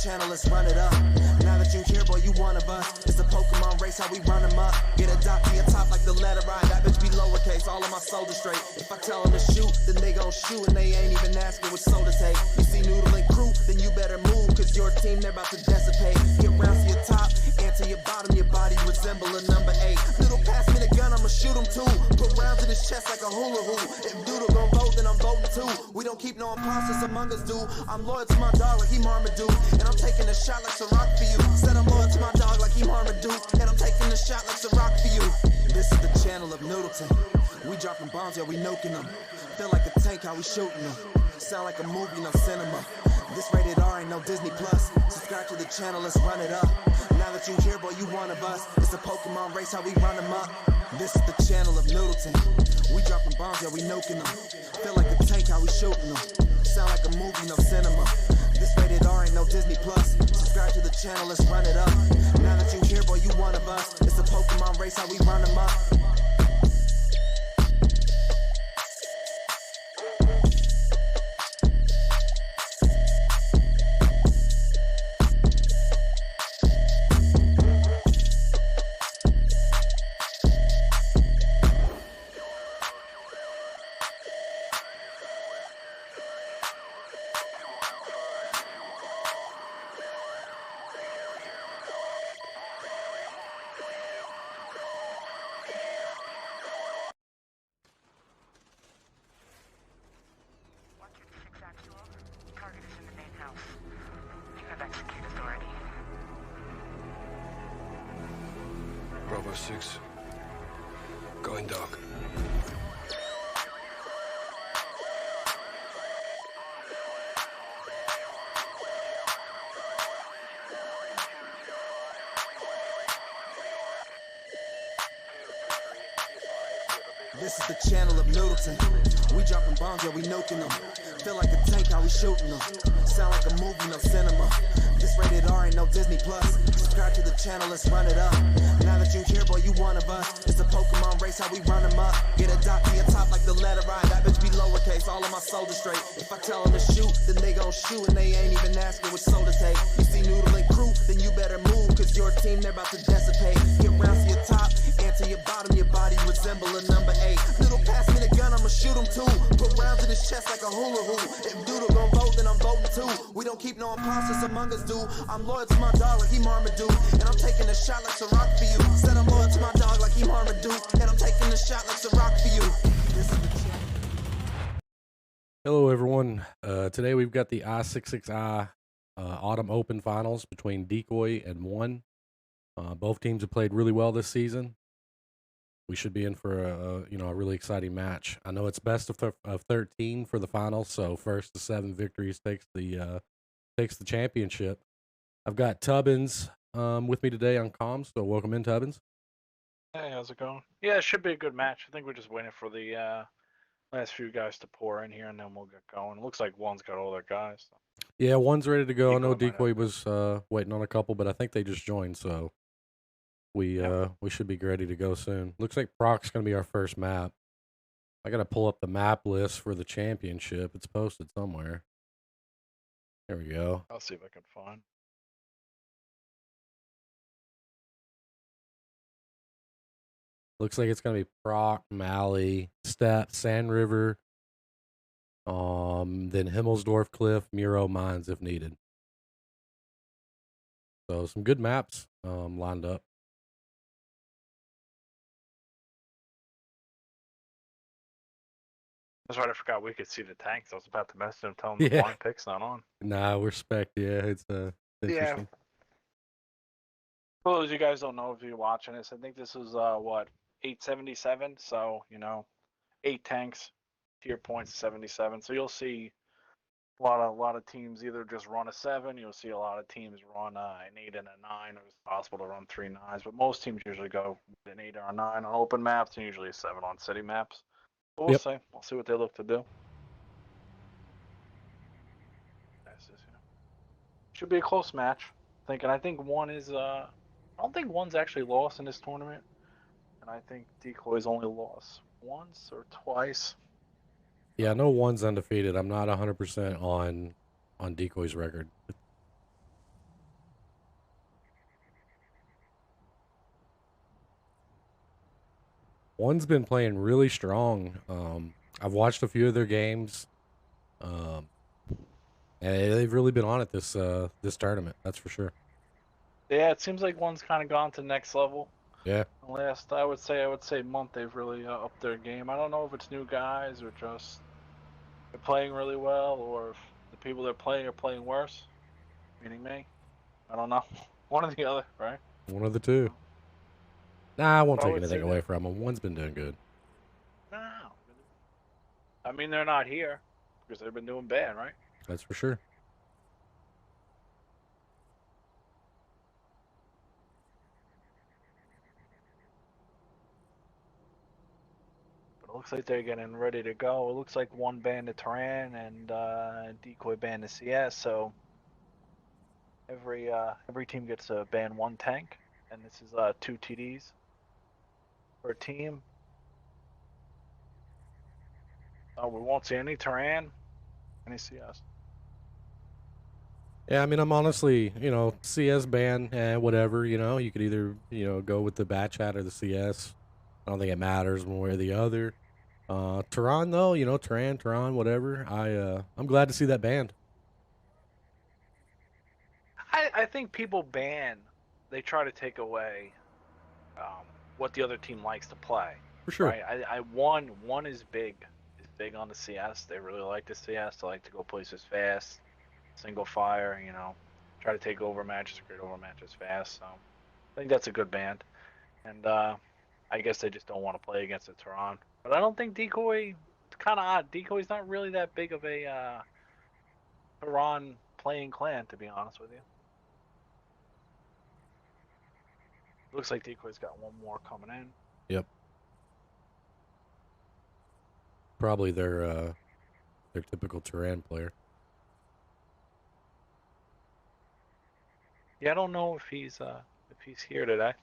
channel, let's run it up. Now that you here, boy, you one of us. It's a Pokemon race, how we run them up. Get a dot to your top like the letter I. That bitch be lowercase, all of my soldiers straight. If I tell them to shoot, then they gon' shoot, and they ain't even asking what soul to take. You see Noodle and crew, then you better move, cause your team, they're about to dissipate. Get round to your top, and to your bottom, your body resemble a number 8. Little pass me the gun, I'ma shoot him too. Put rounds in his chest like a hula hoop. If Doodle gon' vote, then I'm voting too. We don't keep no imposters among us, dude. I'm loyal to my dog like he Marmaduke, and I'm taking a shot like Ciroc for you. Said I'm loyal to my dog like he Marmaduke, and I'm taking a shot like Ciroc for you. This is the channel of Noodleton. We dropping bombs, yeah, we nuking them. Feel like a tank, how we shooting them. Sound like a movie, no cinema. This rated R ain't no Disney Plus. Subscribe to the channel, let's run it up. Now that you here, boy, you one of us. It's a Pokemon race, how we run them up. This is the channel of Noodleton. We dropping bombs, yeah, we nuking them. Feel like a tank, how we shooting them. Sound like a movie, no cinema. This rated R ain't no Disney Plus. Subscribe to the channel, let's run it up. Now that you here, boy, you one of us. It's a Pokemon race, how we run them up. Target is in the main house. You have execute authority. Bravo 6. Going dark. This is the channel of Noodleton. We dropping bombs, yeah, we nuking them. Feel like a tank, how we shooting them. Sound like a movie, no cinema. This rated R ain't no Disney Plus. Subscribe to the channel, let's run it up. Now that you here, boy, you one of us. It's a Pokemon race, how we run them up. Get a dot to your top like the letter I. That bitch be lowercase, all of my soldiers straight. If I tell them to shoot, then they gon' shoot, and they ain't even asking what soul to take. You see Noodle and crew, then you better move, cause your team, they're about to dissipate. Get round to your top, and to your bottom, your body resemble a number 8. Little pass me the gun, I'ma shoot him too. Put rounds in his chest like a hula hoop. If Doodle gon' vote, then I'm voting too. We don't keep no imposters among us, dude. I'm loyal to my dog like he Marmaduke, and I'm taking a shot like Ciroc for you. Said I'm loyal to my dog like he Marmaduke, and I'm taking a shot like Ciroc for you. Hello, everyone. Today we've got the I66I Autumn Open Finals between Decoy and One. Both teams have played really well this season. We should be in for a really exciting match. I know it's best of 13 for the finals, so first to 7 victories takes the championship. I've got Tubbins with me today on comms, so welcome in, Tubbins. Hey, how's it going? Yeah, it should be a good match. I think we're just waiting for the last few guys to pour in here, and then we'll get going. It looks like One's got all their guys. So. Yeah, One's ready to go. I know Decoy Decoy was waiting on a couple, but I think they just joined, so we should be ready to go soon. Looks like Proc's going to be our first map. I got to pull up the map list for the championship. It's posted somewhere. There we go. I'll see if I can find. Looks like it's going to be Proc, Mally, Sand River, then Himmelsdorf Cliff, Muro Mines if needed. So some good maps lined up. That's right, I forgot we could see the tanks. I was about to message them, tell them the blind pick's not on. Nah, we're spec. Yeah, it's interesting. Yeah. For those of you guys don't know if you're watching this, I think this is 877. So 8 tanks, tier points 77. So you'll see a lot of teams either just run a 7. You'll see a lot of teams run an 8 and a 9. It's possible to run 3 9s, but most teams usually go an 8 or a 9 on open maps, and usually a 7 on city maps. But we'll see. We'll see what they look to do. Should be a close match. I think One is. I don't think One's actually lost in this tournament, and I think Decoy's only lost once or twice. Yeah, I know One's undefeated. I'm not 100% on Decoy's record. One's been playing really strong. I've watched a few of their games, um, and they've really been on it this tournament. That's for sure. Yeah, it seems like one's kind of gone to the next level. Yeah, The last, I would say month they've really upped their game. I don't know if it's new guys or just they're playing really well, or if the people they're playing are playing worse, meaning me. I don't know. One or the other, right? one of the two. Nah, I won't But I take would anything say away that. from them. One's been doing good. No. I mean, they're not here because they've been doing bad, right? That's for sure. But it looks like they're getting ready to go. It looks like one banned the Terran and Decoy banned the CS. So every team gets to ban one tank, and this is two TDs per team. We won't see any Terran, any CS. Yeah, I mean, I'm honestly, CS ban and whatever. You could either go with the bat chat or the CS. I don't think it matters one way or the other. Tehran though, Tehran, whatever. I'm glad to see that banned. I think people ban, they try to take away what the other team likes to play, For sure. right? One is big on the CS. They really like the CS. They like to go places fast, single fire. Try to take over matches, create over matches fast. So I think that's a good band, and I guess they just don't want to play against the Tehran. But I don't think Decoy. It's kind of odd. Decoy's not really that big of a Tehran playing clan, to be honest with you. Looks like Decoy's got one more coming in. Yep. Probably their typical Tehran player. Yeah, I don't know if he's here today.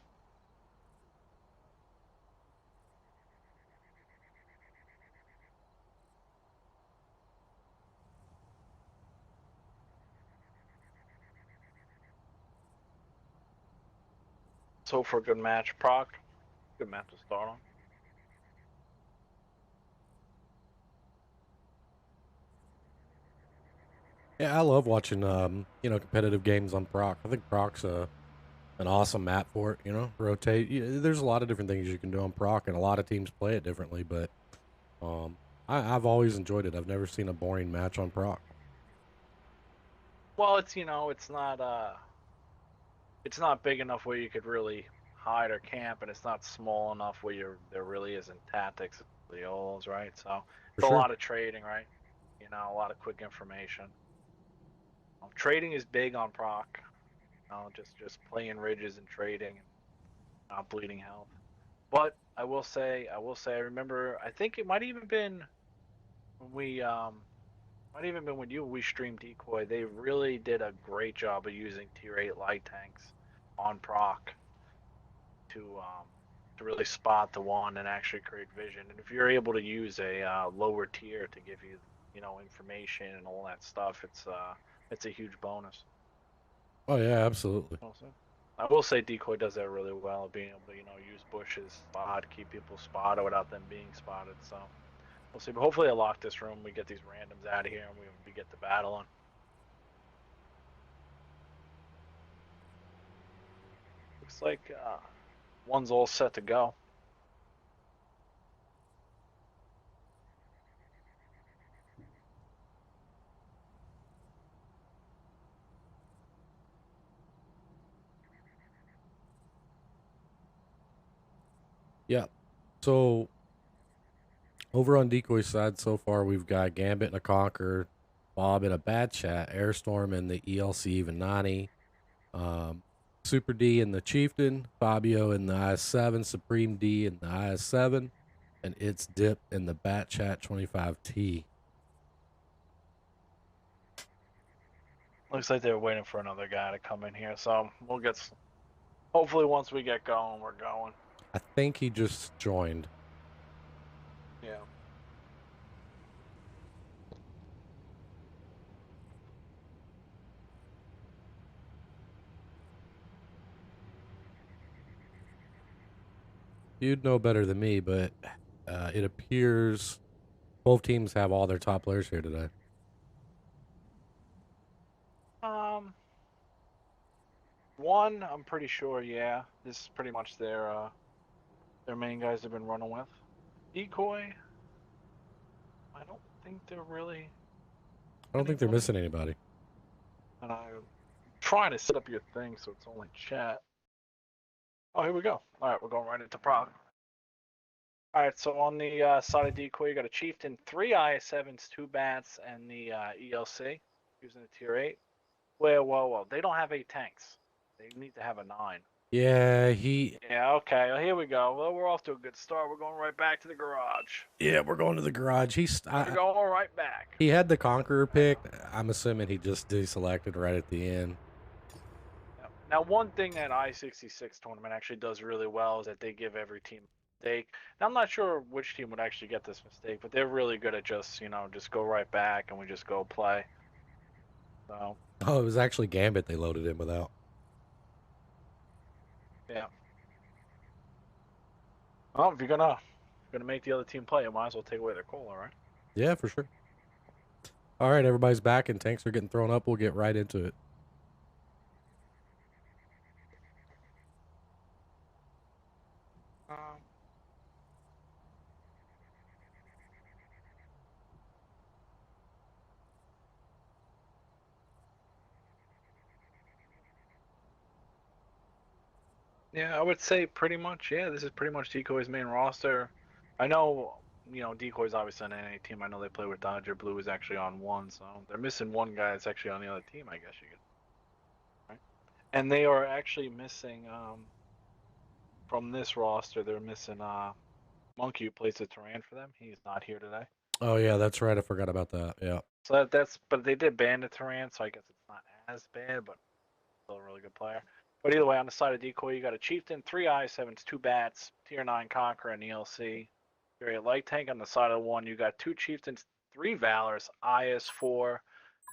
So for a good match, Proc. Good match to start on. Yeah, I love watching competitive games on Proc. I think Proc's an awesome map for it. Rotate. There's a lot of different things you can do on Proc, and a lot of teams play it differently. But I've always enjoyed it. I've never seen a boring match on Proc. Well, it's not big enough where you could really hide or camp, and it's not small enough where there really isn't tactics, the old, right? So For it's a sure. lot of trading, right? A lot of quick information. Trading is big on Proc. Just playing ridges and trading and not bleeding health. But I remember. I think it might even been when might even been when we streamed Decoy. They really did a great job of using tier 8 light tanks on proc to really spot the one and actually create vision. And if you're able to use a lower tier to give you information and all that stuff, it's a huge bonus. Oh yeah, absolutely. Also, I will say Decoy does that really well, being able to use bushes, spot, keep people spotted without them being spotted. So we'll see. But hopefully, I lock this room. We get these randoms out of here, and we get the battle on. Looks like one's all set to go. Yeah. So over on Decoy's side so far, we've got Gambit and a Conqueror, Bob in a Bad Chat, Airstorm in the ELC even 90, Super D in the Chieftain, Fabio in the IS7, Supreme D in the IS7, and It's Dip in the Bat Chat 25T. Looks like they're waiting for another guy to come in here. So we'll get. Hopefully, once we get going, we're going. I think he just joined. Yeah. You'd know better than me, but it appears both teams have all their top players here today. One, I'm pretty sure, yeah. This is pretty much their main guys they've been running with. Decoy, I don't think they're really. I don't think they're anybody. missing anybody. And I'm trying to set up your thing so it's only chat. Oh, here we go. All right, we're going right into prog. All right, so on the side of Decoy, you got a Chieftain, 3 IS7s, 2 Bats, and the ELC using the Tier 8. Whoa. They don't have 8 tanks. They need to have a 9. Yeah, Yeah, okay. Well, here we go. Well, we're off to a good start. We're going right back to the garage. Yeah, we're going to the garage. We're going right back. He had the Conqueror pick. I'm assuming he just deselected right at the end. Now, one thing that I66 tournament actually does really well is that they give every team a mistake. Now, I'm not sure which team would actually get this mistake, but they're really good at just go right back and we just go play. So. Oh, it was actually Gambit they loaded in without. Yeah. Well, if you're gonna make the other team play, you might as well take away their cola, right? Yeah, for sure. All right, everybody's back and tanks are getting thrown up. We'll get right into it. Yeah, I would say pretty much. Yeah, this is pretty much Decoy's main roster. I know, Decoy's obviously on any team. I know they play with Dodger. Blue is actually on one, so they're missing one guy that's actually on the other team, I guess you could. Right? And they are actually missing, from this roster, they're missing Monkey, who plays the Terran for them. He's not here today. Oh, yeah, that's right. I forgot about that. Yeah. So but they did ban the Terran, so I guess it's not as bad, but still a really good player. But either way, on the side of Decoy, you got a Chieftain, 3 I7s, 2 Bats, Tier 9 Conqueror, and ELC. Tier 8 Light Tank. On the side of one, you got 2 Chieftains, 3 Valors, IS4,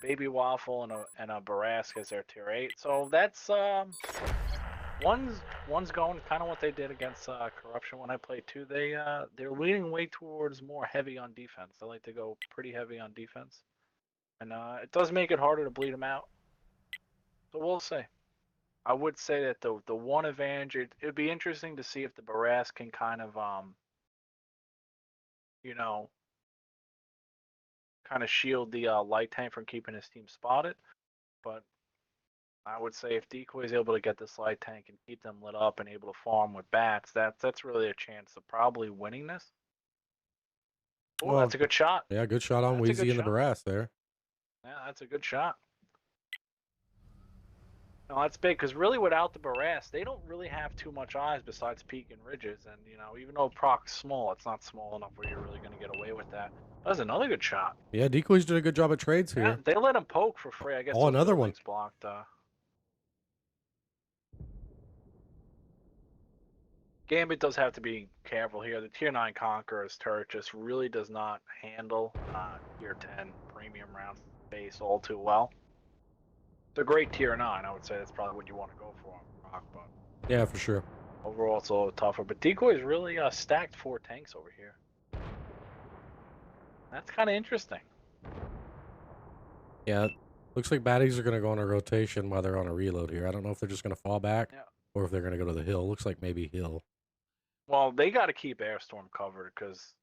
Baby Waffle, and a Barask as their Tier 8. So that's one's going kind of what they did against Corruption when I played too. They're leaning way towards more heavy on defense. They like to go pretty heavy on defense, and it does make it harder to bleed them out. So we'll see. I would say that the one advantage, it'd be interesting to see if the Barass can kind of kind of shield the light tank from keeping his team spotted. But I would say if Decoy is able to get this light tank and keep them lit up and able to farm with bats, that's really a chance of probably winning this. Oh, well, that's a good shot. Yeah, good shot on Wheezy and the Barass there. Yeah, that's a good shot. No, that's big because really without the Barass, they don't really have too much eyes besides peak and ridges. And, even though Proc's small, it's not small enough where you're really going to get away with that. That was another good shot. Yeah, Decoy's did a good job at trades here. Yeah, they let him poke for free. I guess. Oh, another one. Blocked. Gambit does have to be careful here. The Tier 9 Conqueror's turret just really does not handle Tier 10 premium round base all too well. It's a great Tier 9. I would say that's probably what you want to go for on Rock, but yeah, for sure. Overall, it's a little tougher. But Decoy is really stacked 4 tanks over here. That's kind of interesting. Yeah, looks like baddies are going to go on a rotation while they're on a reload here. I don't know if they're just going to fall back or if they're going to go to the hill. Looks like maybe hill. Well, they got to keep Airstorm covered because,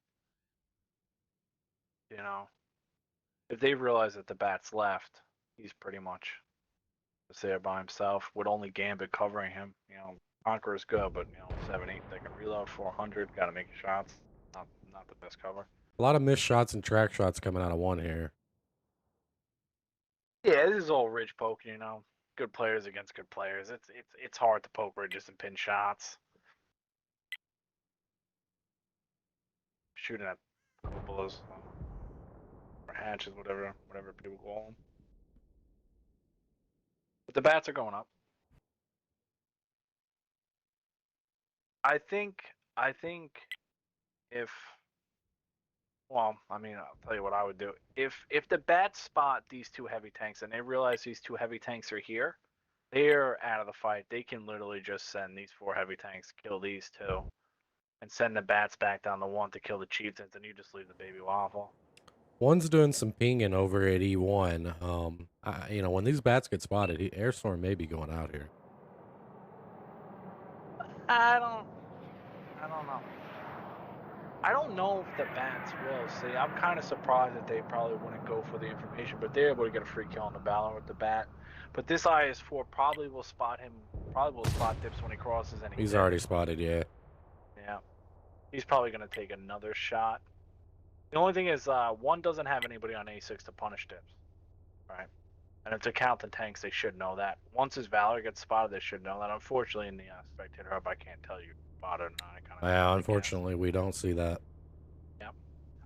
if they realize that the bat's left, he's pretty much just there by himself with only Gambit covering him. Conqueror's good, but 7-8, they can reload 400. Got to make shots. Not the best cover. A lot of missed shots and track shots coming out of one here. Yeah, this is all ridge poking. Good players against good players. It's hard to poke ridges and pin shots. Shooting at cupolas or hatches, whatever people call them. But the bats are going up. I think if, well, I'll tell you what I would do. If the bats spot these 2 heavy tanks and they realize these 2 heavy tanks are here, they're out of the fight. They can literally just send these 4 heavy tanks, kill these 2, and send the bats back down the 1 to kill the chieftains, and you just leave the baby waffle. One's doing some pinging over at E1. You know, when these bats get spotted, Airstorm may be going out here. I don't know. I don't know if the bats will. See, I'm kind of surprised that they probably wouldn't go for the information, but they're able to get a free kill on the Balor with the bat. But this IS-4 probably will spot him. Probably will spot Dips when he crosses, and He's already spotted, yeah. Yeah, he's probably gonna take another shot. The only thing is, 1 doesn't have anybody on A6 to punish Dips, right? And if they're counting tanks, they should know that. Once his Valor gets spotted, they should know that. Unfortunately, in the spectator hub, I can't tell you spotted or not. Yeah, unfortunately, we don't see that. Yep.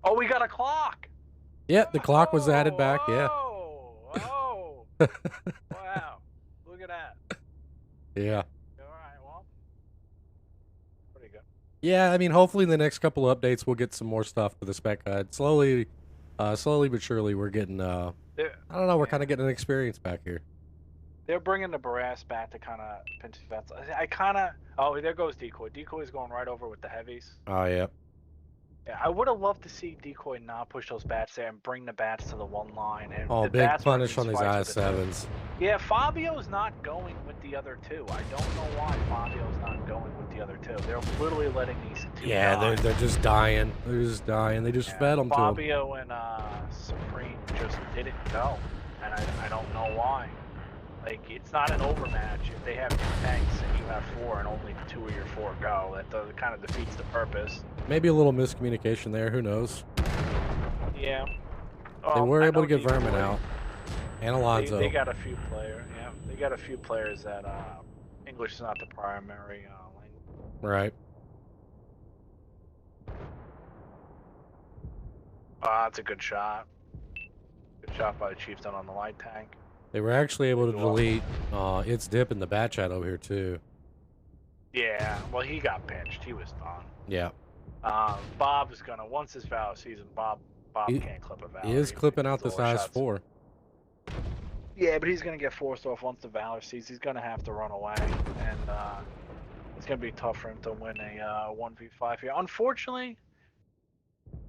Oh, we got a clock. Yep, the clock was added back. Yeah. Oh, wow! Look at that. Yeah. All right, well, pretty good. Yeah, I mean, hopefully in the next couple of updates, we'll get some more stuff to the spec guide. Slowly but surely, we're getting. I don't know. We're kind of getting an experience back here. They're bringing the Barras back to kind of pinch vets. Oh, there goes Decoy. Decoy's going right over with the heavies. Oh, yeah. Yeah, I would have loved to see Decoy not push those bats there and bring the bats to the 1 line. And Oh, the big bats punish on these fights with the IS-7s. Yeah, Fabio's not going with the other 2. I don't know why Fabio's not going with the other 2. They're literally letting these 2 Yeah, die. they're just dying. They're just dying. They just fed them to them. Fabio and Supreme just didn't go, and I don't know why. Like, it's not an overmatch if they have 2 tanks and you have 4 and only 2 of your 4 go. That kind of defeats the purpose. Maybe a little miscommunication there. Who knows? Yeah. They were I able to know get Vermin Decoy. out. And Alonzo. They got a few players. Yeah, they got a few players that English is not the primary language. Right. That's a good shot. Good shot by the Chieftain on the light tank. They were actually able to delete its dip in the bat chat over here, too. Yeah, well, he got pinched. He was done. Yeah. Bob is gonna, once this Valor season, Bob can't clip a Valor. He is clipping out this IS-4. Yeah, but he's gonna get forced off once the Valor sees. He's gonna have to run away, and it's gonna be tough for him to win a 1v5 here. Unfortunately,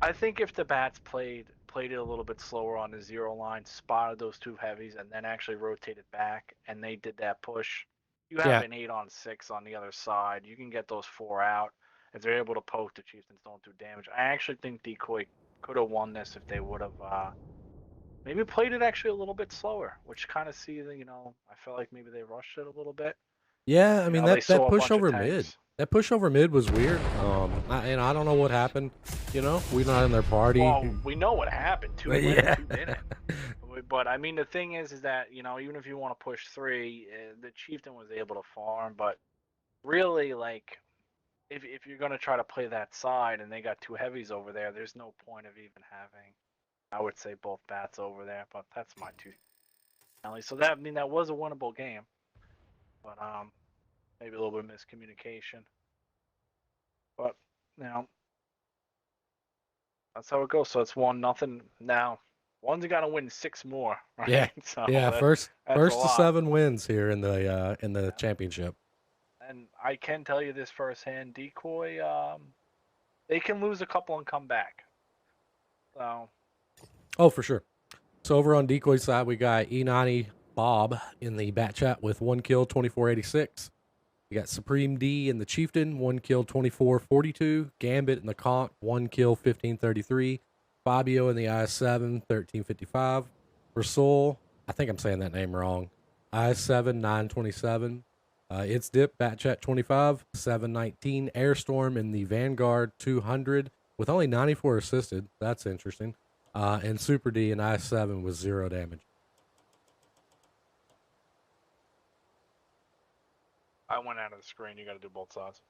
I think if the bats played it a little bit slower on the 0 line, spotted those 2 heavies, and then actually rotated back, and they did that push, you have an 8-on-6 on the other side. You can get those 4 out. If they're able to poke, the Chieftains don't do damage. I actually think Decoy could have won this if they would have maybe played it actually a little bit slower, which kind of I felt like maybe they rushed it a little bit. Yeah, I mean, that push over mid. Tanks. That push over mid was weird. I don't know what happened. You know, we're not in their party. Well, we know what happened. 2 didn't. But I mean, the thing is that even if you want to push 3, the Chieftain was able to farm. But really, like, if you're gonna try to play that side and they got 2 heavies over there, there's no point of even having, I would say, both bats over there. But that's my 2. So that was a winnable game. But maybe a little bit of miscommunication. But that's how it goes. So it's 1-0 now. One's got to win 6 more. Right? Yeah, so first to 7 wins here in the Yeah. championship. And I can tell you this firsthand: Decoy, they can lose a couple and come back. So. Oh, for sure. So over on Decoy's side, we got E90 Bob in the bat chat with 1 kill, 2486. We got Supreme D in the Chieftain, 1 kill, 2442. Gambit in the Conch, 1 kill, 1533. Fabio in the IS-7, 1355. Rasul, I think I'm saying that name wrong. IS-7, 927. It's Dip, bat chat 25, 719. Airstorm in the Vanguard, 200 with only 94 assisted. That's interesting. And Super D in IS-7 with 0 damage. I went out of the screen. You got to do both sides.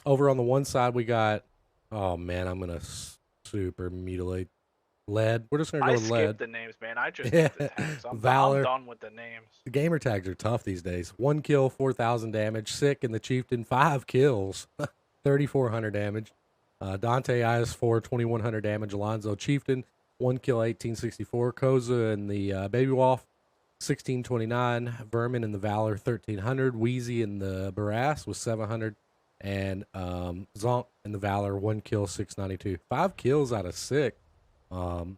Over on the one side, we got, oh man, I'm gonna super mutilate lead. We're just gonna go with lead. I skipped the names, man. I just did the tags. I'm done with the names. The gamer tags are tough these days. 1 kill, 4,000 damage. Sick in the Chieftain, 5 kills, 3,400 damage. Dante IS-4, 2,100 damage. Alonzo Chieftain, 1 kill, 1864. Koza and the Baby Wolf, 1629. Vermin in the Valor 1300. Wheezy in the Barras was 700. And Zonk in the Valor 1 kill 692. 5 kills out of 6. 12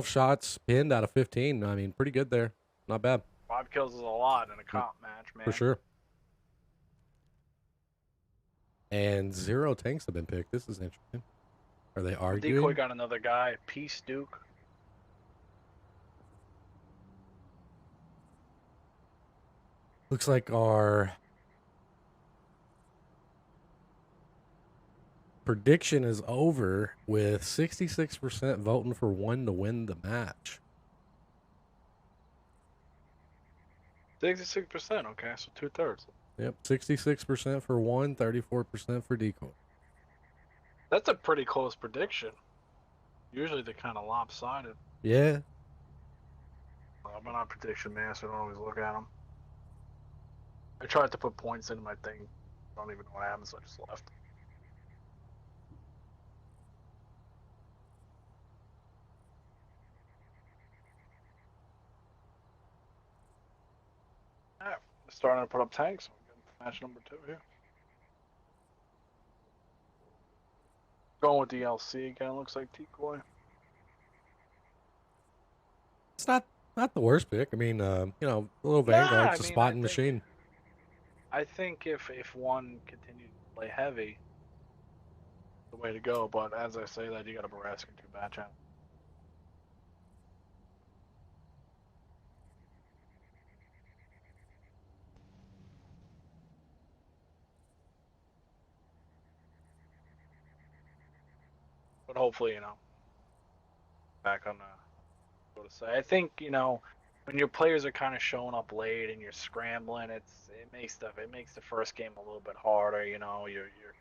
shots pinned out of 15. I mean, pretty good there. Not bad. 5 kills is a lot in a comp match, man. For sure. And 0 tanks have been picked. This is interesting. Are they arguing? Decoy got another guy. Peace Duke. Looks like our prediction is over with 66% voting for 1 to win the match. 66%. Okay, so 2/3. Yep, 66% for 1, 34% for Decoy. That's a pretty close prediction. Usually they're kind of lopsided. Yeah. I'm not prediction master. I don't always look at them. I tried to put points into my thing. I don't even know what happened, so I just left. Alright, starting to put up tanks. Match number 2 here. Going with the LC again. Looks like Decoy. It's not the worst pick. I mean, a little Vanguard's a spotting machine. I think if one continued to play heavy, the way to go. But as I say that, you got a Barask and 2 batch out. But hopefully, back on what to say. I think, when your players are kind of showing up late and you're scrambling, it makes the first game a little bit harder. Your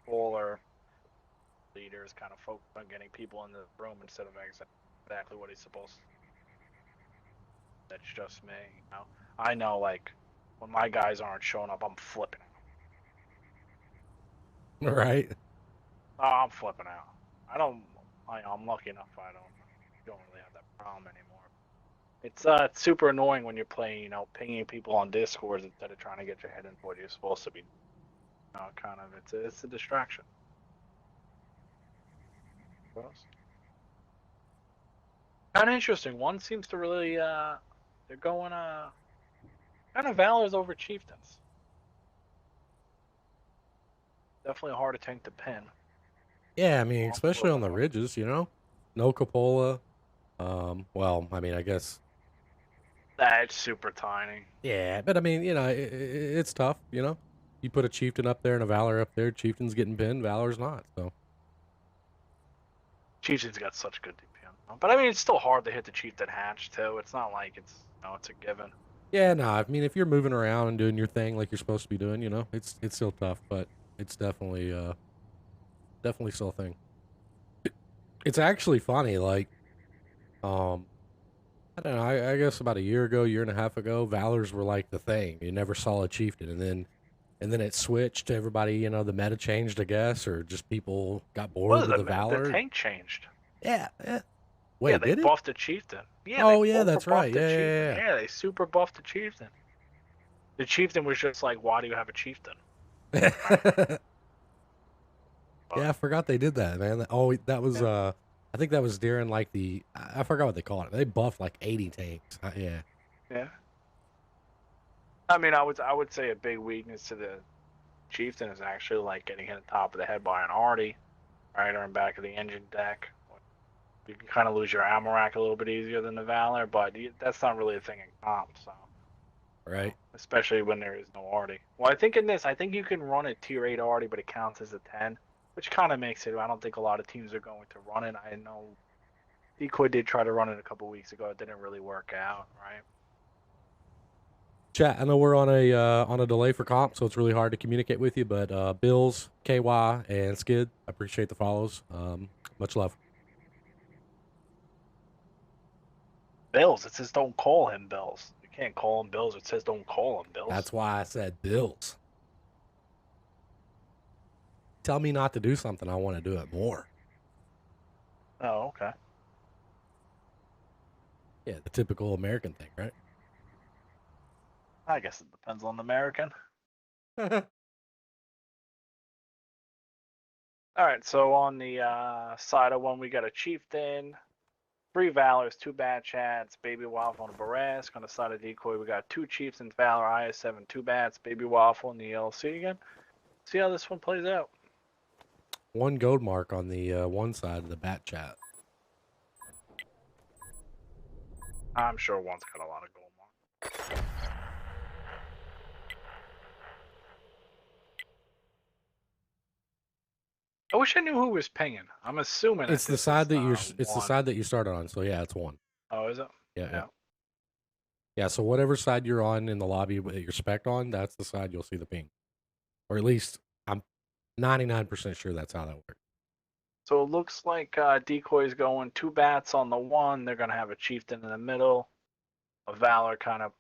caller leader is kind of focused on getting people in the room instead of exactly what he's supposed to. That's just me. I know, like, when my guys aren't showing up, I'm flipping. Right. Oh, I'm flipping out. I'm lucky enough I don't really have that problem anymore. It's super annoying when you're playing, pinging people on Discord instead of trying to get your head into what you're supposed to be. It's a distraction. Kind of interesting. One seems to really they're going kind of Valors over Chieftains. Definitely a harder tank to pin. Yeah, I mean, especially on the ridges, no cupola. Well, I mean, I guess. That's super tiny. Yeah, but I mean, it's tough, You put a Chieftain up there and a Valor up there, Chieftain's getting pinned, Valor's not, so. Chieftain's got such good DPM. But I mean, it's still hard to hit the Chieftain hatch, too. It's not like it's a given. Yeah, no, I mean, if you're moving around and doing your thing like you're supposed to be doing, it's still tough, but it's definitely still a thing. It's actually funny, like, I don't know, I guess about a year and a half ago, Valors were like the thing. You never saw a Chieftain, and then it switched to everybody, the meta changed, I guess, or just people got bored with the Valor. The tank changed. Yeah. Wait, yeah, they did buffed the Chieftain. Yeah, oh, yeah, that's right. Yeah. Yeah, they super buffed the Chieftain. The Chieftain was just like, why do you have a Chieftain? Yeah, I forgot they did that, man. That was, I think that was during, like, I forgot what they called it. They buffed, like, 80 tanks. Yeah. Yeah. I mean, I would say a big weakness to the Chieftain is actually, like, getting hit on top of the head by an Artie, right, or in back of the engine deck. You can kind of lose your ammo rack a little bit easier than the Valor, but that's not really a thing in comp, so. Right. Especially when there is no Artie. Well, I think you can run a tier 8 Artie, but it counts as a 10. Which kind of makes it, I don't think a lot of teams are going to run it. I know Decoy did try to run it a couple weeks ago. It didn't really work out, right? Chat, I know we're on a delay for comp, so it's really hard to communicate with you, but Bills, KY, and Skid, I appreciate the follows. Much love. Bills, it says don't call him Bills. You can't call him Bills. It says don't call him Bills. That's why I said Bills. Tell me not to do something, I want to do it more. Oh, okay. Yeah, the typical American thing, right? I guess it depends on the American. All right, so on the side of one, we got a Chieftain, 3 Valors, 2 Bad Chats, Baby Waffle, and a Barask. On the side of Decoy, we got 2 Chieftains, Valor, IS7, 2 Bats, Baby Waffle, and the LC again. See how this one plays out. 1 gold mark on the one side of the bat chat. I'm sure one's got a lot of gold mark. I wish I knew who was pinging. I'm assuming It's the side that it's the side that you started on. So yeah, it's 1. Oh, is it? Yeah. Yeah, so whatever side you're on in the lobby that you're spec'd on, that's the side you'll see the ping. Or at least I'm 99% sure that's how that works. So it looks like Decoy's going 2 Bats on the 1. They're gonna have a Chieftain in the middle. A Valor kind of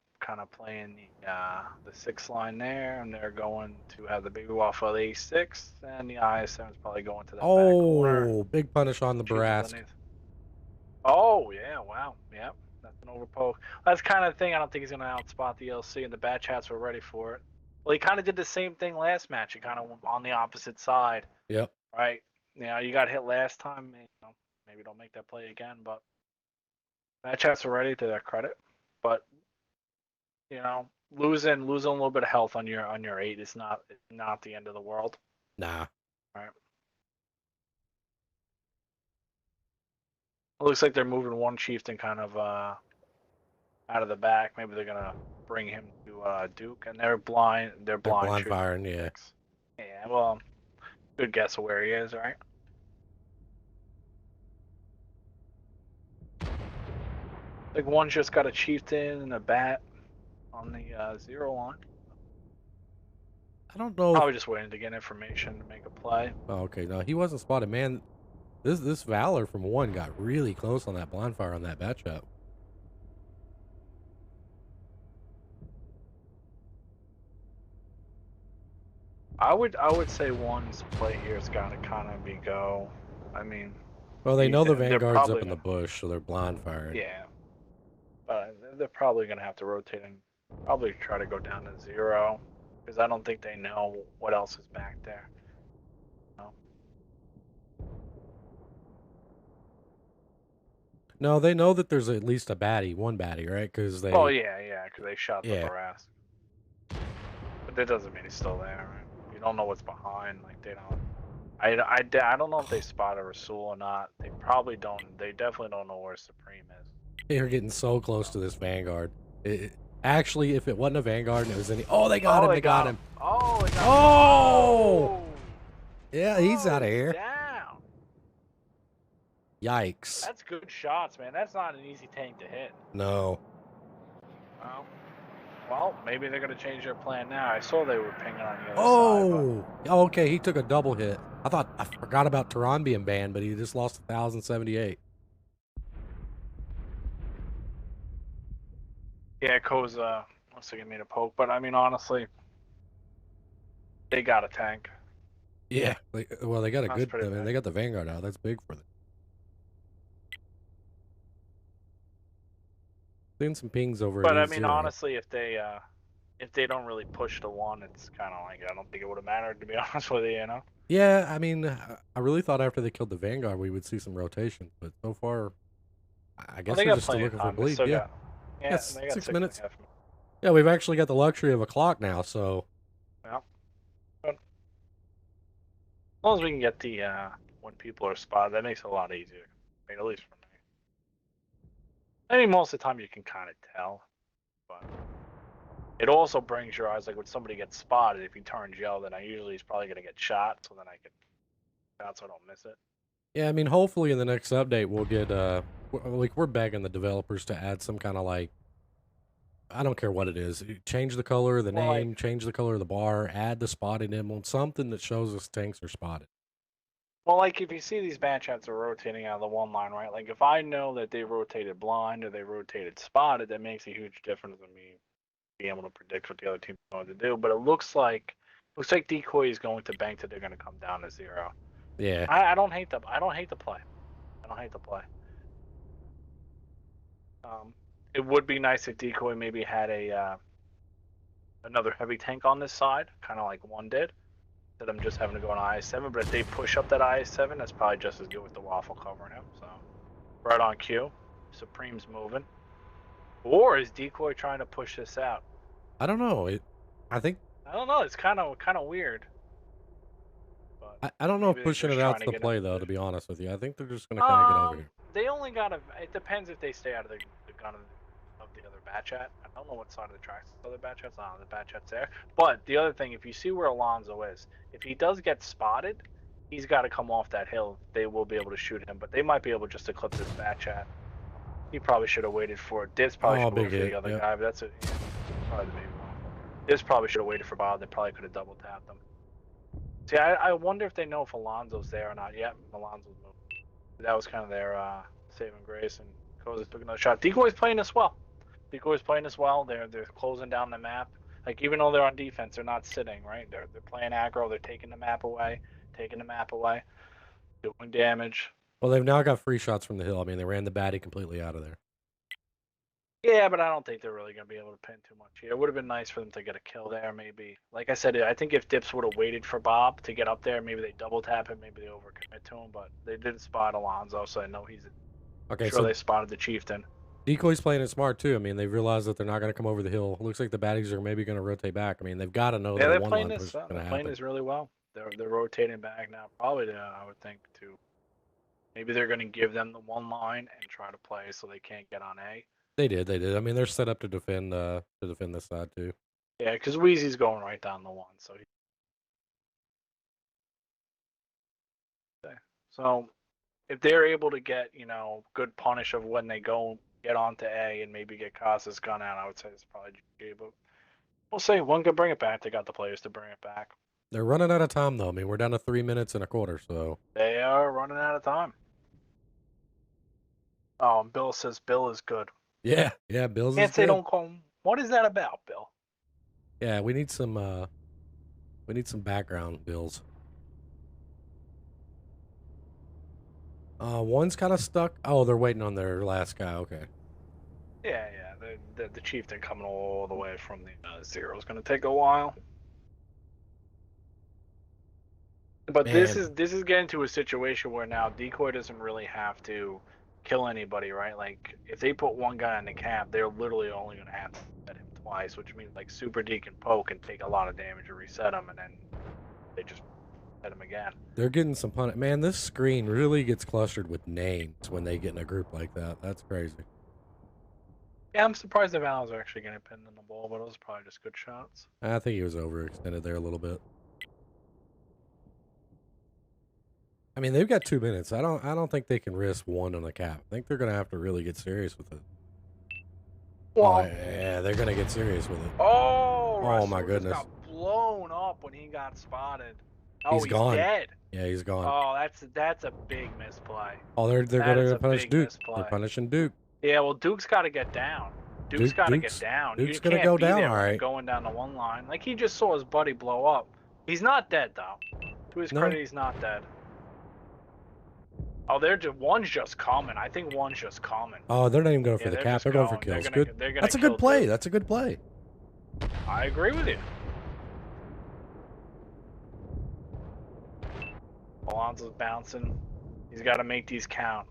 playing the 6 line there, and they're going to have the Baby Waffle of the A6, and the IS7 is probably going to that back corner. Oh, big punish on the Chieftain's Barask. underneath. Oh yeah, wow, yep, that's an overpoke. That's the kind of thing I don't think he's gonna outspot the LC, and the Bat Chats were ready for it. Well, he kind of did the same thing last match. He kind of went on the opposite side. Yep. Right. You got hit last time. Maybe don't make that play again. But Bat Chats are ready, to their credit. But losing a little bit of health on your 8 is not the end of the world. Nah. All right. It looks like they're moving 1 Chieftain kind of out of the back. Maybe they're gonna bring him to Duke, and they're blind. They're blind shooting. Firing, yeah. Yeah. Well, good guess of where he is, right? Like one's just got a Chieftain and a Bat on the 0 line. I don't know. Probably just waiting to get information to make a play. Oh, okay. No, he wasn't spotted. Man, this Valor from 1 got really close on that blind fire on that bat chat. I would say 1's play here has got to kind of be go. I mean, well, they know the they're Vanguard's up probably in the bush, so they're blind firing. Yeah, but they're probably gonna have to rotate and probably try to go down to 0, because I don't think they know what else is back there. No, they know that there's at least a baddie, 1 baddie, right? Because they. Oh yeah, because they shot the Barask. But that doesn't mean he's still there, right? You don't know what's behind. Like they don't. I don't know if they spotted Rasul or not. They probably don't. They definitely don't know where Supreme is. They're getting so close to this Vanguard. Actually, if it wasn't a Vanguard and it was any... Oh, they got him. They got him. Oh, they got him. Oh! Yeah, he's out of here. Down. Yikes. That's good shots, man. That's not an easy tank to hit. No. Well, maybe they're going to change their plan now. I saw they were pinging on the other side. Oh! Okay, he took a double hit. I forgot about Tehran being banned, but he just lost 1,078. Yeah, Koza looks like he made a poke, but I mean, honestly, they got a tank. Yeah. Well, they got a That's good... I pretty mean, big. they got the Vanguard out. That's big for them. Seeing some pings over But at I mean, E0. honestly, if they don't really push the 1, it's kind of like I don't think it would have mattered, to be honest with you. Yeah, I mean, I really thought after they killed the Vanguard we would see some rotation, but so far, I guess they they're got just still plenty of looking for time. They bleed. still Yeah. got- Yeah, Yes, they got 6 6.5 minutes. minutes. Yeah, we've actually got the luxury of a clock now, so Yeah. But as long as we can get the when people are spotted, that makes it a lot easier. I mean, at least for me. I mean, most of the time you can kind of tell, but it also brings your eyes, like when somebody gets spotted, if he turns yellow, then he's probably going to get shot, so then I can shot so I don't miss it. yeah, I mean, hopefully in the next update we'll get we're begging the developers to add some kind of like, I don't care what it is, change the color of the Well, name, change the color of the bar, add the spotted emblem, something that shows us tanks are spotted. Well, like if you see these band chats are rotating out of the 1 line, right? Like if I know that they rotated blind or they rotated spotted, that makes a huge difference in me being able to predict what the other team's going to do. But it looks like Decoy is going to bank that they're going to come down to 0. Yeah. I don't hate the play. I don't hate the play. It would be nice if Decoy maybe had a another heavy tank on this side, kind of like one did. Instead of him just having to go on IS-7, but if they push up that IS-7, that's probably just as good with the waffle covering him. So, right on cue. Supreme's moving. Or is Decoy trying to push this out? I don't know. I think I don't know. It's kind of weird. But I don't know if maybe they're pushing just it trying out's to the get play in though. To position. be honest with you, I think they're just gonna kind of get over here. They only gotta. It depends if they stay out of the gun of the other Batchat. I don't know what side of the tracks the other Batchat's on. The Batchat's there. But the other thing, if you see where Alonso is, if he does get spotted, he's got to come off that hill. They will be able to shoot him, but they might be able just to clip this Batchat. He probably should have waited for it. Diz probably should have waited for the other guy, but that's it. Yeah, probably the big one. Diz probably should have waited for Bob. They probably could have double tapped them. See, I wonder if they know if Alonso's there or not. Yep, Alonso's moving. That was kind of their saving grace, and Koza took another shot. Decoy's playing this well. Decoy's playing this well. They're closing down the map. Like, even though they're on defense, they're not sitting, right? They're playing aggro. They're taking the map away, doing damage. Well, they've now got free shots from the hill. I mean, they ran the baddie completely out of there. Yeah, but I don't think they're really going to be able to pin too much here. It would have been nice for them to get a kill there, maybe. Like I said, I think if Dips would have waited for Bob to get up there, maybe they double tap him, maybe they overcommit to him, but they didn't spot Alonso, so I know he's Okay, sure so they spotted the Chieftain. Decoy's playing it smart too. I mean, they've realized that they're not going to come over the hill. Looks like the baddies are maybe going to rotate back. I mean, they've got to know Yeah, that they're one playing line this. push is going They're to playing happen. this really well. They're rotating back now. Probably, I would think, to maybe they're going to give them the one line and try to play so they can't get on A. They did. I mean, they're set up to defend this side too. Yeah, because Wheezy's going right down the one, so so if they're able to get good punish of when they go get onto A and maybe get Casas gun out, I would say it's probably GG, but we'll see. One could bring it back. They got the players to bring it back. They're running out of time though. I mean, we're down to 3 minutes and a quarter, so They are running out of time. Oh, and Bill says Bill is good. yeah, Bills Can't is say good. don't call him. What is that about, Bill? Yeah, we need some background, Bills. One's kind of stuck. Oh, they're waiting on their last guy. Okay. Yeah. The Chieftain coming all the way from the zero is going to take a while. But this is getting to a situation where now Decoy doesn't really have to kill anybody, right? Like, if they put one guy in the cap, they're literally only going to have to set him twice, which means like Super D can poke and take a lot of damage to reset him, and then they just set him again. They're getting some punish. Man, this screen really gets clustered with names when they get in a group like that. That's crazy. Yeah, I'm surprised the Valves are actually getting pinned in the ball, but those are probably just good shots. I think he was overextended there a little bit. I mean, they've got 2 minutes. I don't think they can risk one on the cap. I think they're gonna have to really get serious with it. Well, Oh yeah, they're gonna get serious with it. oh my Russell goodness. just got blown up when he got spotted. Oh, He's gone. dead. Yeah, he's gone. Oh, that's a big misplay. Oh, they're That is gonna a punish big Duke. misplay. They're punishing Duke. Yeah, well, Duke's got to get down. Duke's got to get down. Duke's You gonna can't go be down, there when all you're right. going down the one line. Like, he just saw his buddy blow up. He's not dead though. To his No. credit, he's not dead. Oh, one's just coming. I think one's just coming. Oh, they're not even going Yeah, for the they're cap. just They're going for going. kills. They're Good. gonna That's a kill good play. Duke. That's a good play. I agree with you. Alonso's bouncing. He's got to make these count.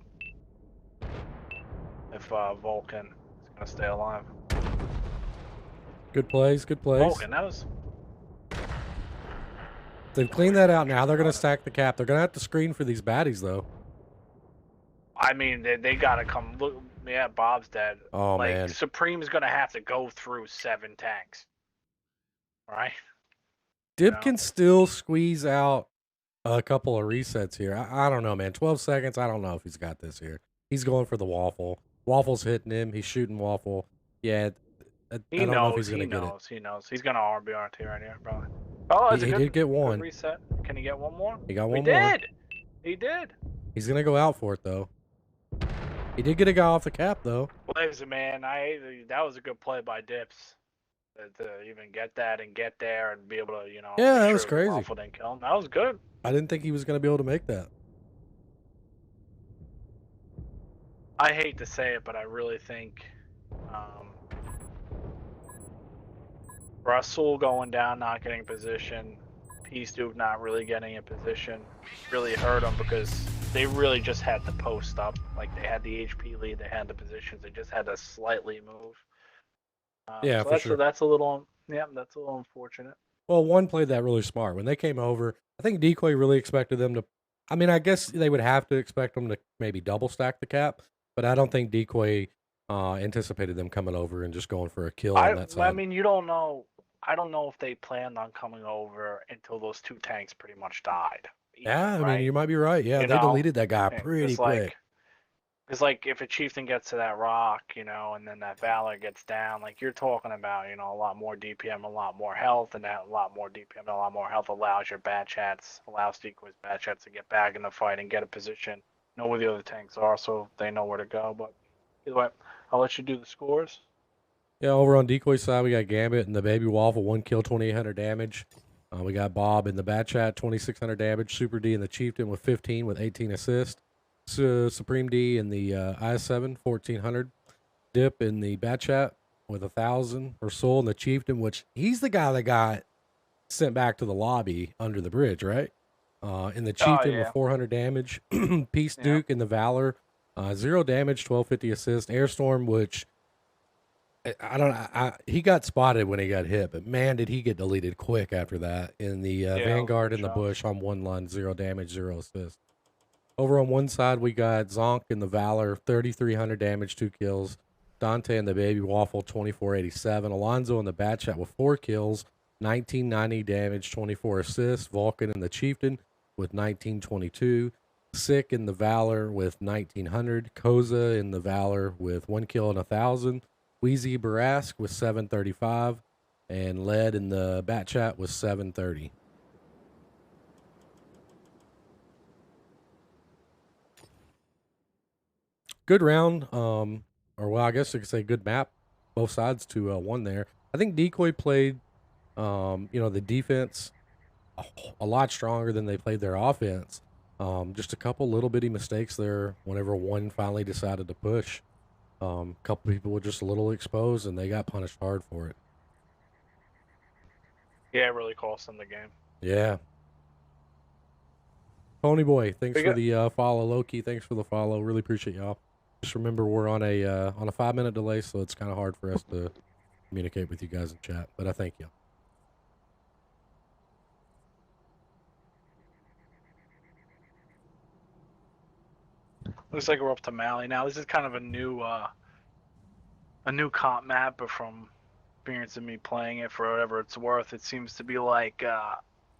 If Vulcan is gonna stay alive. Good plays. Good plays. Vulcan, that was. They've cleaned that out now. They're going to stack the cap. They're going to have to screen for these baddies, though. I mean, they gotta come. Look, yeah, Bob's dead. Oh, like, man. Supreme's gonna have to go through 7 tanks. Right? Dip No. can still squeeze out a couple of resets here. I don't know, man. 12 seconds. I don't know if he's got this here. He's going for the waffle. Waffle's hitting him. He's shooting waffle. Yeah. I don't know if he's going to get it. He knows. He's gonna RBRT right here, probably. Oh, that's He a good, did get good one. reset. Can he get one more? He got He one more. did. He did. He's going to go out for it, though. He did get a guy off the cap, though. Listen, man, that was a good play by Dips. To even get that and get there and be able to, Yeah, make that sure was the crazy. Waffle didn't kill him. That was good. I didn't think he was going to be able to make that. I hate to say it, but I really think Russell going down, not getting position. Peace Duke not really getting in position really hurt them because they really just had to post up. Like they had the HP lead, they had the positions, they just had to slightly move. Yeah, So for sure. that's a little that's a little unfortunate. Well, one played that really smart. When they came over, I think Decoy really expected them to. I mean, I guess they would have to expect them to maybe double stack the cap, but I don't think Decoy anticipated them coming over and just going for a kill on that I side. mean, you don't know. I don't know if they planned on coming over until those two tanks pretty much died. Even, Yeah, I mean, right? you might be right. Yeah, You they know, deleted that guy pretty because quick. if a chieftain gets to that rock, and then that valor gets down, like you're talking about, a lot more DPM, a lot more health, and that a lot more DPM, and a lot more health allows your bad chats, allows decoys bad chats to get back in the fight and get a position, know where the other tanks are, so they know where to go. But either way, I'll let you do the scores. Yeah, over on Decoy side, we got Gambit and the Baby Waffle, 1 kill, 2,800 damage. We got Bob in the Bat Chat, 2,600 damage. Super D and the Chieftain with 15 with 18 assists. Supreme D in the I7, 1,400. Dip in the Bat Chat with 1,000 for Soul and the Chieftain, which he's the guy that got sent back to the lobby under the bridge, right? In the Chieftain with 400 damage. Peace Yeah. Duke in the Valor, 0 damage, 1,250 assist. Airstorm, which I don't know. He got spotted when he got hit, but man, did he get deleted quick after that. In the Vanguard in the bush on one line, 0 damage, 0 assist. Over on one side, we got Zonk in the Valor, 3,300 damage, 2 kills. Dante and the Baby Waffle, 2,487. Alonzo in the Bat Chat with 4 kills, 1,990 damage, 24 assists. Vulcan in the Chieftain with 1,922. Sick in the Valor with 1,900. Koza in the Valor with 1 kill and 1,000. Wheezy Barask with 735, and Lead in the Bat Chat with 730. Good round, or well, I guess you could say good map. Both sides to one there. I think Decoy played, the defense a lot stronger than they played their offense. Just a couple little bitty mistakes there whenever one finally decided to push. A couple people were just a little exposed, and they got punished hard for it. Yeah, it really cost them the game. Yeah. Pony Boy, thanks for the follow. Loki, thanks for the follow. Really appreciate y'all. Just remember we're on a 5-minute delay, so it's kind of hard for us to communicate with you guys in chat. But I thank you. Looks like we're up to Mali now. This is kind of a new comp map, but from experience of me playing it for whatever it's worth, it seems to be like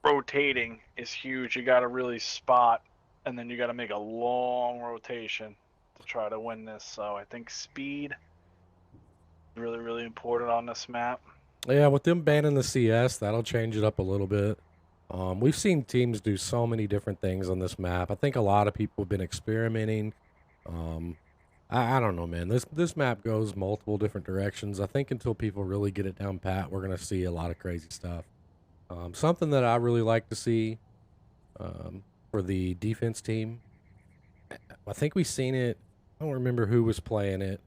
rotating is huge. You got to really spot, and then you got to make a long rotation to try to win this. So I think speed is really, really important on this map. Yeah, with them banning the CS, that'll change it up a little bit. We've seen teams do so many different things on this map. I think a lot of people have been experimenting. I don't know, man. This map goes multiple different directions. I think until people really get it down pat, we're gonna see a lot of crazy stuff. Something that I really like to see for the defense team. I think we've seen it. I don't remember who was playing it.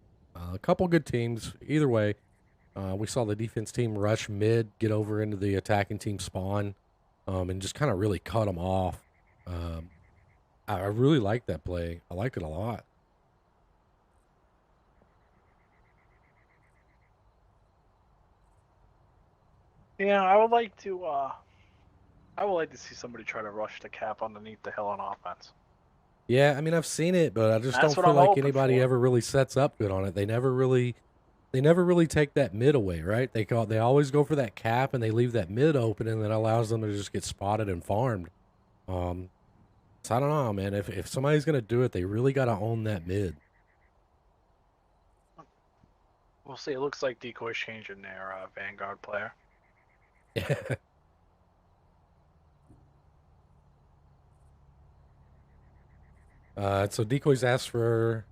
A couple good teams. Either way, we saw the defense team rush mid, get over into the attacking team spawn, and just kind of really cut them off. I really like that play. I liked it a lot. Yeah, I would like to see somebody try to rush the cap underneath the hill on offense. Yeah, I mean, I've seen it, but I just don't feel like anybody ever really sets up good on it. They never really take that mid away, right? They always go for that cap, and they leave that mid open, and that allows them to just get spotted and farmed. So I don't know, man. If somebody's gonna do it, they really gotta own that mid. We'll see. It looks like Decoy's changing their Vanguard player. So Decoy's asked for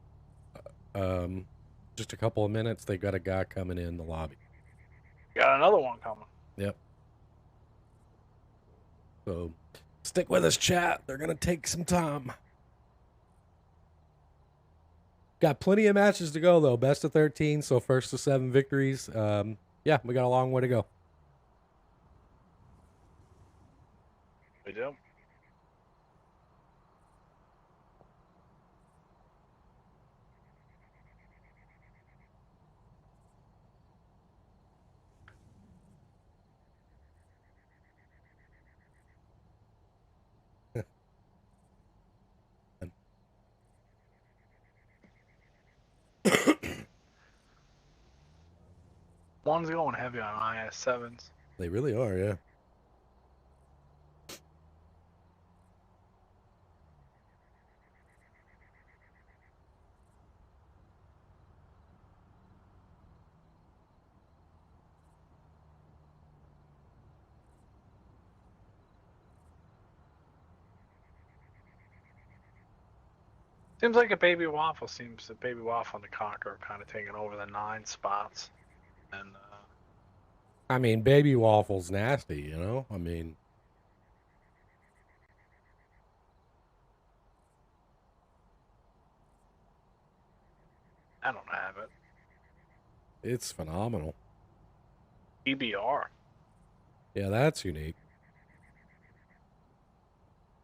just a couple of minutes. They got a guy coming in the lobby. Got another one coming. Yep. So stick with us, chat. They're gonna take some time. Got plenty of matches to go though. Best of 13, so first to 7 victories. Yeah, we got a long way to go. do. One's going heavy on IS7s. They really are, yeah. Seems like a baby waffle. Seems a baby waffle and the Conqueror kind of taking over the 9 spots. And I mean, baby waffle's nasty, you know? I mean, I don't have it. it's phenomenal. EBR. Yeah, that's unique.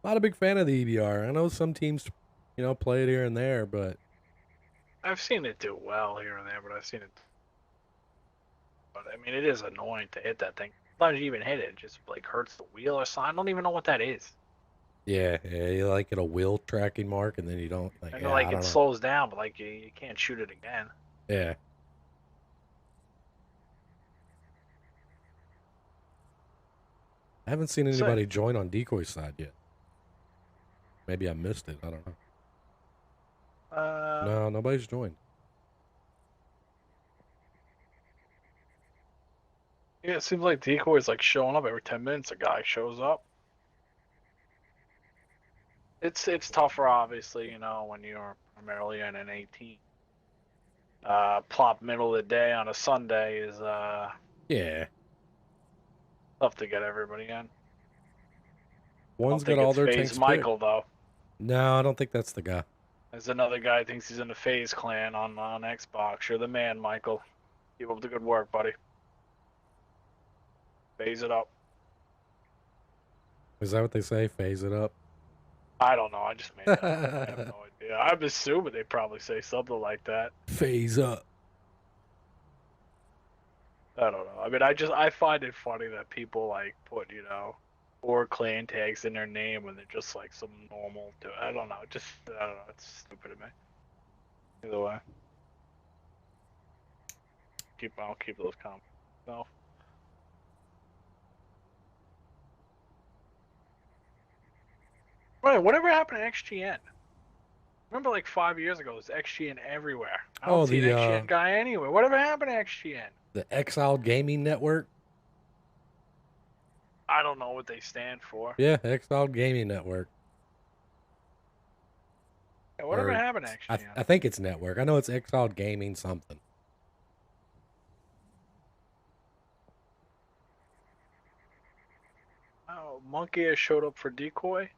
Not a big fan of the EBR. I know some teams, you know, play it here and there, but I've seen it do well here and there, but I've seen it. But I mean, it is annoying to hit that thing. Sometimes you even hit it, it just like hurts the wheel or something. I don't even know what that is. yeah, you like get a wheel tracking mark and then you don't like. And Yeah, like I it don't know. slows down, but like you can't shoot it again. Yeah. I haven't seen So- anybody join on Decoy side yet. Maybe I missed it. I don't know. No, nobody's joined. Yeah, it seems like Decoy is like showing up every 10 minutes. A guy shows up. It's tougher, obviously, you know, when you're primarily in an 18. Plop middle of the day on a Sunday is Yeah. tough to get everybody in. One's I don't got all think their it's tanks FaZe kit. Michael though. No, I don't think that's the guy. There's another guy who thinks he's in the FaZe clan on Xbox. You're the man, Michael. Keep up the good work, buddy. Phase it up. Is that what they say? Phase it up. I don't know. I just made that up. I have no idea. I'm assuming they probably say something like that. Phase up. I don't know. I mean, I find it funny that people like put, you know, 4 clan tags in their name when they're just like some normal. I don't know. I don't know. It's stupid to me. Either way, I'll keep those comments. No. Right. Whatever happened to XGN? Remember, like 5 years ago, there's XGN everywhere. I don't see an XGN guy anywhere. Whatever happened to XGN? The Exiled Gaming Network? I don't know what they stand for. Yeah, Exiled Gaming Network. Yeah, whatever Or- happened to XGN? I think it's network. I know it's Exiled Gaming something. Oh, Monkey has showed up for Decoy.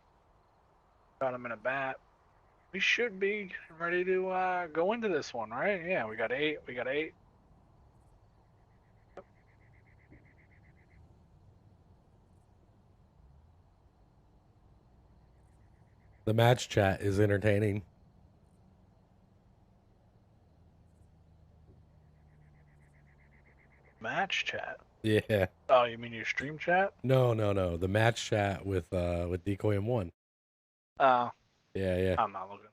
Got him in a bat. We should be ready to go into this one, right? Yeah, we got 8. We got 8. The match chat is entertaining. Match chat. Yeah. Oh, you mean your stream chat? No. The match chat with Decoy and One. Yeah. I'm not looking.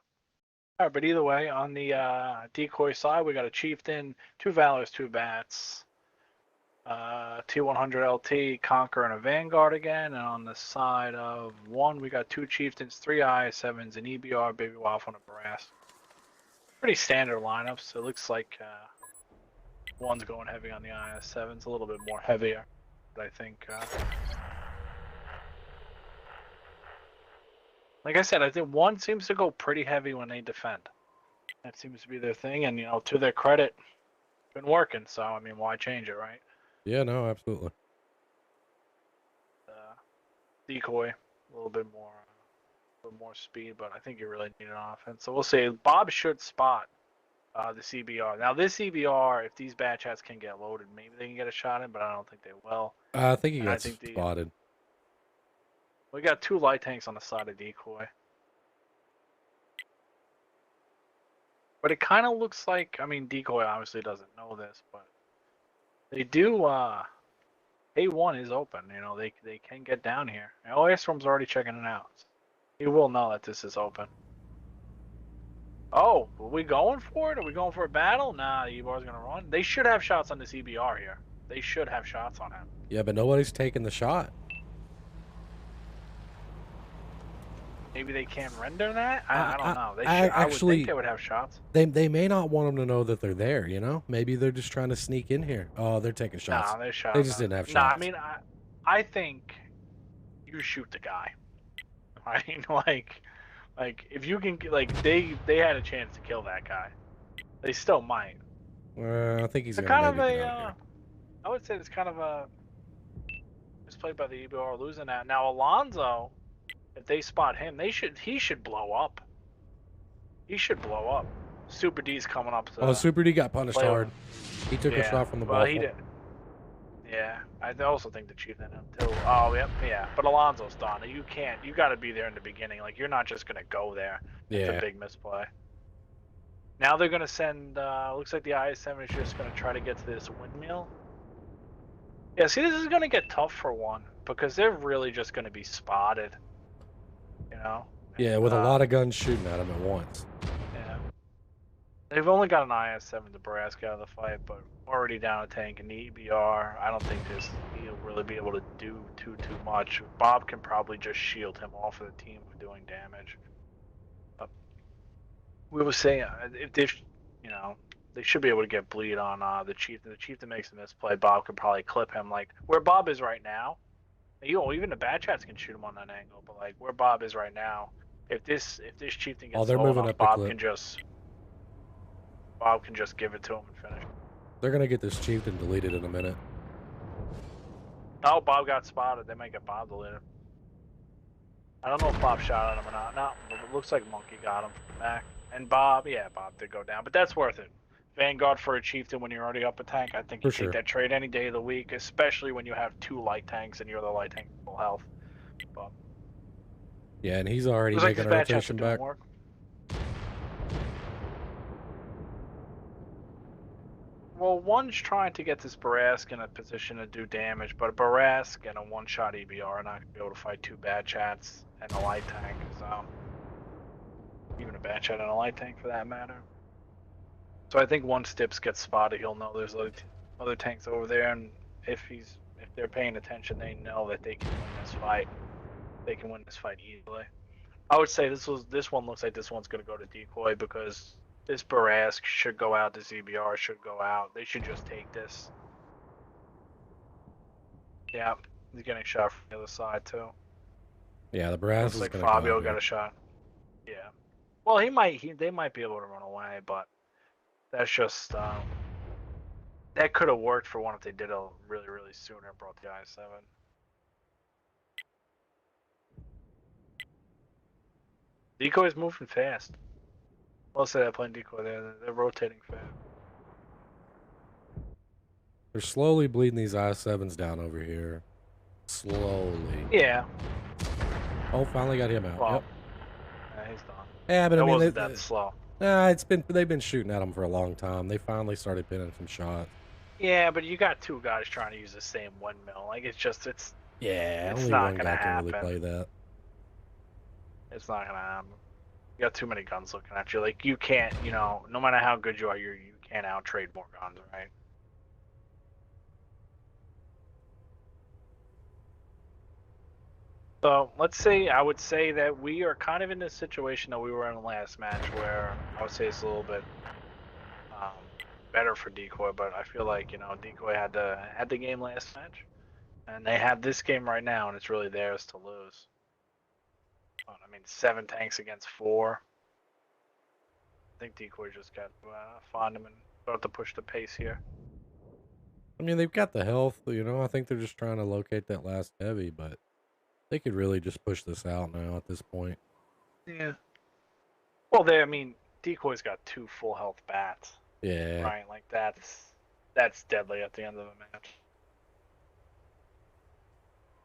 All right, but either way, on the Decoy side, we got a Chieftain, 2 Valors, 2 Bats, T100 LT, Conqueror, and a Vanguard again. And on the side of One, we got 2 Chieftains, 3 IS7s, an EBR, Baby Waffle, and a Brass. Pretty standard lineups. It looks like One's going heavy on the IS7s, a little bit more heavier. But I think, like I said, I think One seems to go pretty heavy when they defend. That seems to be their thing, and you know, to their credit, been working. So I mean, why change it, right? Yeah, no, absolutely. Decoy, a little bit more speed, but I think you really need an offense. So we'll see. Bob should spot the CBR. Now this CBR, if these bad chats can get loaded, maybe they can get a shot in, but I don't think they will. I think he And I got think spotted. We got 2 light tanks on the side of decoy. But it kind of looks like, I mean, decoy obviously doesn't know this, but they do, A1 is open, you know, they can get down here. And Airstrom's already checking it out. He will know that this is open. Oh, are we going for it? Are we going for a battle? Nah, the EBR's gonna run. They should have shots on this EBR here. They should have shots on him. Yeah, but nobody's taking the shot. Maybe they can't render that? I don't know. They I should, I would actually- think they would have shots. They may not want them to know that they're there, you know? Maybe they're just trying to sneak in here. Oh, they're taking shots. Nah, there's shots. They just didn't have shots. Nah, I mean, I think you shoot the guy. Right? Like if you can, like they had a chance to kill that guy. They still might. I think he's It's gonna kind of maybe a, get out here. I would say it's kind of a misplayed by the EBR losing that. Now Alonso, if they spot him, he should blow up. He should blow up. Super D's coming up. To, Oh, Super D got punished play hard. He took a shot from the ball. Well, he did. Yeah, I also think the Chief did him too. Oh, yep, yeah. But Alonso's done. You can't. You got to be there in the beginning. Like you're not just gonna go there. It's Yeah. a big misplay. Now they're gonna send. Looks like the IS-7 is just gonna try to get to this windmill. Yeah, see, this is gonna get tough for one because they're really just gonna be spotted. You know. Yeah, with a lot of guns shooting at him at once. Yeah. They've only got an IS-7 Nebraska out of the fight, but already down a tank in the EBR. I don't think he'll really be able to do too much. Bob can probably just shield him off of the team for doing damage. But we were saying if they, you know, they should be able to get bleed on the chief. The chief that makes a misplay, Bob could probably clip him like where Bob is right now. You know, even the bad chats can shoot him on that angle, but like where Bob is right now, if this chieftain gets they're low moving enough, up the Bob clip. can just give it to him and finish. They're gonna get this chieftain deleted in a minute. Oh, Bob got spotted. They might get Bob deleted. I don't know if Bob shot at him or not. No, it looks like Monkey got him from the back. And Bob did go down, but that's worth it. Vanguard for a chieftain when you're already up a tank. I think you For take sure. that trade any day of the week, especially when you have 2 light tanks and you're the light tank full health. But Yeah, and he's already looks like making this a bad chats are rotation doing back. work. Well, one's trying to get this Barask in a position to do damage, but a Barask and a one-shot EBR are not going to be able to fight 2 bad chats and a light tank. So, even a bad chat and a light tank for that matter. So I think once Stips gets spotted, he'll know there's other tanks over there, and if they're paying attention, they know that they can win this fight. They can win this fight easily. I would say this one looks like this one's going to go to decoy because this Barask should go out. This EBR should go out. They should just take this. Yeah, he's getting shot from the other side too. Yeah, the brass Looks is like gonna Fabio come got a shot. Yeah. Well, they might be able to run away, but that's just that could have worked for one if they did it really sooner and brought the I7. Decoy's moving fast. I'll say that playing decoy there. They're rotating fast. They're slowly bleeding these I7s down over here. Slowly. Yeah. Oh, finally got him out. Well, Yep. yeah, he's done. Yeah, but It I mean, wasn't that slow. they've been shooting at him for a long time. They finally started pinning some shots. Yeah, but you got 2 guys trying to use the same windmill. Like it's Yeah, It's only not one gonna guy can really happen. play that. it's not gonna happen. You got too many guns looking at you. Like you can't, no matter how good you are, you can't out trade more guns, right? So let's say I would say that we are kind of in this situation that we were in the last match, where I would say it's a little bit better for Decoy, but I feel like Decoy had the game last match, and they have this game right now, and it's really theirs to lose. I mean, 7 tanks against 4. I think Decoy just got to find him and start to push the pace here. I mean, they've got the health, I think they're just trying to locate that last heavy, but they could really just push this out now at this point. Yeah. Well, Decoy's got 2 full health bats. Yeah. Right, like that's deadly at the end of a match.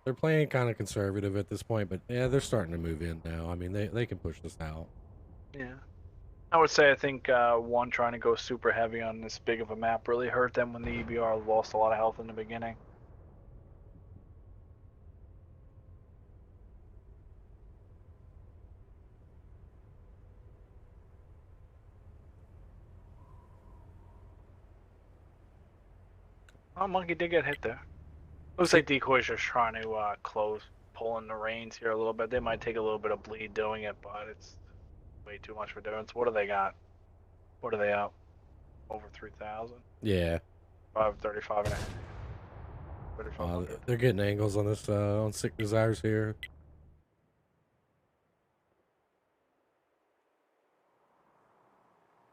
They're playing kind of conservative at this point, but yeah, they're starting to move in now. I mean, they can push this out. Yeah. I would say I think one trying to go super heavy on this big of a map really hurt them when the EBR lost a lot of health in the beginning. Oh, Monkey did get hit there. Looks like Decoy's just trying to pull in the reins here a little bit. They might take a little bit of bleed doing it, but it's way too much for difference. What do they got? What are they up? Over 3,000? Yeah. 535 and a half. 3,500. They're getting angles on this on Sick Desires here.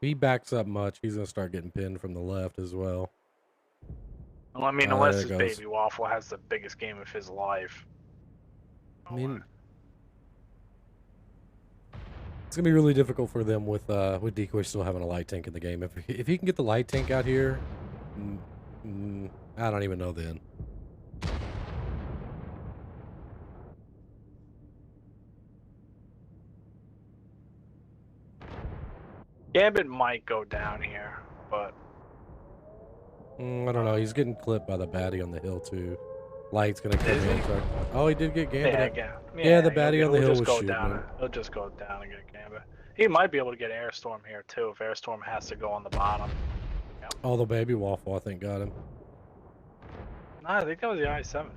If he backs up much, he's gonna start getting pinned from the left as well. Well, I mean, there unless it his goes. baby Waffle has the biggest game of his life. I mean, it's gonna be really difficult for them with Decoy still having a light tank in the game. If he can get the light tank out here, I don't even know then. Gambit might go down here, but I don't know. He's getting clipped by the baddie on the hill too. Light's gonna come Is in. he? Oh, he did get Gambit. Yeah, The baddie on the hill was shooting him. He'll just go down and get Gambit. He might be able to get Airstorm here too if Airstorm has to go on the bottom. Yeah. Oh, the baby Waffle I think got him. Nah, I think that was the I7.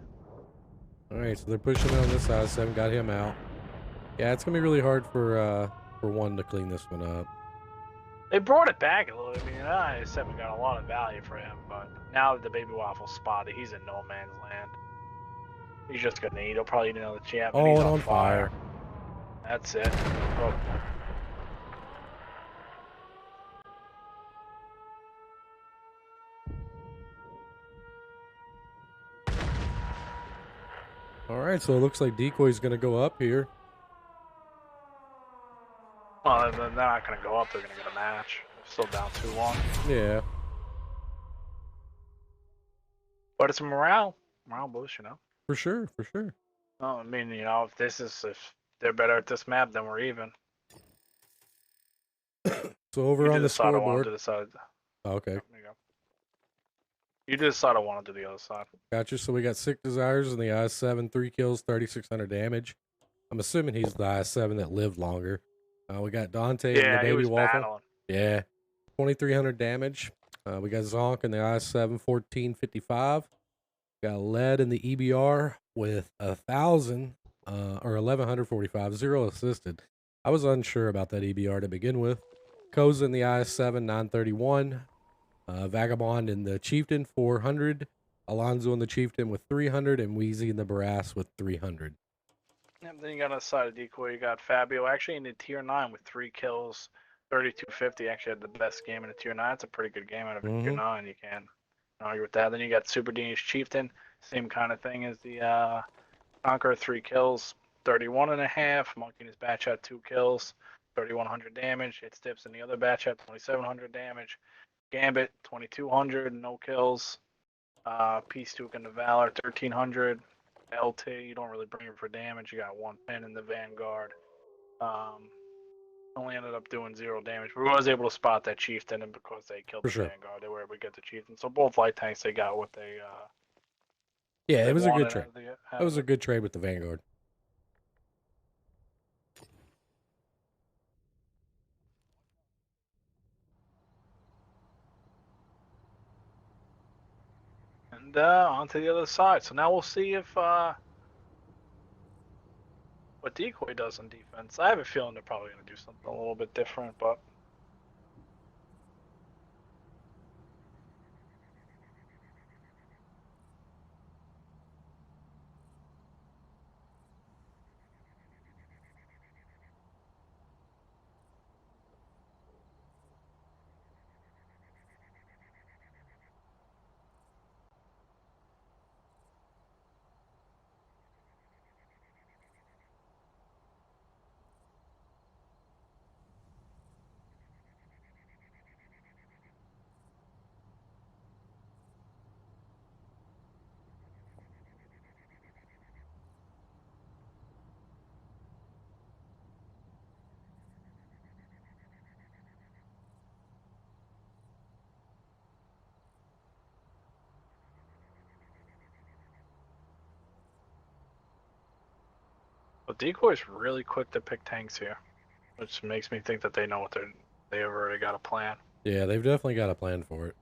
All right, so they're pushing on this side. 7 got him out. Yeah, it's gonna be really hard for one to clean this one up. They brought it back a little bit. I mean, I7 got a lot of value for him, but now that the baby Waffle's spotted, he's in no man's land. He's just gonna eat. He'll probably eat another champ. Oh, he's and on fire. That's it. Oh. All right, so it looks like Decoy's gonna go up here. Well, they're not gonna go up. They're gonna get a match. They're still down 2-1. Yeah. But it's a morale boost, you know. For sure, for sure. Oh, I mean, you know, if they're better at this map, then we're even. So over on the scoreboard. To the side. Oh, okay. There you go. You do the side. I want to do the other side. Gotcha. So we got Sick Desires and the I7, 3 kills, 3,600 damage. I'm assuming he's the I7 that lived longer. We got Dante and the baby Waffle. Battling. Yeah. 2,300 damage. We got Zonk and the I7, 1,455. Got Lead in the EBR with 1,000 or 1,145, 0 assisted. I was unsure about that EBR to begin with. Koza in the I7, 931. Vagabond in the Chieftain, 400. Alonzo in the Chieftain with 300. And Wheezy in the Brass with 300. And then you got on the side of Decoy, you got Fabio actually in the tier 9 with 3 kills, 3,250. Actually had the best game in the tier 9. It's a pretty good game out of a tier 9. You can't argue with that. Then you got Super D's Chieftain, same kind of thing as the Conqueror, 3 kills, 31.5. Monkey in his batch had 2 kills, 3,100 damage. It Stips in the other batch had 2,700 damage. Gambit, 2,200, no kills. Peace Duke and the Valor, 1,300. LT, you don't really bring him for damage. You got 1 pin in the Vanguard. Only ended up doing 0 damage. But we was able to spot that Chieftain, and because they killed the Vanguard, they were able to get the Chieftain. So both light tanks, they got what they. Yeah, it was a good trade. That was a good trade with the Vanguard. And on to the other side. So now we'll see if what Decoy does on defense. I have a feeling they're probably going to do something a little bit different, but. But Decoy's really quick to pick tanks here, which makes me think that they know what they've already got a plan. Yeah, they've definitely got a plan for it.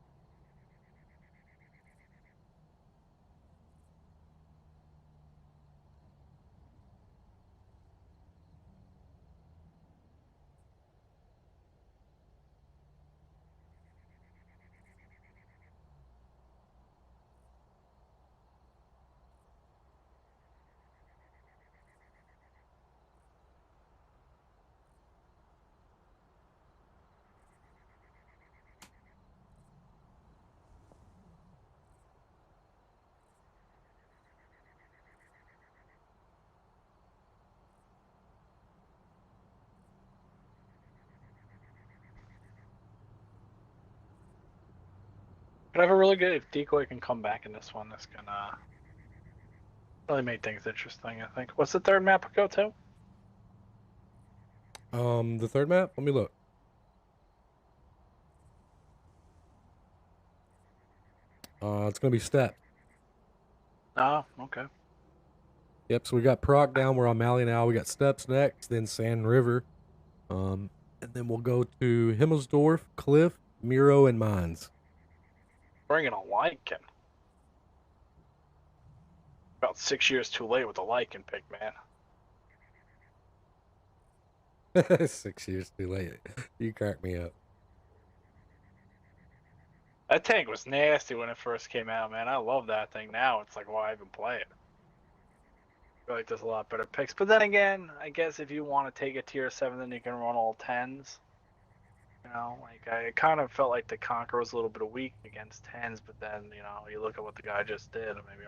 Could have a really good if Decoy can come back in this one. This can really make things interesting. I think. What's the third map we go to? The third map. Let me look. It's gonna be Step. Oh, okay. Yep. So we got Proc down. We're on Mally now. We got Steps next, then Sand River, and then we'll go to Himmelsdorf, Cliff, Miro, and Mines. Bringing a Lycan. About 6 years too late with the Lycan pick, man. 6 years too late. You crack me up. That tank was nasty when it first came out, man. I love that thing. Now it's like, why even play it? I feel like there's a lot better picks. But then again, I guess if you want to take a tier 7, then you can run all 10s. You know, like I kind of felt like the Conqueror was a little bit weak against 10s, but then, you know, you look at what the guy just did, and maybe.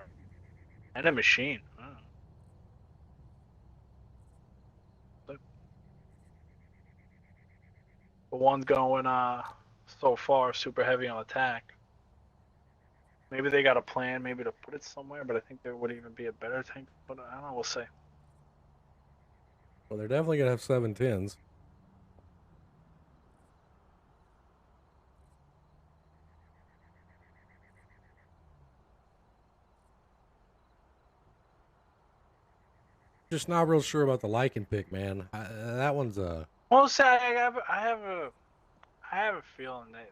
And a machine. The one's going so far super heavy on attack. Maybe they got a plan, maybe to put it somewhere, but I think there would even be a better tank. But I don't know. We'll see. Well, they're definitely gonna have 710s. Just not real sure about the Lycan pick, man. That one's Well, see, I have a feeling that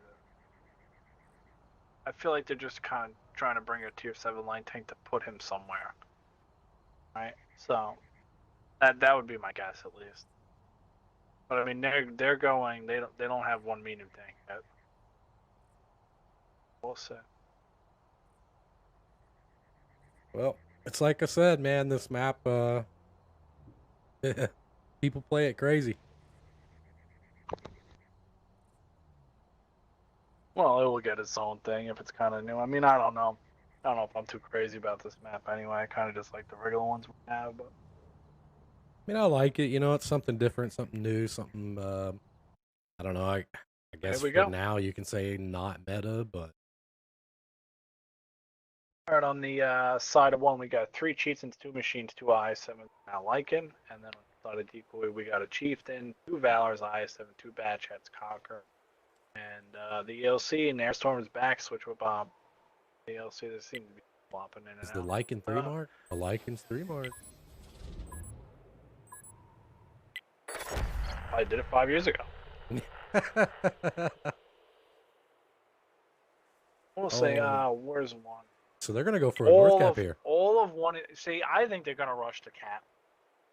I feel like they're just kind of trying to bring a tier 7 line tank to put him somewhere, right? So that would be my guess at least. But I mean, they're going. They don't have one medium tank yet. We'll see. well. It's like I said, man. This map, people play it crazy. Well, it will get its own thing if it's kind of new. I mean, I don't know. I don't know if I'm too crazy about this map anyway. I kind of just like the regular ones we have, but I mean, I like it. You know, it's something different, something new, something. I don't know. I guess we for go. now you can say not meta, but all right, on the side of one, we got 3 Chieftains, 2 Machines, 2 I7 now Lycan, and then on the side of Decoy, we got a Chieftain, 2 Valors, I7, 2 Batch Heads, Conquer, and the ELC and Airstorm's back switch with Bob. The ELC, they seem to be flopping in and is out. the Lycan 3 mark? The Lycan's 3 mark. I did it 5 years ago. We'll say, where's one? So they're gonna go for a North Cap here. All of one. See, I think they're gonna rush the cap.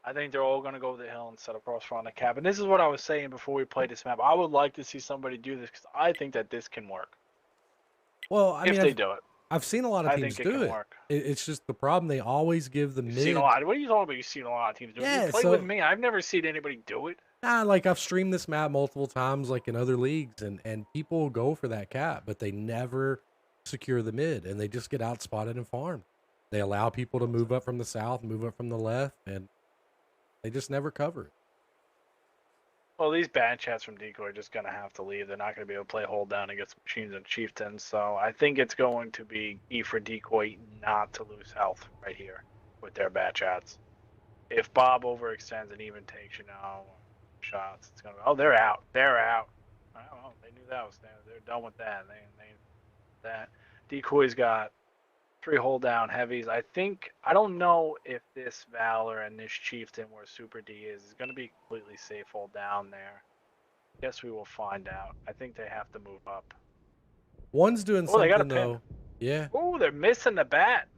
I think they're all gonna go to the hill instead of cross front the cap. And this is what I was saying before we played this map. I would like to see somebody do this because I think that this can work. Well, I mean, they do it, I've seen a lot of I teams think it do can it. work. It's just the problem. They always give the You've mid. seen a lot. What are you talking about? You've seen a lot of teams do it. Yeah, You play so- with me. I've never seen anybody do it. Nah, like I've streamed this map multiple times, like in other leagues, and people will go for that cap, but they never secure the mid, and they just get outspotted and farmed. They allow people to move up from the south, move up from the left, and they just never cover it. Well, these bad chats from Decoy are just going to have to leave. They're not going to be able to play hold down against Machines and Chieftains. So I think it's going to be key for Decoy not to lose health right here with their bad chats. If Bob overextends and even takes, shots, it's going to be, oh, they're out. They're out. Well, they knew that was there. They're done with that. That Decoy's got 3 hold down heavies. I don't know if this Valor and this Chieftain where Super D is going to be completely safe hold down there. Guess we will find out. I think they have to move up. One's doing Oh, they got a something pin. though. Yeah. Oh, they're missing the bat.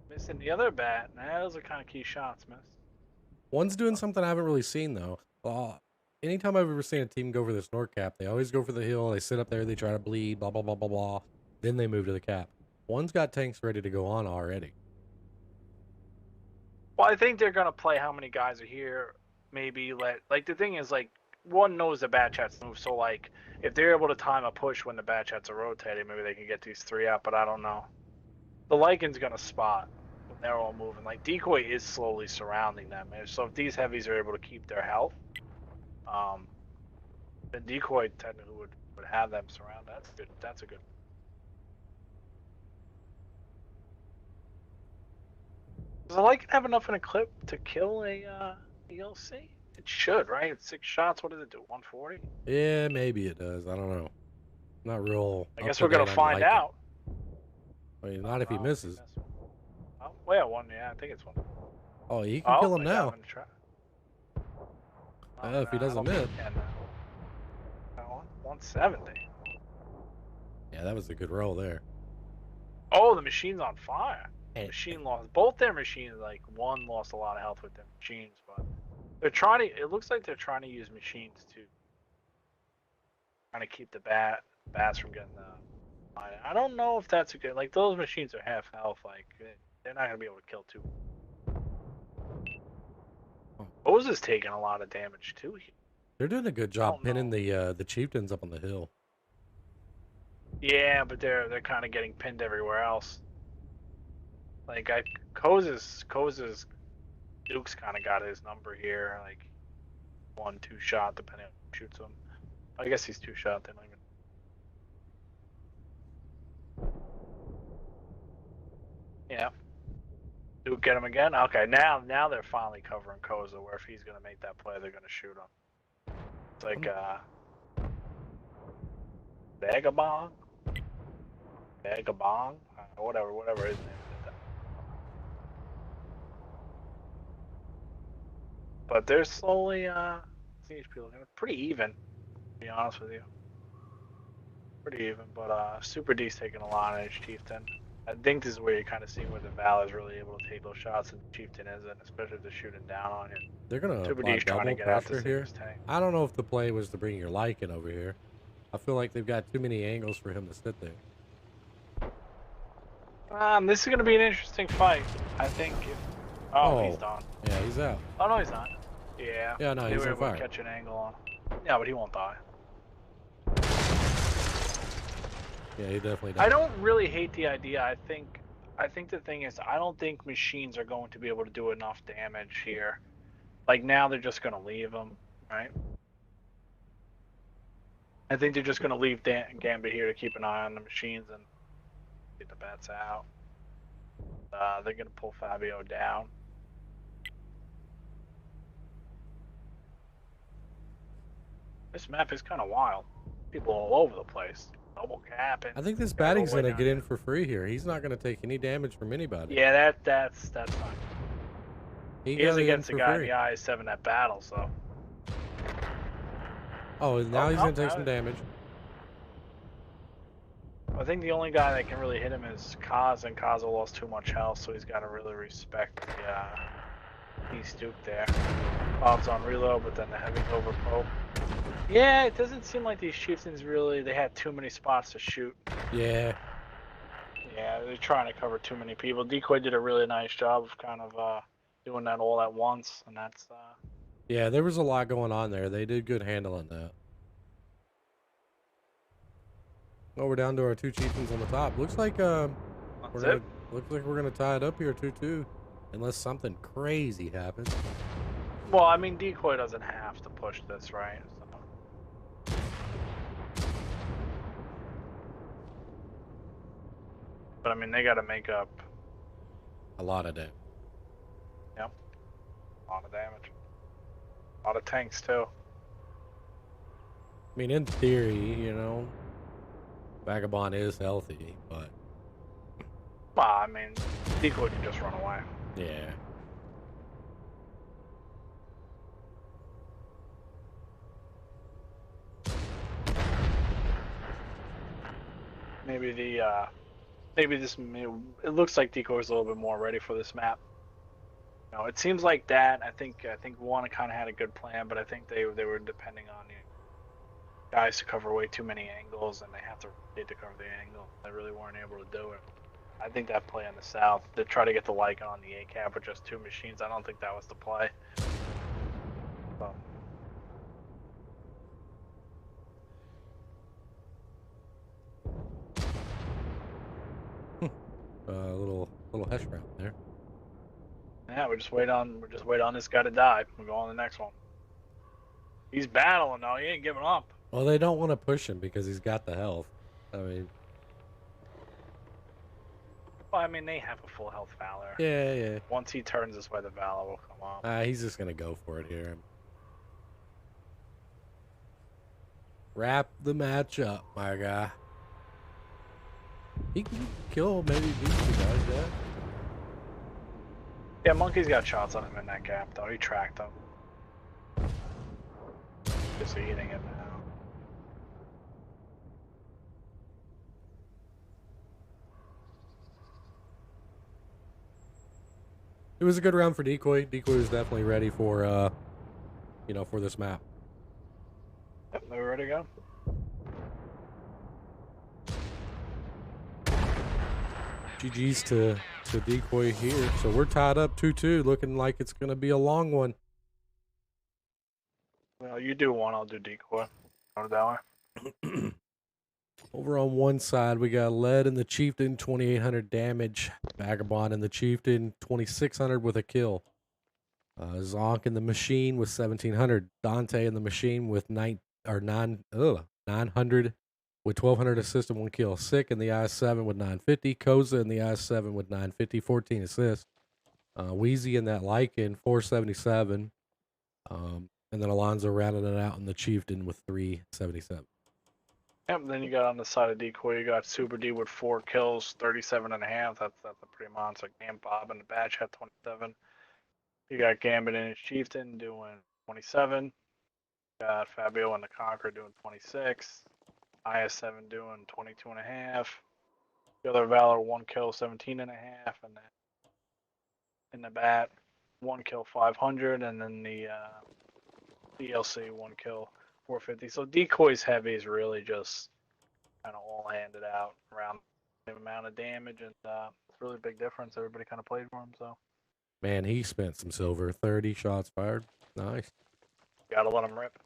Missing the other bat. Nah, those are kind of key shots, miss. One's doing something I haven't really seen though. Anytime I've ever seen a team go for the snort cap, they always go for the hill. They sit up there, they try to bleed, blah blah blah blah blah. Then they move to the cap. One's got tanks ready to go on already. Well, I think they're gonna play how many guys are here. Maybe like the thing is like one knows the bat chats move, so like if they're able to time a push when the bat chats are rotating, maybe they can get these 3 out. But I don't know. The Lycan's gonna spot when they're all moving. Like Decoy is slowly surrounding them, so if these heavies are able to keep their health, then Decoy technically would have them surround. That's good. That's a good. Does the Lycan have enough in a clip to kill a ELC? It should, right? It's 6 shots. What does it do? 140? Yeah, maybe it does. I don't know. Not real. I guess we're gonna find out. I mean, not if he misses. Oh, well, yeah, one. Yeah, I think it's one. Oh, he can kill him they got now. him in the trap. If he doesn't I don't miss. think he can now. 170. Yeah, that was a good roll there. Oh, the machine's on fire. Hey. Machine lost both their machines. Like one lost a lot of health with their machines, but they're trying to. It looks like they're trying to use machines to kind of keep the bats from getting the. I don't know if that's a good. Like those machines are half health. Like they're not gonna be able to kill 2. Oz is taking a lot of damage too. They're doing a good job pinning the chieftains up on the hill. Yeah, but they're kind of getting pinned everywhere else. Like Koz's Duke's kind of got his number here, like 1-2 shot depending on who shoots him. I guess he's 2 shot. They don't even. Yeah. Duke get him again. Okay, now they're finally covering Koza. Where if he's gonna make that play, they're gonna shoot him. It's like Vagabond, whatever his name is. But they're slowly CHP looking pretty even, to be honest with you. Pretty even, but Super D's taking a lot on his Chieftain. I think this is where you kind of see where the Val is really able to take those shots and the Chieftain isn't, especially if they're shooting down on you. They're gonna Super apply D's trying to double get out pressure to here. his tank. I don't know if the play was to bring your Lycan over here. I feel like they've got too many angles for him to sit there. This is gonna be an interesting fight. I think. He's done. Yeah, he's out. Oh no, he's not. Yeah. Yeah, no, they he's were on able fire. to catch an angle on him. Yeah, but he won't die. Yeah, he definitely does. I don't really hate the idea. I think the thing is, I don't think machines are going to be able to do enough damage here. Like now, they're just gonna leave him, right? I think they're just gonna leave Gambit here to keep an eye on the machines and get the bats out. They're gonna pull Fabio down. This map is kind of wild. People all over the place. Double capping. I think this batting's gonna get in for free here. He's not gonna take any damage from anybody. Yeah, that's fine. He He is got it in against the for guy in free. the I7 at battle, so. Oh, now he's gonna take now some damage. I think the only guy that can really hit him is Kaz, and Kaz lost too much health, so he's got to really respect the Duke there. Bob's on reload, but then the heavy's over Pope. Yeah, it doesn't seem like these chieftains really, they had too many spots to shoot. Yeah. Yeah, they're trying to cover too many people. Decoy did a really nice job of kind of doing that all at once, and that's... Yeah, there was a lot going on there. They did good handling that. Oh, we're down to our 2 chieftains on the top. Looks like looks like we're gonna tie it up here 2-2, unless something crazy happens. Well, I mean, Decoy doesn't have to push this, right? So. But I mean, they got to make up A lot of damage. Yep. A lot of damage. A lot of tanks too. I mean, in theory, you know, Vagabond is healthy, but Well, I mean, Decoy can just run away. Yeah. Maybe it looks like Decoy's a little bit more ready for this map. You know, it seems like that. I think one kind of had a good plan, but I think they were depending on guys to cover way too many angles, and they have to cover the angle. They really weren't able to do it. I think that play on the south to try to get the Lycan on the A cap with just 2 machines. I don't think that was the play. So. Little hesh round there. Yeah, we just wait on this guy to die. We go on the next one. He's battling though. He ain't giving up. Well, they don't want to push him because he's got the health. I mean, well, I mean they have a full health Valor. yeah. Once he turns this way, the Valor will come up. He's just gonna go for it here. Wrap the match up, my guy. He can kill maybe these two guys, yeah. Yeah, Monkey's got shots on him in that gap though. He tracked him. Just eating it now. It was a good round for Decoy. Decoy was definitely ready for for this map. Yep, they're ready to go. GG's to Decoy here. So we're tied up 2-2, looking like it's going to be a long one. Well, you do one, I'll do Decoy. Go that way. Over on one side, we got Lead in the Chieftain, 2,800 damage. Vagabond in the Chieftain, 2,600 with a kill. Zonk in the Machine with 1,700. Dante in the Machine with 900 with 1,200 assists and 1 kill. Sick in the I7 with 950. Koza in the I7 with 950, 14 assists. Wheezy in that Lycan, 477. And then Alonzo rounding it out in the Chieftain with 377. Yep, then you got on the side of Decoy, you got Super D with 4 kills, 37.5. That's a pretty monster game. Bob in the Batch had 27. You got Gambit in his Chieftain doing 27. You got Fabio in the Conqueror doing 26. IS7 doing 22.5. The other Valor 1 kill, 17.5, and then in the Bat 1 kill, 500, and then the DLC 1 kill, 450. So Decoy's heavy is really just kind of all handed out around the same amount of damage, and it's really a big difference. Everybody kind of played for him, so. Man, he spent some silver. 30 shots fired. Nice. Gotta let him rip.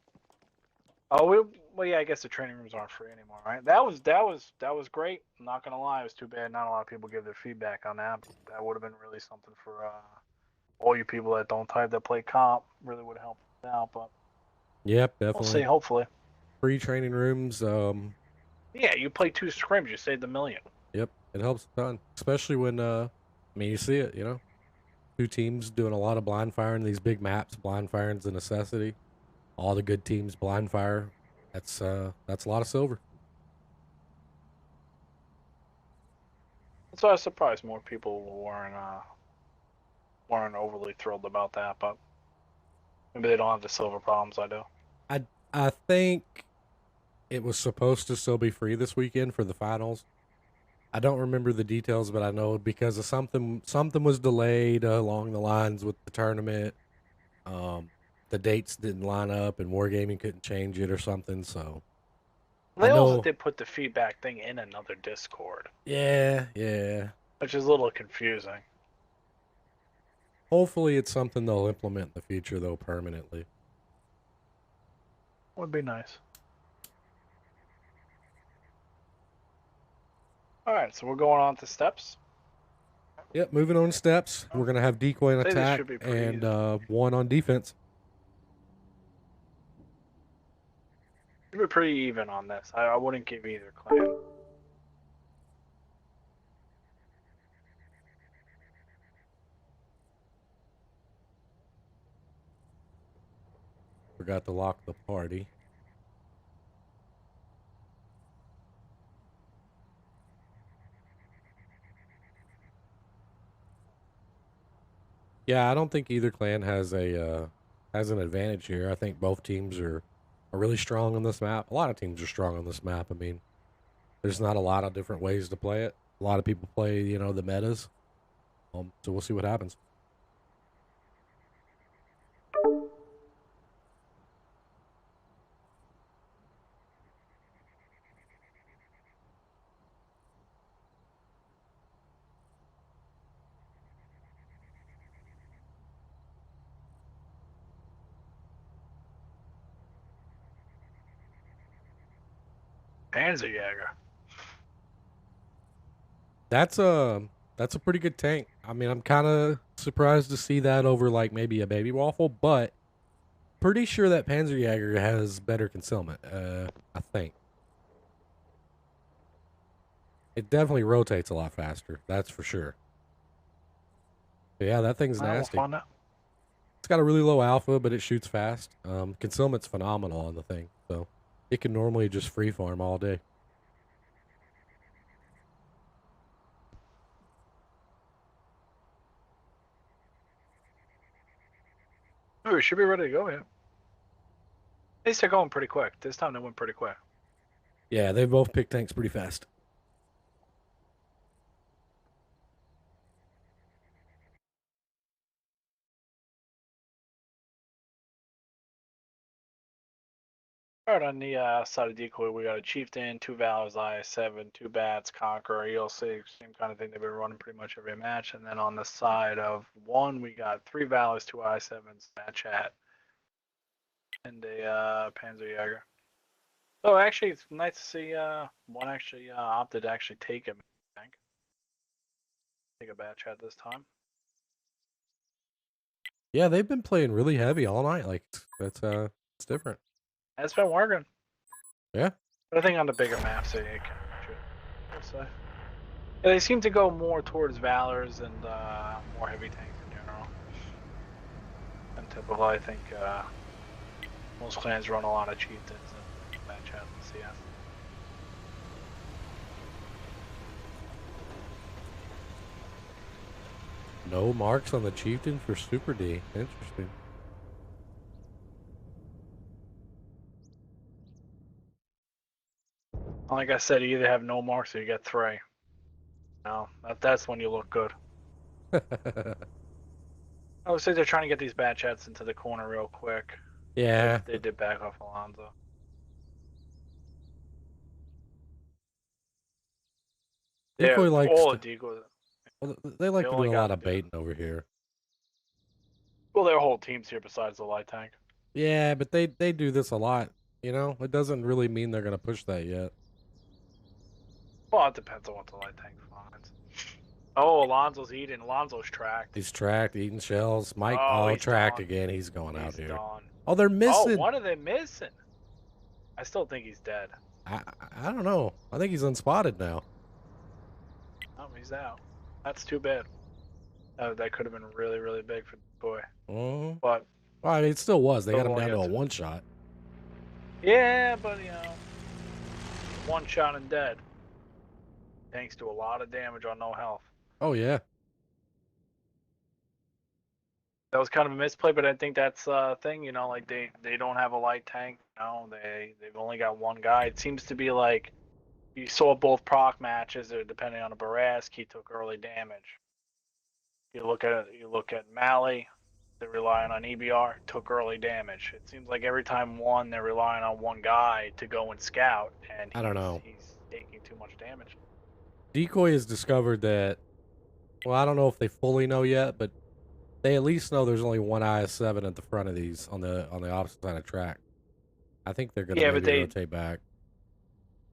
Oh, well, yeah. I guess the training rooms aren't free anymore, right? That was great. I'm not gonna lie, it was too bad not a lot of people give their feedback on that. That would have been really something for all you people that don't type that play comp. Really would have helped out, but. Yep, definitely. We'll see. Hopefully. Free training rooms. Yeah, you play 2 scrims, you saved $1 million. Yep, it helps a ton, especially when you see it. 2 teams doing a lot of blind firing these big maps. Blind firing's a necessity. All the good teams blind fire. That's a lot of silver. So I was surprised more people weren't overly thrilled about that, but maybe they don't have the silver problems I do. I think it was supposed to still be free this weekend for the finals. I don't remember the details, but I know because of something was delayed along the lines with the tournament. The dates didn't line up, and Wargaming couldn't change it or something. So they also did put the feedback thing in another Discord. Yeah. Which is a little confusing. Hopefully, it's something they'll implement in the future, though, permanently. Would be nice. All right, so we're going on to steps. Yep, moving on steps. We're gonna have Decoy in attack and 1 on defense. Should be pretty even on this. I wouldn't give either clan. Forgot to lock the party. Yeah, I don't think either clan has an advantage here. I think both teams are really strong on this map. A lot of teams are strong on this map. I mean, there's not a lot of different ways to play it. A lot of people play, the metas. So we'll see what happens. Panzerjäger. That's a pretty good tank. I mean, I'm kind of surprised to see that over like maybe a baby waffle, but pretty sure that Panzerjäger has better concealment. I think it definitely rotates a lot faster. That's for sure. But yeah, that thing's We'll nasty. find out. It's got a really low alpha, but it shoots fast. Concealment's phenomenal on the thing, so it can normally just free farm all day. Oh, we should be ready to go here. They start going pretty quick. This time they went pretty quick. Yeah, they both pick tanks pretty fast. All right, on the side of Decoy, we got a Chieftain, 2 Valors, IS7, 2 Bats, Conqueror, EL6, same kind of thing they've been running pretty much every match. And then on the side of 1, we got 3 Valors, 2 I7s, Match Hat, and a Panzerjäger. So actually, it's nice to see one actually opted to actually take him. I think. Take a Bat Chat this time. Yeah, they've been playing really heavy all night. Like it's different. It's been working. Yeah. But I think on the bigger maps, they can shoot. Yeah, they seem to go more towards Valors and more heavy tanks in general. And typical, I think most clans run a lot of chieftains and match out in CS. No marks on the chieftain for Super D. Interesting. Like I said, you either have no marks or you get 3. No, that's when you look good. I would say they're trying to get these bad chats into the corner real quick. Yeah. They did back off Alonso. Decoy Yeah, likes all to, of Decoy. well, they like to only do a got lot to of do it. baiting over here. Well, their whole team's here besides the light tank. Yeah, but they do this a lot. It doesn't really mean they're gonna push that yet. Well, it depends on what the light tank finds. Oh, Alonso's eating. Alonso's tracked. He's tracked, eating shells. Mike, He's tracked done. again. He's going out here. Done. Oh, they're missing. Oh, one of them missing. I still think he's dead. I don't know. I think he's unspotted now. Oh, he's out. That's too bad. That could have been really, really big for the boy. Mm-hmm. But Well, I mean, it still was. They got him Overall, down to a yes. one shot. yeah, but one shot and dead. Thanks to a lot of damage on no health. Oh yeah. That was kind of a misplay, but I think that's a thing. Like they don't have a light tank. They've only got one guy. It seems to be like you saw both proc matches, or depending on the Barask, he took early damage. You look at Mally, they're relying on EBR, took early damage. It seems like every time they're relying on one guy to go and scout, and I don't know. he's taking too much damage. Decoy has discovered that. Well, I don't know if they fully know yet, but they at least know there's only one IS7 at the front of these on the opposite side of track. I think they're gonna maybe rotate back.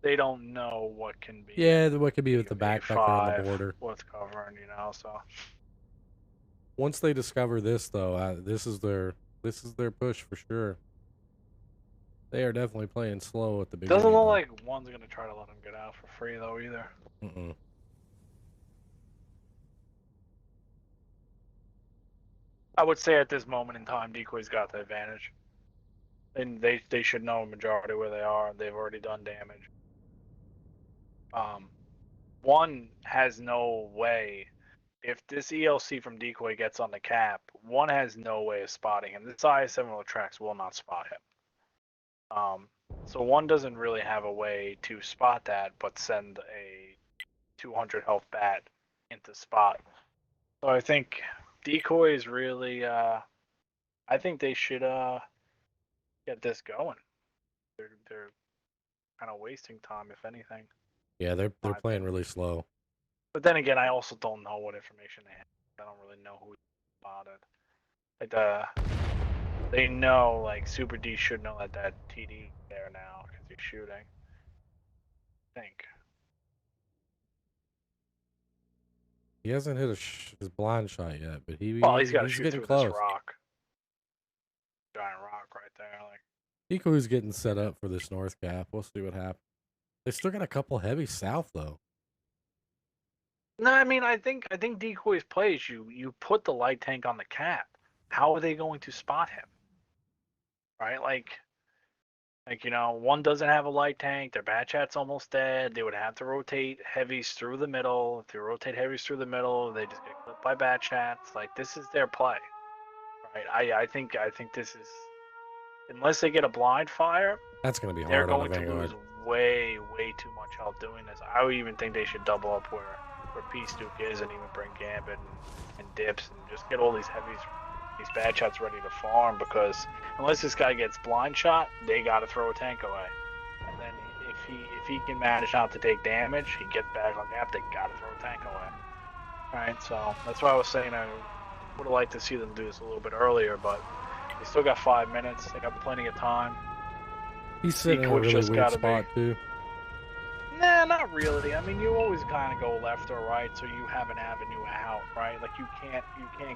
They don't know what can be. Yeah, what could be with the backpacker on the border. What's covering, so. Once they discover this, though, this is their push for sure. They are definitely playing slow at the beginning. Doesn't look like one's gonna try to let him get out for free though either. Mm-mm. I would say at this moment in time, Decoy's got the advantage, and they should know a majority where they are. They've already done damage. One has no way if this ELC from Decoy gets on the cap, one has no way of spotting him. This IS-7 tracks will not spot him. So one doesn't really have a way to spot that, but send a 200 health bat into spot. So I think Decoy is really. I think they should get this going. They're kind of wasting time, if anything. Yeah, they're playing really slow. But then again, I also don't know what information they have. I don't really know who spotted. Like they know like Super D should know that TD there now because he's shooting. I think. He hasn't hit his blind shot yet, but he's got to shoot getting through close. this rock. Giant rock right there. Like Decoy's getting set up for this north cap. We'll see what happens. They still got a couple heavy south though. no, I mean I think Decoy's plays you put the light tank on the cap. How are they going to spot him? Right, like one doesn't have a light tank. Their bat chat's almost dead. They would have to rotate heavies through the middle. If they rotate heavies through the middle, they just get clipped by bat chats. Like this is their play, right? I think this is unless they get a blind fire, That's gonna be hard. they're on the going to Vanguard. lose way too much health doing this. I would even think they should double up where Peace Duke is and even bring Gambit and Dips and just get all these heavies. These bad shots ready to farm because unless this guy gets blind shot, they got to throw a tank away. And then if he can manage not to take damage, he gets back on gap. They got to throw a tank away. Right, so that's why I was saying I would have liked to see them do this a little bit earlier, but they still got 5 minutes. They got plenty of time. He's sitting in a really weird spot too. Nah, not really. I mean, you always kind of go left or right, so you have an avenue out, right? Like you can't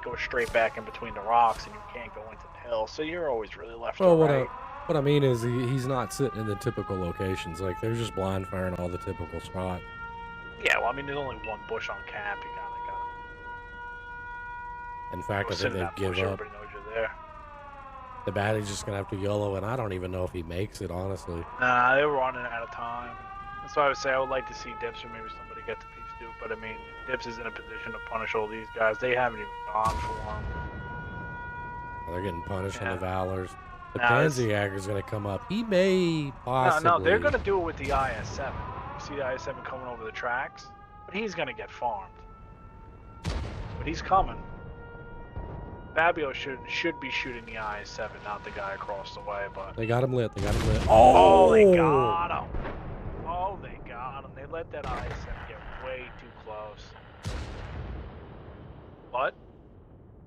go straight back in between the rocks, and you can't go into the hill. So you're always really left or right. What I mean is he's not sitting in the typical locations. Like they're just blind firing all the typical spots. Yeah, well, I mean, there's only one bush on cap. You kind of got. In fact, I think they give up. Everybody knows you're there. The baddie's just gonna have to YOLO, and I don't even know if he makes it, honestly. Nah, they're running out of time. That's why I would say I would like to see Dips or maybe somebody get to Peace Duke. But I mean, Dips is in a position to punish all these guys. They haven't even gone for him. They're getting punished on the Valors. The Pansy Jagger's going to come up. He may possibly... No, they're going to do it with the IS-7. You see the IS-7 coming over the tracks? But he's going to get farmed. But he's coming. Fabio should be shooting the IS-7, not the guy across the way, but... They got him lit. Oh, they got him. Oh, they got him. They let that IS-7 get way too close. But,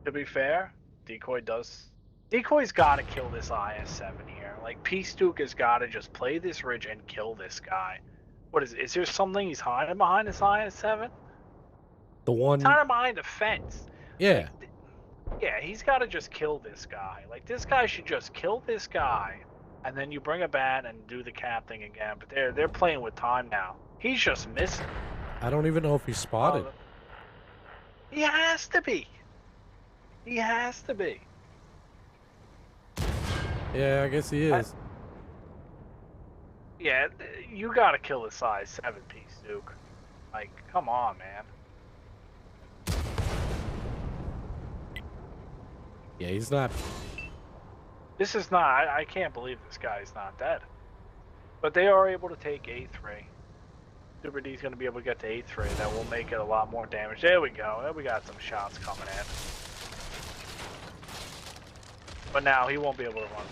to be fair, Decoy's got to kill this IS-7 here. Like, Peace Duke has got to just play this ridge and kill this guy. What is there something he's hiding behind this IS-7? The one... He's hiding behind the fence. Yeah. Yeah, he's got to just kill this guy. Like, this guy should just kill this guy, and then you bring a bat and do the cap thing again. But they're playing with time now. He's just missing. I don't even know if he's spotted. He has to be. He has to be. Yeah, I guess he is. Yeah, you got to kill the size 7 piece, Duke. Like, come on, man. Yeah, he's not. This is not. I can't believe this guy is not dead. But they are able to take A3. Super D's going to be able to get to A3. That will make it a lot more damage. There we go. We got some shots coming in. But now he won't be able to run.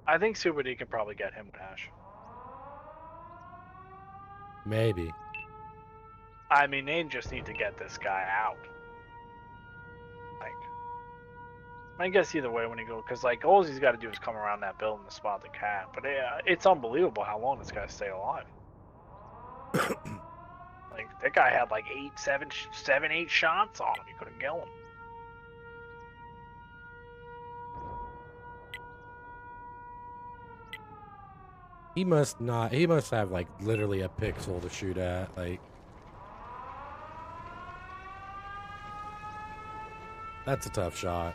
I think Super D can probably get him with Ash. Maybe. I mean, they just need to get this guy out. Like, I guess either way when he goes, because like all he's got to do is come around that building to spot the cat. But it's unbelievable how long this guy stayed alive. Like that guy had like 8 shots on him. You couldn't kill him. He must not. He must have like literally a pixel to shoot at. Like, That's a tough shot.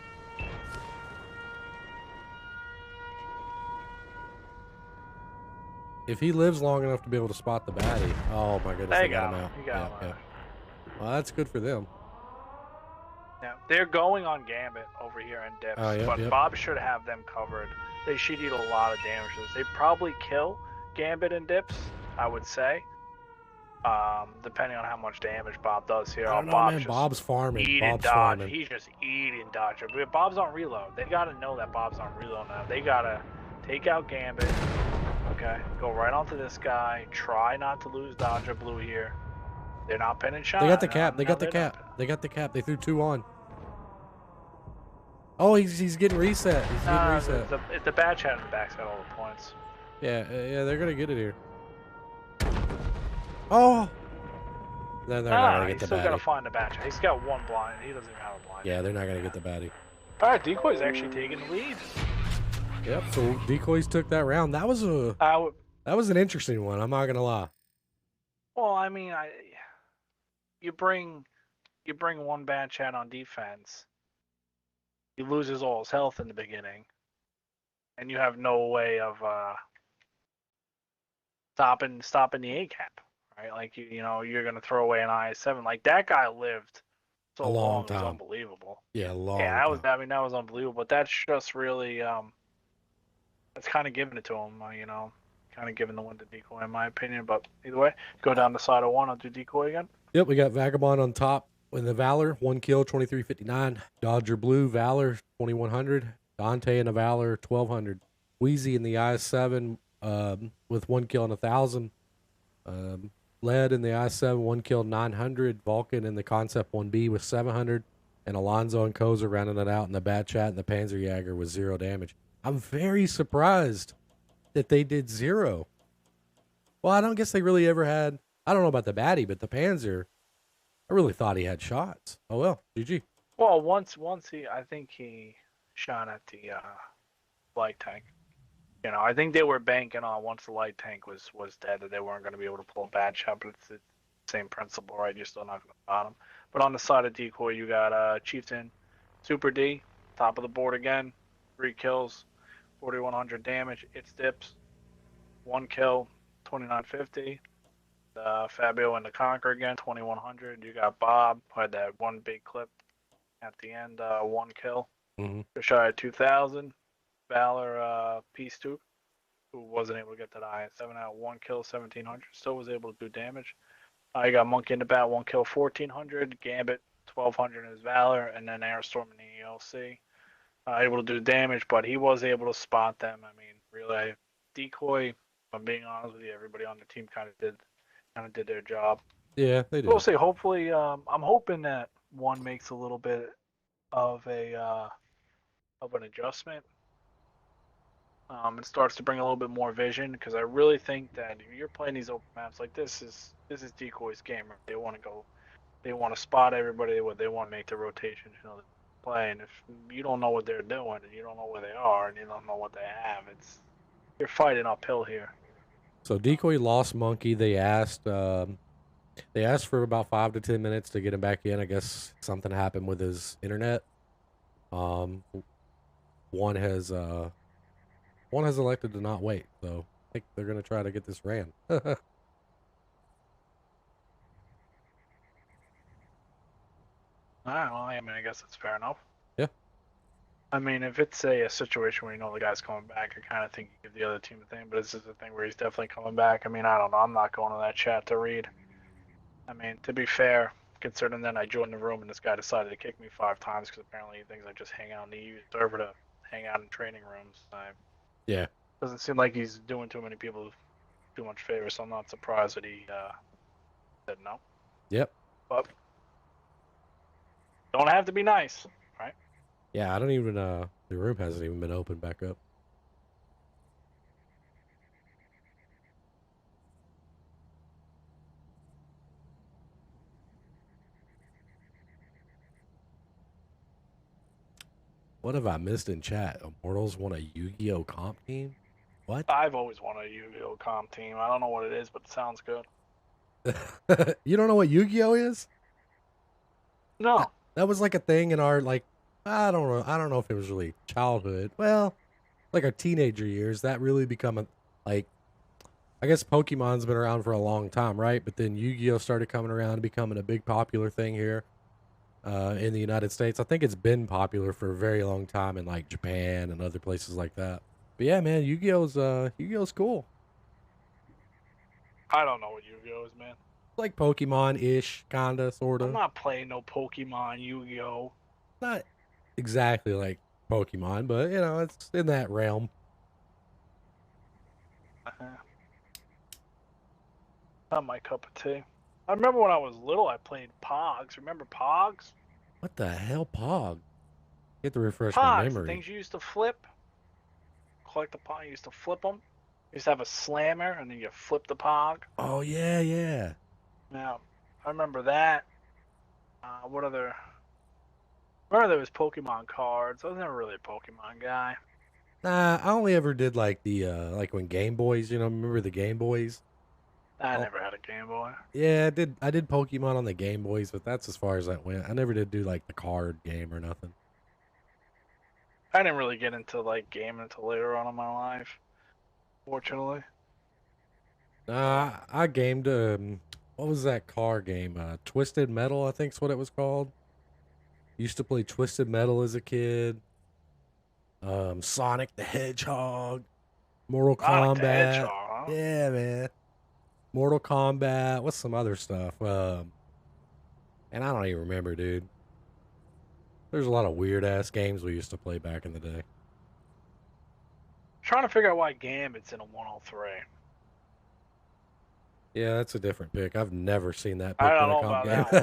If he lives long enough to be able to spot the baddie. Oh my goodness, they got him out. You got him. Well, that's good for them. Yeah, they're going on Gambit over here in dips, but Bob should have them covered. They should eat a lot of damage. They probably kill Gambit and dips, I would say. Depending on how much damage Bob does here. I don't know, man. Bob's farming. Bob's farming. He's just eating dodge. But Bob's on reload. They gotta know that Bob's on reload now. They gotta take out Gambit. Okay, go right onto this guy. Try not to lose Dodger Blue here. They're not pinning shot. They got the cap. They got the cap. They got the cap. They threw 2 on. Oh, he's getting reset. He's getting reset. It's the bad chat in the back's got all the points. Yeah, they're gonna get it here. Oh. Then they're not gonna get the baddie. He's still gotta find the bad chat. He's got 1 blind. He doesn't even have a blind. Yeah, they're not gonna get the baddie. All right, Decoy's actually taking the lead. Yep. So Decoys took that round. That was an interesting one. I'm not gonna lie. Well, I mean, you bring 1 bad chat on defense. He loses all his health in the beginning, and you have no way of stopping the A cap, right? Like you're gonna throw away an IS7. Like that guy lived so a long time. It was unbelievable. Yeah, long. Yeah, that was unbelievable. But that's just really that's kind of giving it to him, kind of giving the win to Decoy in my opinion. But either way, go down the side of 1. I'll do Decoy again. Yep, we got Vagabond on top with the Valor, 1 kill, 2359. Dodger Blue, Valor, 2100. Dante in the Valor, 1200. Wheezy in the IS7 with 1 kill and 1000. Led in the I7, 1 kill, 900. Vulcan in the Concept 1B with 700. And Alonzo and Koza rounding it out in the Bad Chat and the Panzerjäger with 0 damage. I'm very surprised that they did 0. Well, I don't guess they really ever had. I don't know about the baddie, but the Panzer, I really thought he had shots. Oh well, GG. Well, once I think he shot at the light tank. I think they were banking on once the light tank was dead that they weren't going to be able to pull a bad shot, but it's the same principle, right? You're still not going to spot him. But on the side of Decoy, you got Chieftain, Super D, top of the board again, 3 kills, 4100 damage. It's dips, 1 kill, 2950. Fabio and the Conquer again, 2100. You got Bob, who had that 1 big clip at the end, 1 kill. Just shy of 2000. Valor Peace Tube, who wasn't able to get that IS7 out, 1 kill, 1700. Still was able to do damage. You got Monkey in the Bat, 1 kill, 1400. Gambit, 1200 in his Valor, and then Airstorm in the ELC. Able to do damage, but he was able to spot them. I mean, really, Decoy, if I'm being honest with you, everybody on the team kind of did their job. Yeah, they did. We'll see. Hopefully, I'm hoping that 1 makes a little bit of an adjustment. It starts to bring a little bit more vision, because I really think that if you're playing these open maps, like this is Decoy's game. They want to go, they want to spot everybody. They want to make the rotation, play. And if you don't know what they're doing, and you don't know where they are, and you don't know what they have, you're fighting uphill here. So Decoy lost Monkey. They asked for about 5 to 10 minutes to get him back in. I guess something happened with his internet. One has elected to not wait, so I think they're gonna try to get this ran. All right, well, I mean, I guess that's fair enough. Yeah. I mean, if it's a situation where the guy's coming back, I kind of think you give the other team a thing, but this is a thing where he's definitely coming back. I mean, I don't know. I'm not going to that chat to read. I mean, to be fair, considering that I joined the room and this guy decided to kick me 5 times because apparently he thinks I just hang out on the EU server to hang out in training rooms. Yeah. Doesn't seem like he's doing too many people too much favor, so I'm not surprised that he said no. Yep. But don't have to be nice, right? Yeah, I don't even, the room hasn't even been opened back up. What have I missed in chat? Immortals want a Yu-Gi-Oh comp team? What? I've always wanted a Yu-Gi-Oh comp team. I don't know what it is, but it sounds good. You don't know what Yu-Gi-Oh is? No. That was like a thing in our, like, I don't know. I don't know if it was really childhood. Well, like our teenager years, that really become a like. I guess Pokemon's been around for a long time, right? But then Yu-Gi-Oh started coming around and becoming a big popular thing here in the United States. I think it's been popular for a very long time in like Japan and other places like that. But yeah, man, Yu-Gi-Oh's cool. I don't know what Yu-Gi-Oh is, man. Like Pokemon-ish, kinda, I'm sorta. not playing no Pokemon Yu-Gi-Oh. Not exactly like Pokemon, but you know, it's in that realm. Not my cup of tea. I remember when I was little, I played Pogs. Remember Pogs? What the hell, Pog? You have to refresh my Pogs, the memory. things you used to flip. Collect the Pog, you used to flip them. You used to have a slammer, and then you flip the Pog. Oh yeah, yeah. Now, I remember that. What other? Remember there was Pokemon cards. I was never really a Pokemon guy. Nah, I only ever did like the like when Game Boys, you know, remember the Game Boys? I Oh, never had a Game Boy. yeah, I did Pokemon on the Game Boys, but that's as far as that went. I never did do like the card game or nothing. I didn't really get into like gaming until later on in my life, fortunately. I gamed what was that car game? Twisted Metal, I think's what it was called. Used to play Twisted Metal as a kid. Sonic the Hedgehog, Mortal Sonic the Kombat. Hedgehog, huh? Yeah, man. Mortal Kombat. What's some other stuff? And I don't even remember, dude. There's a lot of weird ass games we used to play back in the day. Trying to figure out why Gambit's in a 103. Yeah, that's a different pick. I've never seen that I pick in don't a know comp about game.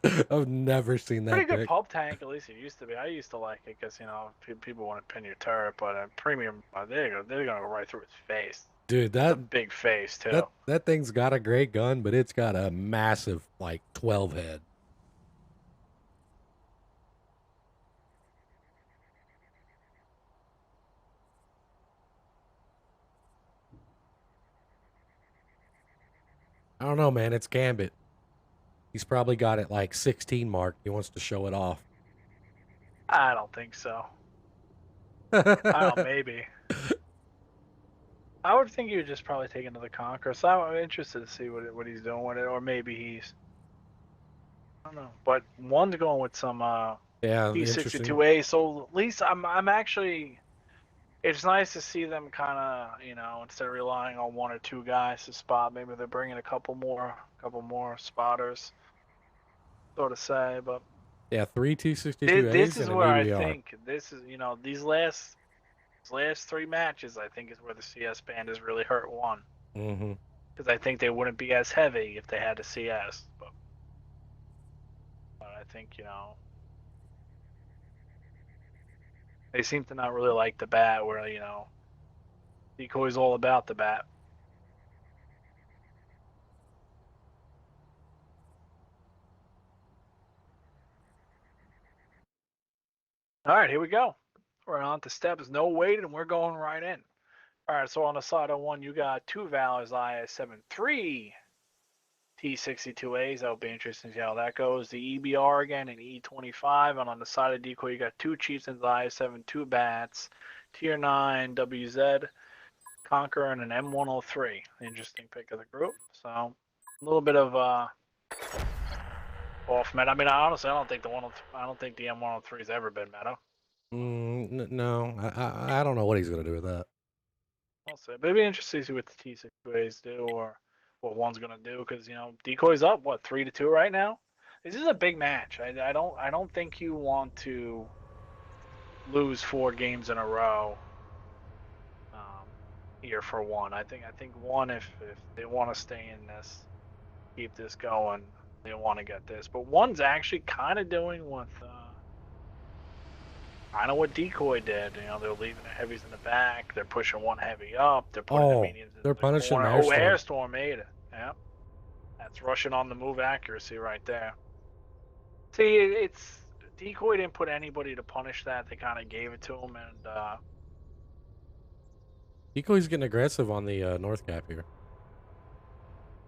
that one. I've never seen that Pretty good pick. pub tank, at least it used to be. I used to like it because, people want to pin your turret, but at premium, they're going to go right through his face. Dude, It's a that big face, too. that thing's got a great gun, but it's got a massive like 12 head. I don't know, man. It's Gambit. He's probably got it like 16 mark. He wants to show it off. I don't think so. I don't know, maybe. I would think he would just probably take it to the Conqueror. So I'm interested to see what he's doing with it, or maybe he's, I don't know. But one's going with some Yeah, interesting. I66I. So at least I'm actually. It's nice to see them kind of, instead of relying on one or two guys to spot, maybe they're bringing a couple more spotters, so to say. But Yeah, 3 262As this is and an where I EBR. think these last three matches, I think, is where the CS band has really hurt one. Mm-hmm. Because I think they wouldn't be as heavy if they had a CS. But I think, they seem to not really like the bat, where, Decoy's all about the bat. All right, here we go. We're on to steps, no waiting, and we're going right in. All right, so on the side of one, you got two Valors I73 T62As. That'll be interesting to see how that goes. The EBR again and E25. And on the side of Decoy, you got two Chieftains I72 bats, Tier 9 WZ, Conqueror, and an M103. Interesting pick of the group. So a little bit of off meta. I mean, honestly, I don't think the M103 has ever been meta. No, I don't know what he's gonna do with that. I'll say, but it'd be interesting to see what the T6As do, or what one's gonna do, because Decoy's up 3-2 right now. This is a big match. I don't think you want to lose 4 games in a row here for one. I think one, if they want to stay in this, keep this going, they want to get this. But one's actually kind of doing what Decoy did. They're leaving the heavies in the back. They're pushing one heavy up. They're putting the mediums in they're the punishing corner. Airstorm. Airstorm made it. Yeah, that's rushing on the move accuracy right there. See, it's Decoy didn't put anybody to punish that. They kind of gave it to him, and Decoy's getting aggressive on the North Cap here.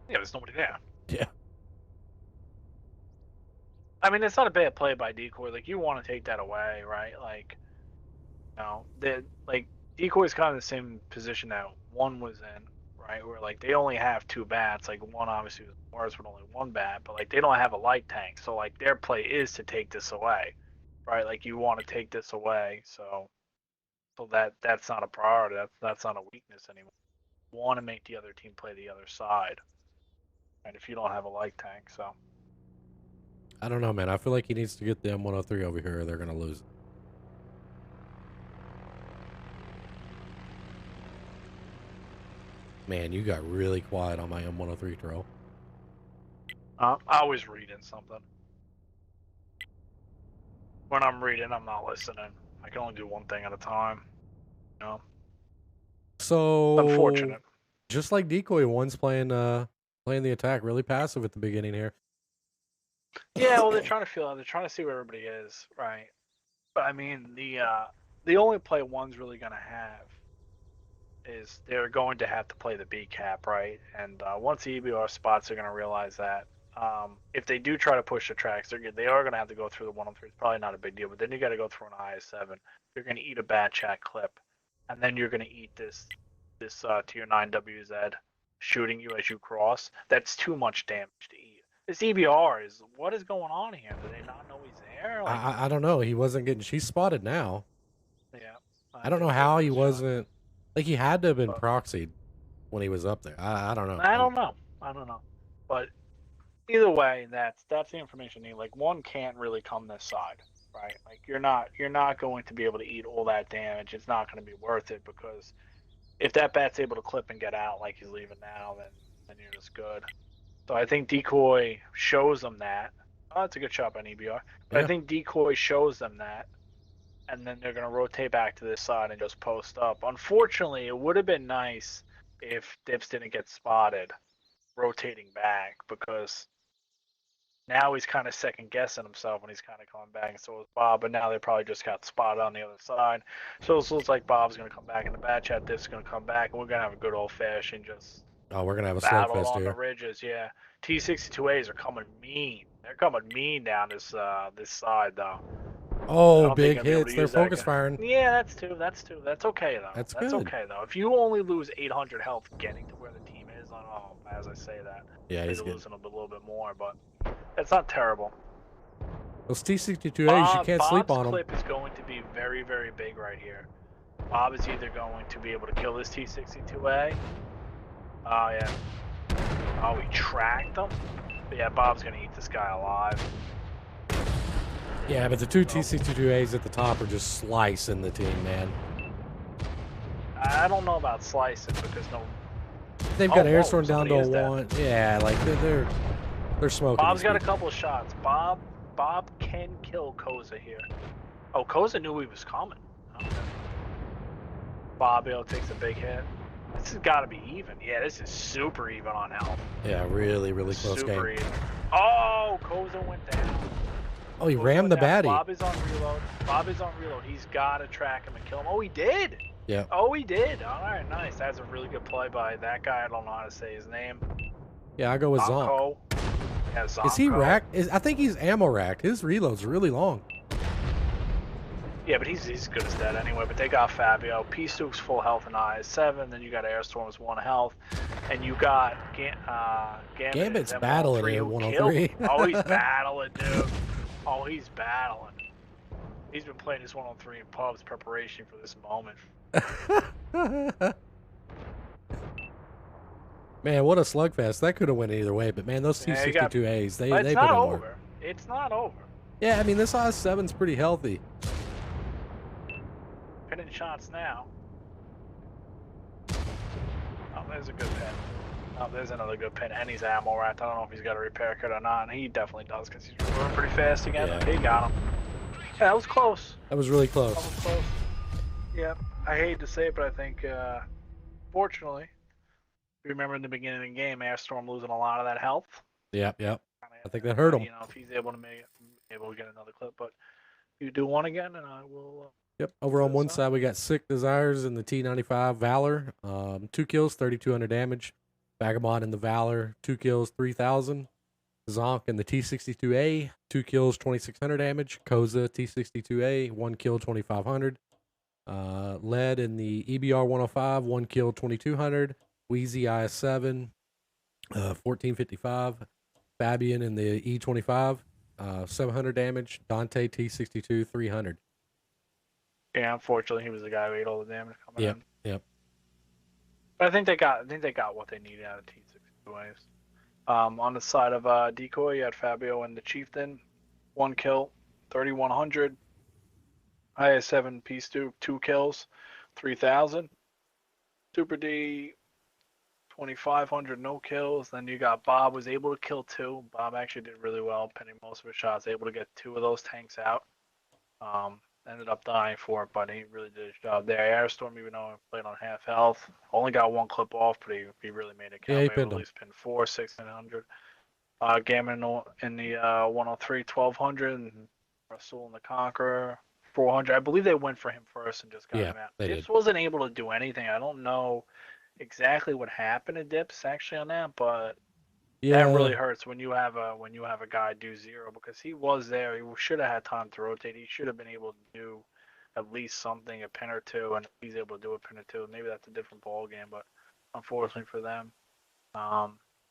yeah, there's nobody there. Yeah. I mean, it's not a bad play by Decoy. Like, you want to take that away, right? Like, like Decoy's kind of the same position that one was in, right? Where like they only have 2 bats. Like one obviously was worse with only 1 bat, but like they don't have a light tank, so like their play is to take this away, right? Like you want to take this away, so that's not a priority. That's not a weakness anymore. You want to make the other team play the other side, and if you don't have a light tank, so. I don't know, man. I feel like he needs to get the M103 over here or they're going to lose. Man, you got really quiet on my M103 throw. I was reading something. When I'm reading, I'm not listening. I can only do one thing at a time. You know? So Unfortunate. Just like Decoy, one's playing the attack really passive at the beginning here. Yeah, well, they're trying to see where everybody is, right? But I mean, the only play one's really gonna have is they're going to have to play the B cap, right? And once the EBR spots, they're gonna realize that if they do try to push the tracks, they are gonna have to go through the 103. It's probably not a big deal, but then you got to go through an IS7. You're gonna eat a bad chat clip, and then you're gonna eat this tier 9 WZ shooting you as you cross. That's too much damage to eat. This EBR is, what is going on here? Do they not know he's there? Like, I don't know. He wasn't getting. She's spotted now. yeah. I don't know how he wasn't. Like he had to have been proxied when he was up there. I don't know. I don't know. But either way, that's the information you need. Like one can't really come this side, right? Like you're not going to be able to eat all that damage. It's not going to be worth it because if that bat's able to clip and get out like he's leaving now, then you're just good. So I think Decoy shows them that. Oh, that's a good shot by EBR. But I think Decoy shows them that, and then they're going to rotate back to this side and just post up. Unfortunately, it would have been nice if Dips didn't get spotted rotating back, because now he's kind of second guessing himself when he's kind of coming back, and so is Bob. But now they probably just got spotted on the other side. So it looks like Bob's going to come back in the bat chat. Dips is going to come back, and we're going to have a good old fashioned just. Oh, we're gonna have a battle slugfest on here. the ridges, yeah. T62As are coming mean. They're coming mean down this side though. Oh, big hits. They're focus firing. Yeah, that's two. That's okay though. That's good. Okay though. If you only lose 800 health getting to where the team is, as I say that, yeah, he's losing a little bit more, but it's not terrible. Those T62As, you can't sleep on them. Bob's clip is going to be very, very big right here. Bob is either going to be able to kill this T62A. Oh, yeah. Oh, he tracked him? But yeah, Bob's going to eat this guy alive. Yeah, but the two T62As at the top are just slicing the team, man. I don't know about slicing because they've got Airstorm down to 1. Yeah, like they're smoking. Bob's got a couple of shots. Bob can kill Koza here. Oh, Koza knew he was coming. Okay. Bob takes a big hit. This has got to be even. Yeah, this is super even on health. Yeah, really, really close game. Super even. Oh, Koza went down. Oh, he rammed the baddie. Bob is on reload. He's got to track him and kill him. Oh, he did. Yeah. Oh, he did. All right, nice. That's a really good play by that guy. I don't know how to say his name. Yeah, I go with Zonk. Yeah, Zonko. Is he racked? I think he's ammo racked. His reload's really long. Yeah, but he's good as that anyway. But they got Fabio. P-Stook's full health and IS7. Then you got Airstorm's 1 health. And you got Gambit's battling at 103. Oh, he's battling, dude. Oh, he's battling. He's been playing this 103 in pubs preparation for this moment. Man, what a slugfest. That could have went either way. But, man, those T62As, they put in over. It's not over. Yeah, I mean, this IS7's pretty healthy. Pinning shots now. Oh, there's a good pin. Oh, there's another good pin, and he's ammo racked. I don't know if he's got a repair kit or not. He definitely does because he's running pretty fast again. Yeah. He got him. Yeah, that was close. That was really close. That was close. Yeah, I hate to say it, but I think, fortunately, if you remember in the beginning of the game, Airstorm losing a lot of that health. Yep. I think that hurt him. You know, if he's able to get another clip, but you do one again, and I will. Yep. Over on one side, we got Sick Desires in the T95 Valor. 2 kills, 3,200 damage. Vagabond in the Valor, 2 kills, 3,000. Zonk in the T62A, 2 kills, 2600 damage. Koza T62A, 1 kill, 2500. Led in the EBR 105, 1 kill, 2200. Wheezy IS7, 1455. Fabian in the E25, 700 damage. Dante T62, 300. Yeah, unfortunately, he was the guy who ate all the damage coming in. Yep. But I think they got what they needed out of T62 waves. On the side of Decoy, you had Fabio and the Chieftain, 1 kill, 3100. IS7 Peace 2, 2 kills, 3000. Super D, 2500, no kills. Then you got Bob, was able to kill 2. Bob actually did really well, pinning most of his shots, able to get 2 of those tanks out. Ended up dying for it, but he really did his job there. Airstorm, even though he played on half health, only got 1 clip off, but he really made it count. Yeah, he Maybe pinned at him. least pinned 4, 1600. Gammon in the 103, 1200, and Rasul and the Conqueror, 400. I believe they went for him first and just got him out. they Dips did. wasn't able to do anything. I don't know exactly what happened to Dips actually on that, but Yeah, that really hurts when you have a guy do 0, because he was there. He should have had time to rotate. He should have been able to do at least something, a pin or 2, and if he's able to do a pin or 2, maybe that's a different ball game. But unfortunately for them,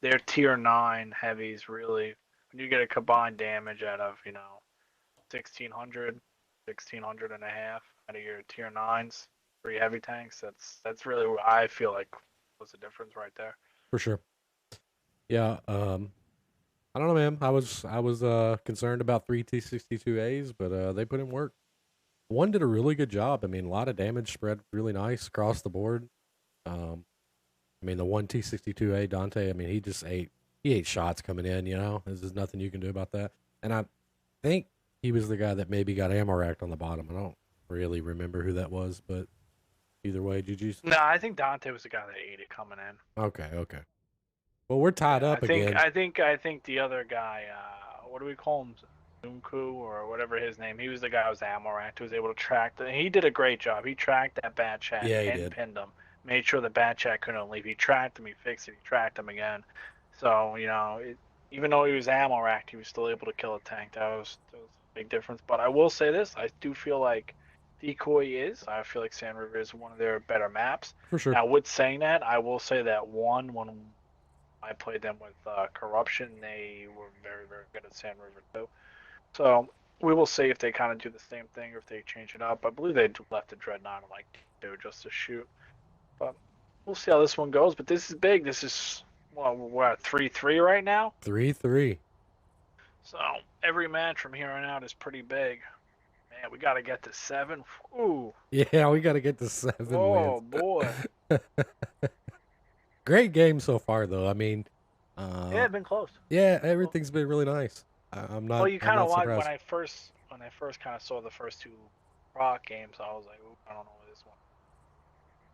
their tier 9 heavies really, when you get a combined damage out of 1600, 1600 and a half out of your tier 9s, 3 heavy tanks, that's really what I feel like was the difference right there. for sure. Yeah, I don't know, man. I was concerned about 3 T62As, but they put in work. One did a really good job. I mean, a lot of damage spread really nice across the board. I mean, the one T62A Dante, I mean, he ate shots coming in, There's just nothing you can do about that. And I think he was the guy that maybe got ammo racked on the bottom. I don't really remember who that was, but either way, GG's. No, I think Dante was the guy that ate it coming in. Okay. Well, we're tied up again. I think the other guy, what do we call him? Zunku or whatever his name. He was the guy who was ammo racked, who was able to track he did a great job. He tracked that bad chat and pinned him. Made sure the bad chat couldn't leave. He tracked him, he fixed it, he tracked him again. So, even though he was ammo racked, he was still able to kill a tank. That was a big difference. But I will say this, I do feel like Decoy I feel like Sand River is one of their better maps. For sure. Now, with saying that, I will say that when I played them with Corruption, they were very, very good at Sand River too. So we will see if they kind of do the same thing or if they change it up. I believe they left the Dreadnought like just to shoot. But we'll see how this one goes. But this is big. This is, we're at 3-3 right now. 3-3. So every match from here on out is pretty big. Man, we got to get to 7. Ooh. Yeah, we got to get to 7 Oh, wins. boy. Great game so far, though. I mean, Yeah, it's been close. Yeah, everything's been really nice. I'm not. Well, you kind of like when I first kind of saw the first 2 rock games, I was like, ooh, I don't know what this one.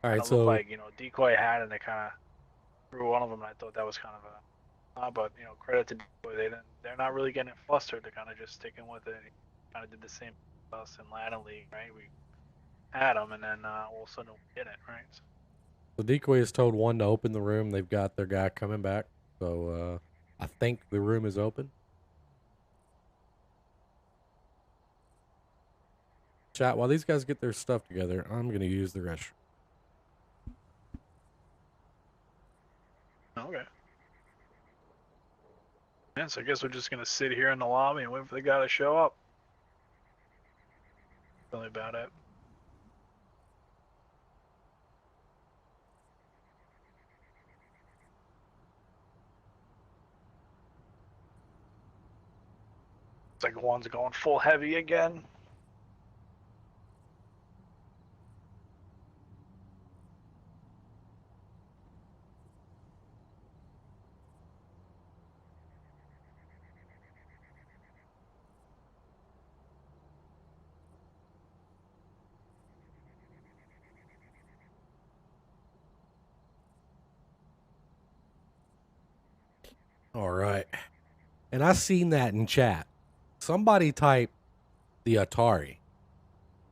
All right, so like Decoy had, and they kind of threw one of them, and I thought that was kind of a. But credit to Decoy, they're not really getting flustered. They're kind of just sticking with it. Kind of did the same with us in Latin League, right? We had them, and then all of a sudden we did it, right? So, the Decoy has told 1 to open the room. They've got their guy coming back, so I think the room is open. Chat, while these guys get their stuff together, I'm going to use the restroom. okay. Yeah, so I guess we're just going to sit here in the lobby and wait for the guy to show up. Really about it. It's like one's going full heavy again. All right. And I seen that in chat. Somebody typed the Atari.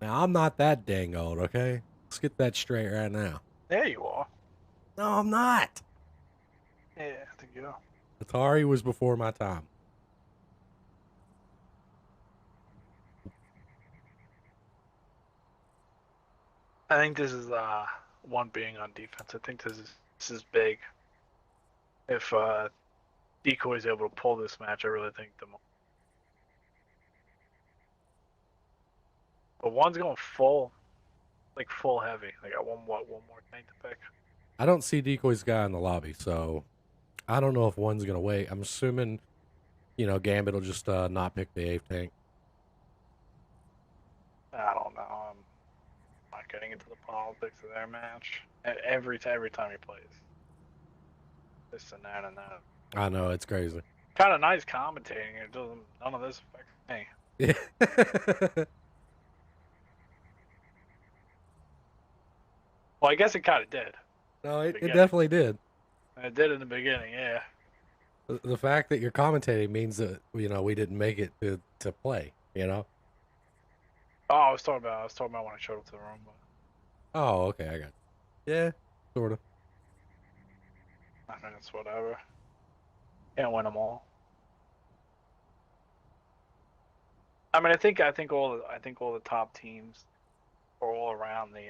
Now, I'm not that dang old, okay? Let's get that straight right now. There you are. No, I'm not. Yeah, I think you are. Atari was before my time. I think this is one being on defense. I think this is big. If Decoy is able to pull this match, I really think but one's going full, like full heavy. They got one more tank to pick. I don't see Decoy's guy in the lobby, so I don't know if one's gonna wait. I'm assuming, Gambit will just not pick the 8th tank. I don't know. I'm not getting into the politics of their match. Every time he plays, this and that and that. I know, it's crazy. Kind of nice commentating. It doesn't. None of this affects me. Yeah. Well, I guess it kind of did. No, it definitely did. It did in the beginning, yeah. The fact that you're commentating means that we didn't make it to play. Oh, I was talking about when I showed up to the room. But Oh, okay, I got you. Yeah, sort of. I mean, it's whatever. Can't win them all. I mean, I think all the top teams are all around the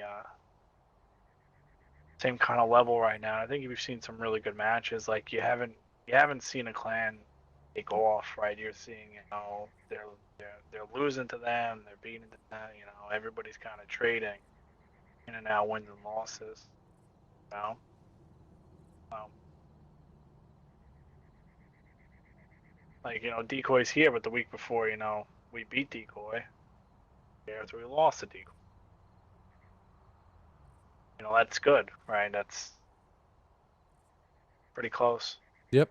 same kind of level right now. I think we've seen some really good matches. Like you haven't seen a clan take off, right? You're seeing, they're losing to them, they're beating them. Everybody's kind of trading in and out wins and losses. Like Decoy's here, but the week before, we beat Decoy. After we lost to Decoy. That's good, right? That's pretty close. Yep.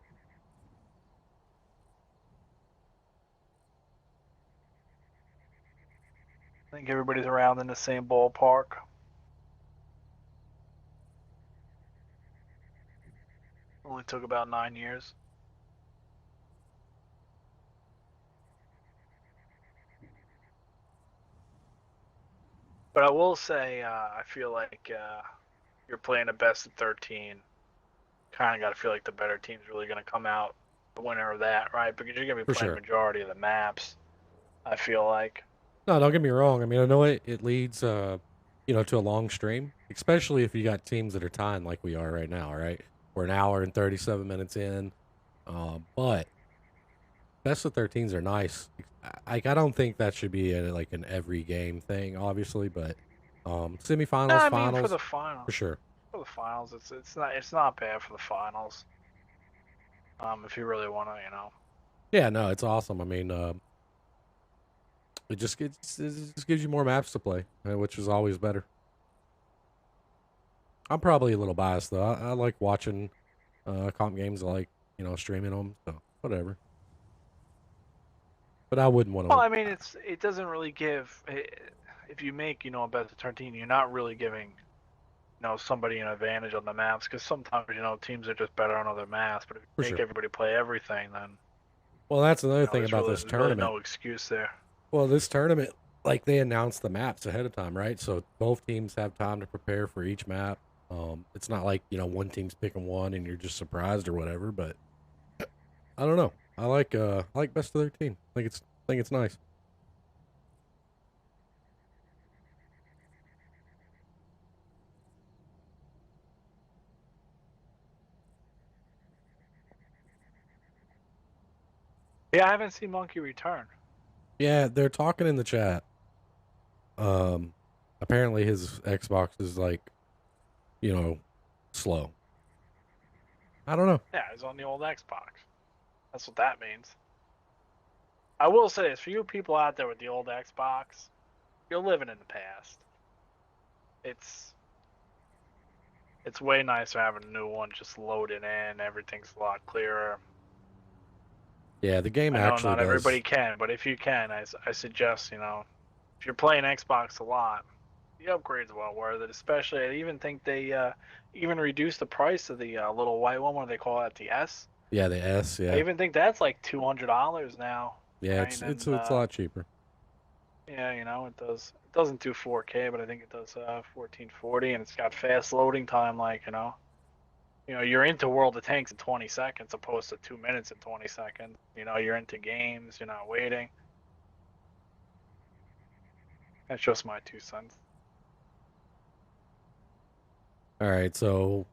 I think everybody's around in the same ballpark. Only took about 9 years. But I will say, I feel like you're playing a best of 13. Kind of got to feel like the better team's really going to come out the winner of that, right? Because you're going to be playing the majority of the maps, I feel like. No, don't get me wrong. I mean, I know it leads, to a long stream, especially if you got teams that are tying like we are right now, right? We're an hour and 37 minutes in. But best of 13s are nice. I don't think that should be an every game thing, obviously, but semifinals, No, I mean, finals, for the finals, for sure. For the finals, it's not bad for the finals. If you really want to, Yeah, no, it's awesome. I mean, it just gives you more maps to play, which is always better. I'm probably a little biased though. I like watching comp games. I like streaming them, so whatever. But I wouldn't want to. Well, I mean, it doesn't really give. If you make a best of 13, you're not really giving somebody an advantage on the maps, because sometimes teams are just better on other maps. But if you make everybody play everything, then well, that's another thing about this tournament. Really no excuse there. Well, this tournament, like, they announced the maps ahead of time, right? So both teams have time to prepare for each map. It's not like one team's picking one and you're just surprised or whatever. But I don't know. I like best of 13. I think it's nice. Yeah, I haven't seen Monkey return. Yeah, they're talking in the chat. Apparently his Xbox is slow. I don't know. Yeah, he's on the old Xbox. That's what that means. I will say this, for you people out there with the old Xbox, you're living in the past. It's way nicer having a new one just loaded in. Everything's a lot clearer. Yeah, the game I know actually not does. everybody can, but if you can, I suggest, if you're playing Xbox a lot, the upgrade's well worth it. Especially, I even think they even reduced the price of the little white one. What do they call it? The S? Yeah, the S, yeah. I even think that's like $200 now. Yeah, right? it's a lot cheaper. Yeah, it does. It doesn't do 4K, but I think it does 1440, and it's got fast loading time. Like you're into World of Tanks in 20 seconds, opposed to 2 minutes and 20 seconds. You're into games. You're not waiting. That's just my 2 cents. All right, so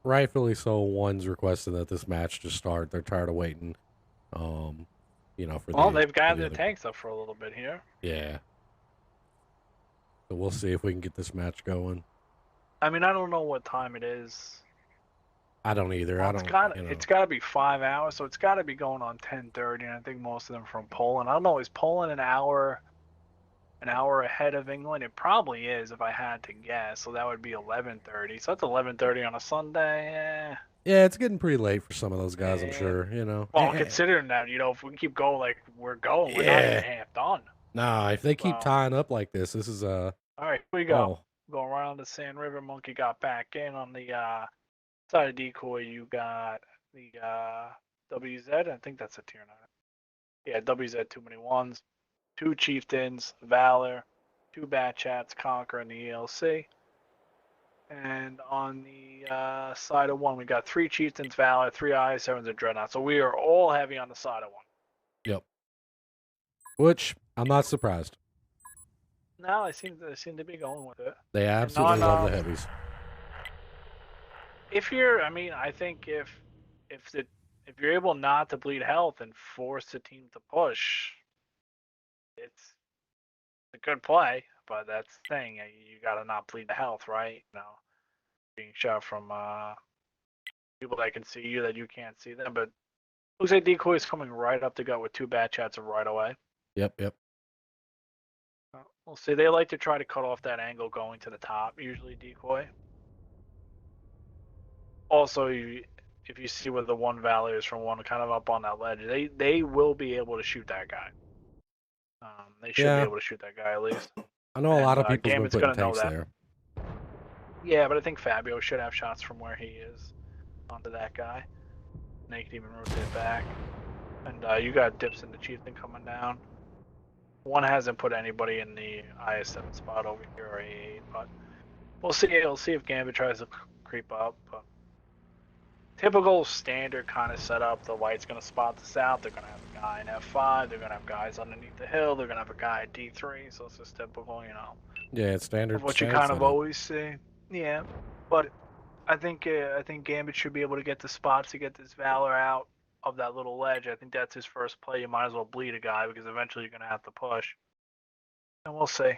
rightfully so, one's requesting that this match just start. They're tired of waiting. For Well, the they've got their other. tanks up for a little bit here. Yeah. So we'll see if we can get this match going. I mean, I don't know what time it is. I don't either. Well, I don't. it's got to be 5 hours, so it's got to be going on 10:30. And I think most of them from Poland. I don't know. Is Poland an hour ahead of England? It probably is, if I had to guess. So that would be 11:30. So that's 11:30 on a Sunday. Yeah, it's getting pretty late for some of those guys. I'm sure. Well, considering that, if we keep going like we're going, we're not even half done. Nah, if they keep Well, tying up like this is all right, here we go. Oh, Going around the Sand River. Monkey got back in on the side of Decoy. You got the WZ. I think that's a tier 9. Yeah, WZ, too many ones. 2 Chieftains, Valor, 2 Bat Chats, Conquer, and the ELC. And on the side of 1, we got 3 Chieftains, Valor, 3 I7s, and Dreadnought. So we are all heavy on the side of 1. yep. Which I'm not surprised. No, they seem to be going with it. They absolutely love the heavies. I think if you're able not to bleed health and force the team to push, it's a good play. But that's the thing, you gotta not bleed the health, right? Being shot from people that can see you that you can't see them. But looks like Decoy is coming right up the gut with 2 Bat Chats right away. Yep. We'll see. They like to try to cut off that angle going to the top, usually Decoy. Also, if you see where the one Valor is from one kind of up on that ledge, they will be able to shoot that guy. They should be able to shoot that guy at least. I know a lot of people have been putting tanks that. there. Yeah, but I think Fabio should have shots from where he is onto that guy. And they can even rotate back. And you got Dips in the Chieftain coming down. One hasn't put anybody in the IS7 spot over here or A8, but we'll see. We'll see if Gambit tries to creep up. But typical standard kind of setup. The White's going to spot the south. They're going to have a guy in F5. They're going to have guys underneath the hill. They're going to have a guy at D3. So it's just typical, Yeah, it's standard. Of what you kind of always see. Yeah, but I think Gambit should be able to get the spots to get this Valor out of that little ledge. I think that's his first play. You might as well bleed a guy because eventually you're going to have to push. And we'll see.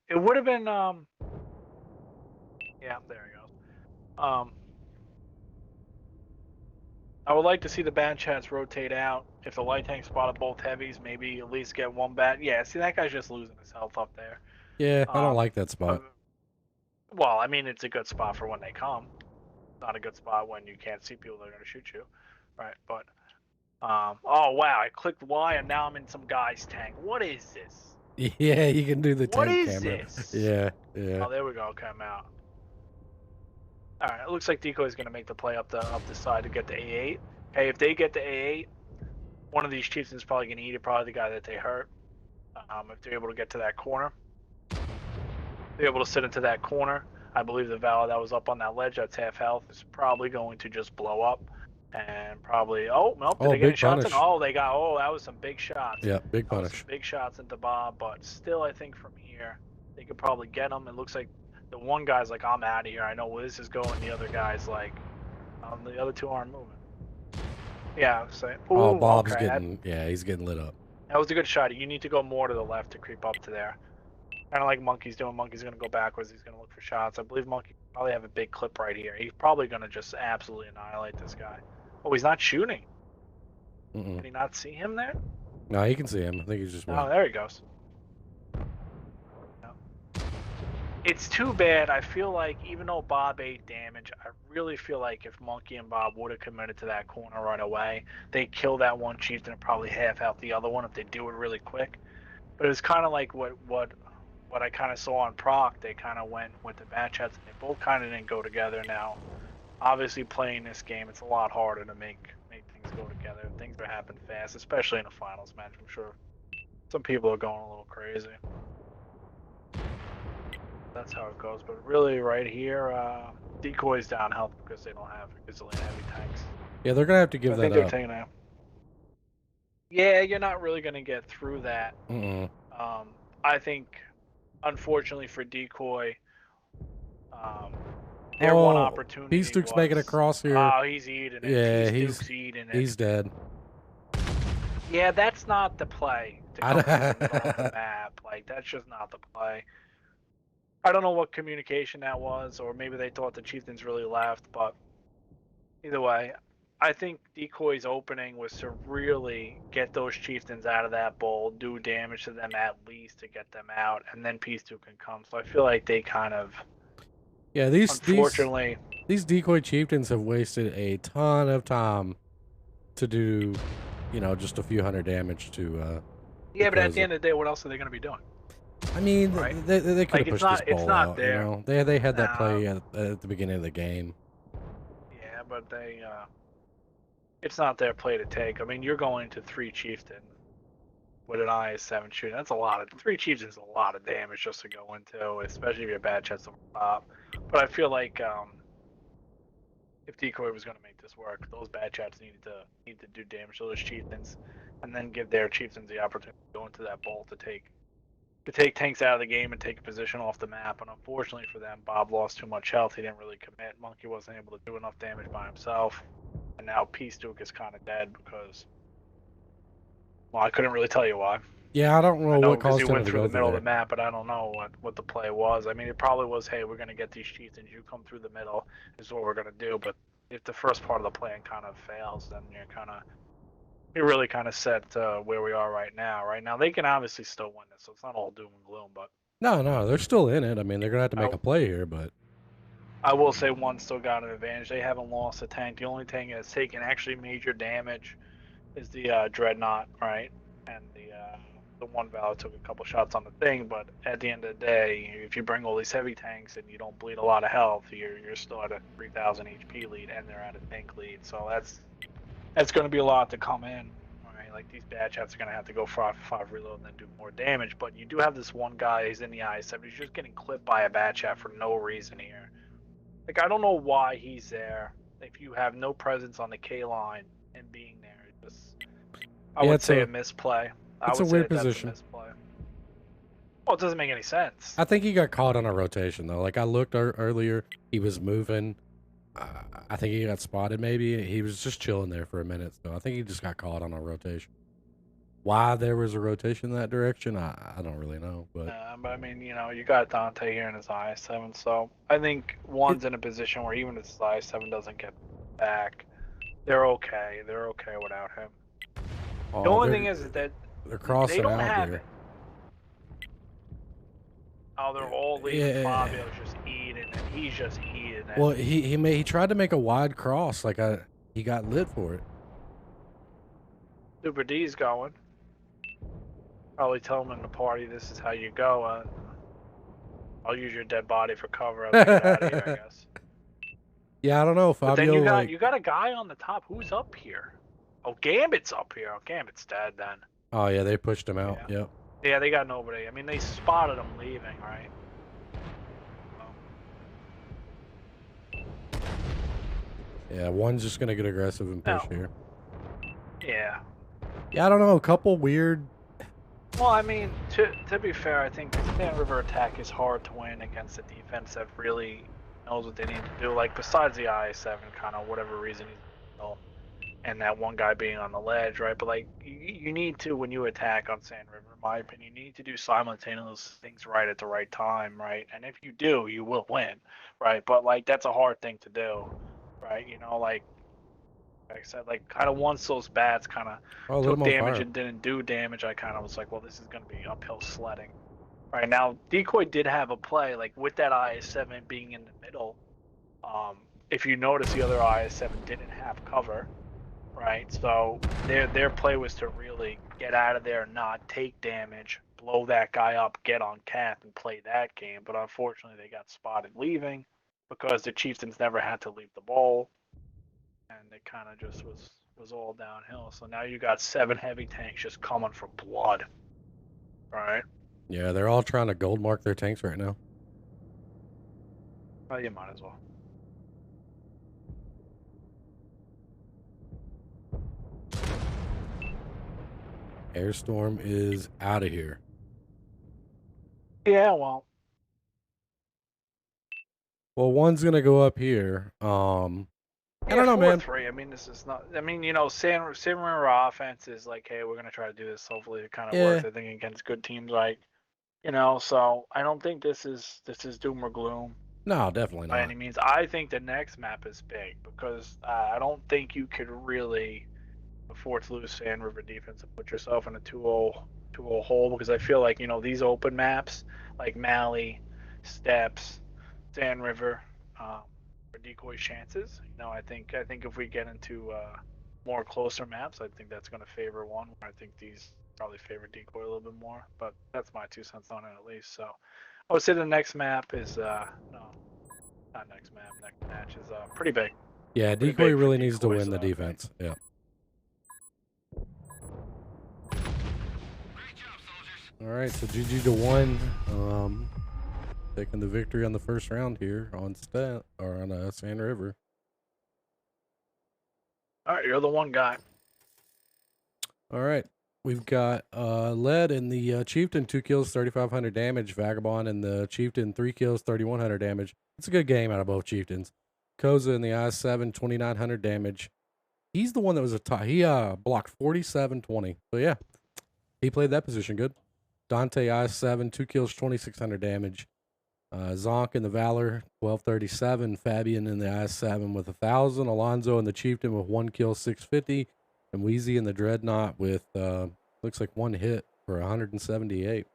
It would have been yeah, there he goes. I would like to see the Bat Chats rotate out. If the light tank spotted both heavies, maybe at least get one bat. Yeah, see, that guy's just losing his health up there. Yeah, I don't like that spot. Well, I mean, it's a good spot for when they come. Not a good spot when you can't see people that are going to shoot you. Right, but oh wow, I clicked Y and now I'm in some guy's tank. What is this? Yeah, you can do the what tank is camera. This? Yeah. Oh, there we go. Come out. All right, it looks like Decoy is going to make the play up the side to get the A8. Hey, if they get the A8, one of these Chieftains is probably going to eat it. Probably the guy that they hurt. If they're able to get to that corner, they're able to sit into that corner. I believe the Valor that was up on that ledge that's half health is probably going to just blow up. And probably, oh, nope, did they get any shots in? Oh, that was some big shots. Yeah, big punish. Some big shots into Bob, but still, I think from here, they could probably get him. It looks like the one guy's like, I'm out of here. I know where this is going. The other guy's like, the other 2 aren't moving. Yeah, so, ooh, Bob's getting, he's getting lit up. That was a good shot. You need to go more to the left to creep up to there. Kind of like Monkey's doing. Monkey's going to go backwards. He's going to look for shots. I believe Monkey probably have a big clip right here. He's probably going to just absolutely annihilate this guy. Oh, he's not shooting. Can he not see him there? No, he can see him. I think he's just. Oh, there he goes. No. It's too bad. I feel like even though Bob ate damage, I really feel like if Monkey and Bob would have committed to that corner right away, they kill that one Chieftain and probably half out the other one if they do it really quick. But it was kind of like what I kind of saw on Proc. They kind of went with the Bat Chats, and they both kind of didn't go together. Now, obviously, playing this game, it's a lot harder to make things go together. Things are happening fast, especially in a finals match. I'm sure some people are going a little crazy. That's how it goes. But really, right here, Decoy's down health because they don't have gazillion heavy tanks. Yeah, they're gonna have to give that up. Taking out. Yeah, you're not really gonna get through that. I think, unfortunately for Decoy, Their one Oh, opportunity Peace Duke's was, making a cross here. Oh, he's eating it. Yeah, Peace Duke's eating it. he's dead. Yeah, that's not the play to come through the middle of the map. Like, that's just not the play. I don't know what communication that was, or maybe they thought the Chieftains really left, but either way, I think Decoy's opening was to really get those Chieftains out of that bowl, do damage to them at least to get them out, and then Peace 2 can come. So I feel like they kind of, Yeah, these Decoy Chieftains have wasted a ton of time to do, just a few hundred damage to. Yeah, but at the end of the day, what else are they going to be doing? I mean, right? they could have pushed this It's ball not out. there. They had that play at the beginning of the game. Yeah, but it's not their play to take. I mean, you're going to 3 Chieftains with an IS7 shooting. That's a lot of 3 Chieftains is a lot of damage just to go into, especially if your bad chats on top. But I feel like if Decoy was going to make this work, those bad chats need to do damage to those Chieftains, and then give their Chieftains the opportunity to go into that bowl to take tanks out of the game and take a position off the map. And unfortunately for them, Bob lost too much health. He didn't really commit. Monkey wasn't able to do enough damage by himself. And now Peace Duke is kind of dead because, well, I couldn't really tell you why. Yeah, I don't know what caused him to go went through the middle there. of the map, but I don't know what the play was. I mean, it probably was, hey, we're going to get these Chieftains. You come through the middle is what we're going to do. But if the first part of the plan kind of fails, then you're really kind of set where we are right now. Right now, they can obviously still win this, so it's not all doom and gloom. But No, they're still in it. I mean, they're gonna have to make a play here, but I will say one still got an advantage. They haven't lost a tank. The only thing that's taken actually major damage is the Dreadnought, right? And the one Valor took a couple shots on the thing, but at the end of the day, if you bring all these heavy tanks and you don't bleed a lot of health, you're still at a 3,000 HP lead, and they're at a tank lead. So that's going to be a lot to come in, right? Like, these bad chats are going to have to go 5 reload and then do more damage. But you do have this one guy, he's in the IS7, he's just getting clipped by a bad chat for no reason here. Like, I don't know why he's there. If you have no presence on the K line and being there, I would say a misplay. It's a weird position. Well, it doesn't make any sense. I think he got caught on a rotation though. Like, I looked earlier, he was moving. I think he got spotted. Maybe he was just chilling there for a minute. So I think he just got caught on a rotation. Why there was a rotation in that direction, I don't really know. But I mean, you got Dante here in his IS7, so I think one's in a position where even if his IS7 doesn't get back, they're okay. They're okay without him. The only thing is that they're crossing they don't out have here. it. Oh, they're all leaving. Fabio's just eating, and he's just eating. Well, he tried to make a wide cross, like he got lit for it. Super D's going. Probably tell him in the party, this is how you go. I'll use your dead body for cover. I'll get out of here, I guess. Yeah, I don't know. Fabio, but then you got a guy on the top. Who's up here? Oh, Gambit's up here. Oh, Gambit's dead then. Oh yeah, they pushed him out. Yeah. Yep. Yeah, they got nobody. I mean, they spotted him leaving, right? Yeah, one's just gonna get aggressive and push here. Yeah. Yeah, I don't know. A couple weird. Well, I mean, to be fair, I think the Sand River attack is hard to win against a defense that really knows what they need to do. Like, besides the IS7, kind of whatever reason he's and that one guy being on the ledge, right? But like, you need to, when you attack on Sand River, in my opinion, you need to do simultaneous things right at the right time, right? And if you do, you will win, right? But like, that's a hard thing to do, right? Like I said, like, kind of once those bats kind of took damage and didn't do damage, I kind of was like, well, this is going to be uphill sledding. Right now, Decoy did have a play, like with that IS7 being in the middle. If you notice, the other IS7 didn't have cover. Right, so their play was to really get out of there, not take damage, blow that guy up, get on cap, and play that game. But unfortunately, they got spotted leaving because the Chieftains never had to leave the bowl, and it kind of just was all downhill. So now you got 7 heavy tanks just coming for blood. Right? Yeah, they're all trying to gold mark their tanks right now. Well, you might as well. Airstorm is out of here. Yeah, well, Well, one's gonna go up here. I don't know, man. 4-3. I mean, this is not. I mean, you know, San Marino offense is like, hey, we're gonna try to do this. Hopefully, it kind of Yeah. works. I think against good teams, like, you know. So I don't think this is doom or gloom No, definitely by not. any means. I think the next map is big because I don't think you could really afford to lose Sand River defense and put yourself in a 2-0 hole, because I feel like, you know, these open maps like Mali, Steps, Sand River, are decoy chances. You know, I think if we get into more closer maps, I think that's going to favor one. I think these probably favor decoy a little bit more, but that's my 2 cents on it at least. So I would say the next map is no, not next map. Next match is pretty big. Yeah, Pretty Decoy big for really needs to Decoy's, win the thing. defense. Yeah. All right, so GG to 1. Taking the victory on the first round here on Sand River. All right, you're the one guy. All right. We've got Lead in the Chieftain, 2 kills, 3,500 damage. Vagabond in the Chieftain, 3 kills, 3,100 damage. It's a good game out of both Chieftains. Koza in the I7, 2,900 damage. He's the one that was a tie. He blocked 47-20. So yeah, he played that position good. Dante I7, 2 kills, 2,600 damage. Zonk in the Valor, 1237. Fabian in the I7 with 1,000. Alonzo in the Chieftain with 1 kill, 650. And Wheezy in the Dreadnought with, looks like 1 hit for 178.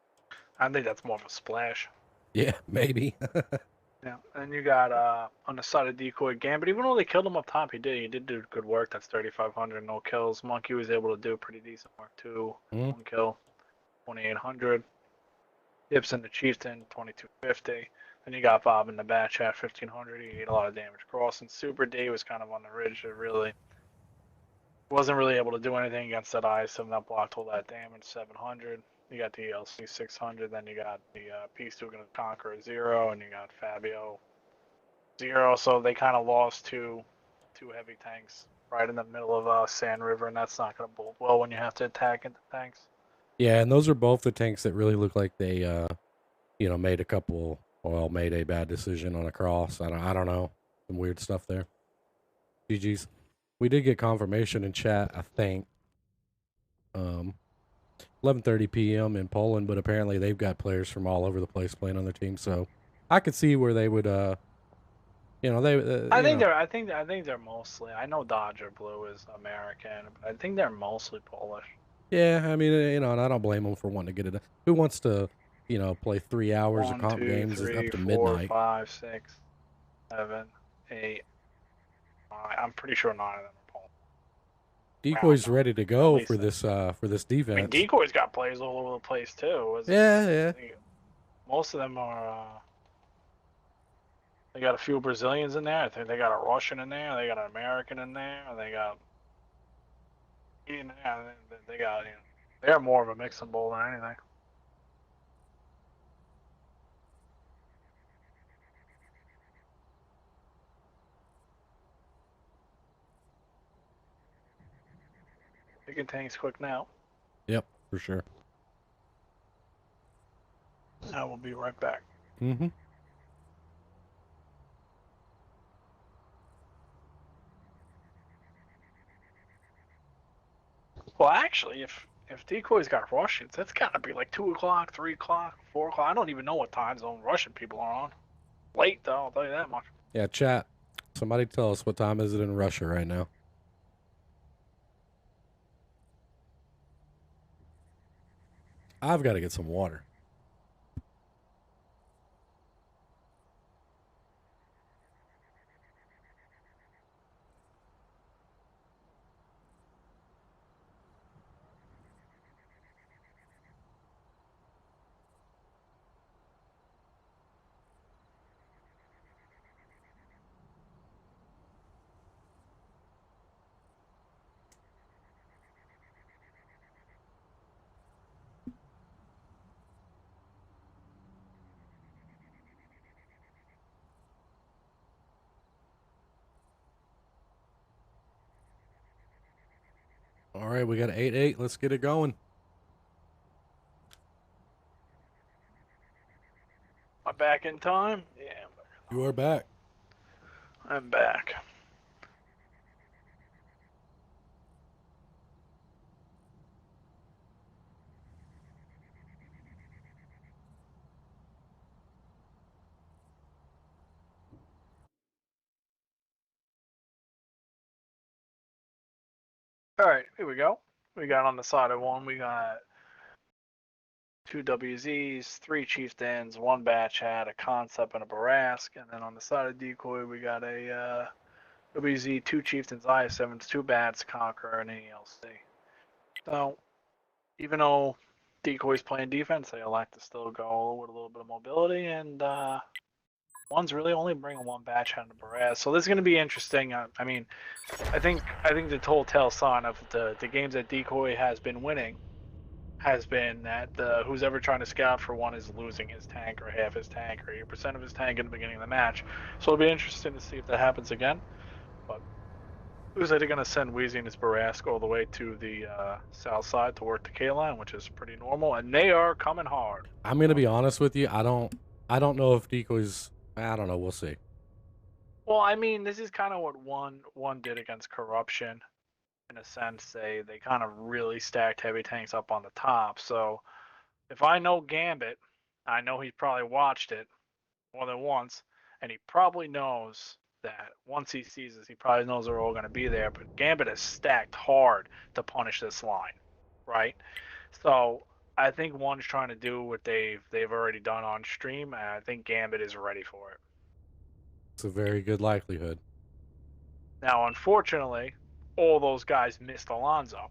I think that's more of a splash. Yeah, maybe. Yeah, and you got on the side of Decoy Gambit. Even though they killed him up top, he did do good work. That's 3,500, no kills. Monkey was able to do pretty decent work too. 1 kill, 2,800. Dips in the Chieftain, 2,250. Then you got Bob in the Batch at 1,500. He ate a lot of damage crossing. Super D was kind of on the ridge. It really wasn't really able to do anything against that I7 that blocked all that damage. 700. You got the ELC 600. Then you got the Peace Duke and Conqueror 0, and you got Fabio 0. So they kind of lost two heavy tanks right in the middle of Sand River, and that's not going to bode well when you have to attack into tanks. Yeah, and those are both the tanks that really look like they, made a bad decision on a cross. I don't know. Some weird stuff there. GG's. We did get confirmation in chat, I think. 11:30 p.m. in Poland, but apparently they've got players from all over the place playing on their team. So I could see where they would, I think they're mostly. I know Dodger Blue is American, but I think they're mostly Polish. Yeah, I mean, and I don't blame them for wanting to get it. Who wants to, play 3 hours 1, of comp 2, games 3, up to 4, midnight? 5, 6, 7, 8. I'm pretty sure 9 of them are Polish. Decoy's ready to go least for that. this defense. I mean, Decoy's got players all over the place too. Yeah. Most of them are. They got a few Brazilians in there. I think they got a Russian in there. They got an American in there. They got. They got. They're more of a mix and bowl than anything. Taking tanks quick now. Yep, for sure. I will be right back. Mm-hmm. Well, actually, if Decoy's got Russians, that's got to be like 2 o'clock, 3 o'clock, 4 o'clock. I don't even know what time zone Russian people are on. Late though, I'll tell you that much. Yeah, chat. Somebody tell us what time is it in Russia right now? I've got to get some water. All right, we got 8-8. Let's get it going. Am I back in time? Yeah, I'm back You are back. I'm back. All right, here we go. We got on the side of one, we got 2 WZs, 3 Chieftains, 1 Batch Hat, a Concept, and a Barask. And then on the side of Decoy, we got a WZ, 2 Chieftains, I7s, 2 Bats, Conqueror, and an ELC. So, even though Decoy's playing defense, they elect to still go with a little bit of mobility, and one's really only bringing 1 Batch Hat and a Barask. So this is going to be interesting. I mean, I think the whole tell sign of the games that Decoy has been winning has been that who's ever trying to scout for one is losing his tank or half his tank or 8% of his tank in the beginning of the match. So it'll be interesting to see if that happens again. But who's either going to send Wheezy and his Barask all the way to the south side to work the K line, which is pretty normal, and they are coming hard. I'm gonna be honest with you. I don't know if Decoy's. I don't know. We'll see. Well, I mean, this is kind of what one did against Corruption. In a sense, they kind of really stacked heavy tanks up on the top. So if I know Gambit, I know he's probably watched it more than once, and he probably knows that once he sees this, he probably knows they're all going to be there. But Gambit is stacked hard to punish this line, right? So I think one's trying to do what they've already done on stream, and I think Gambit is ready for it. It's a very good likelihood. Now, unfortunately, all those guys missed Alonzo,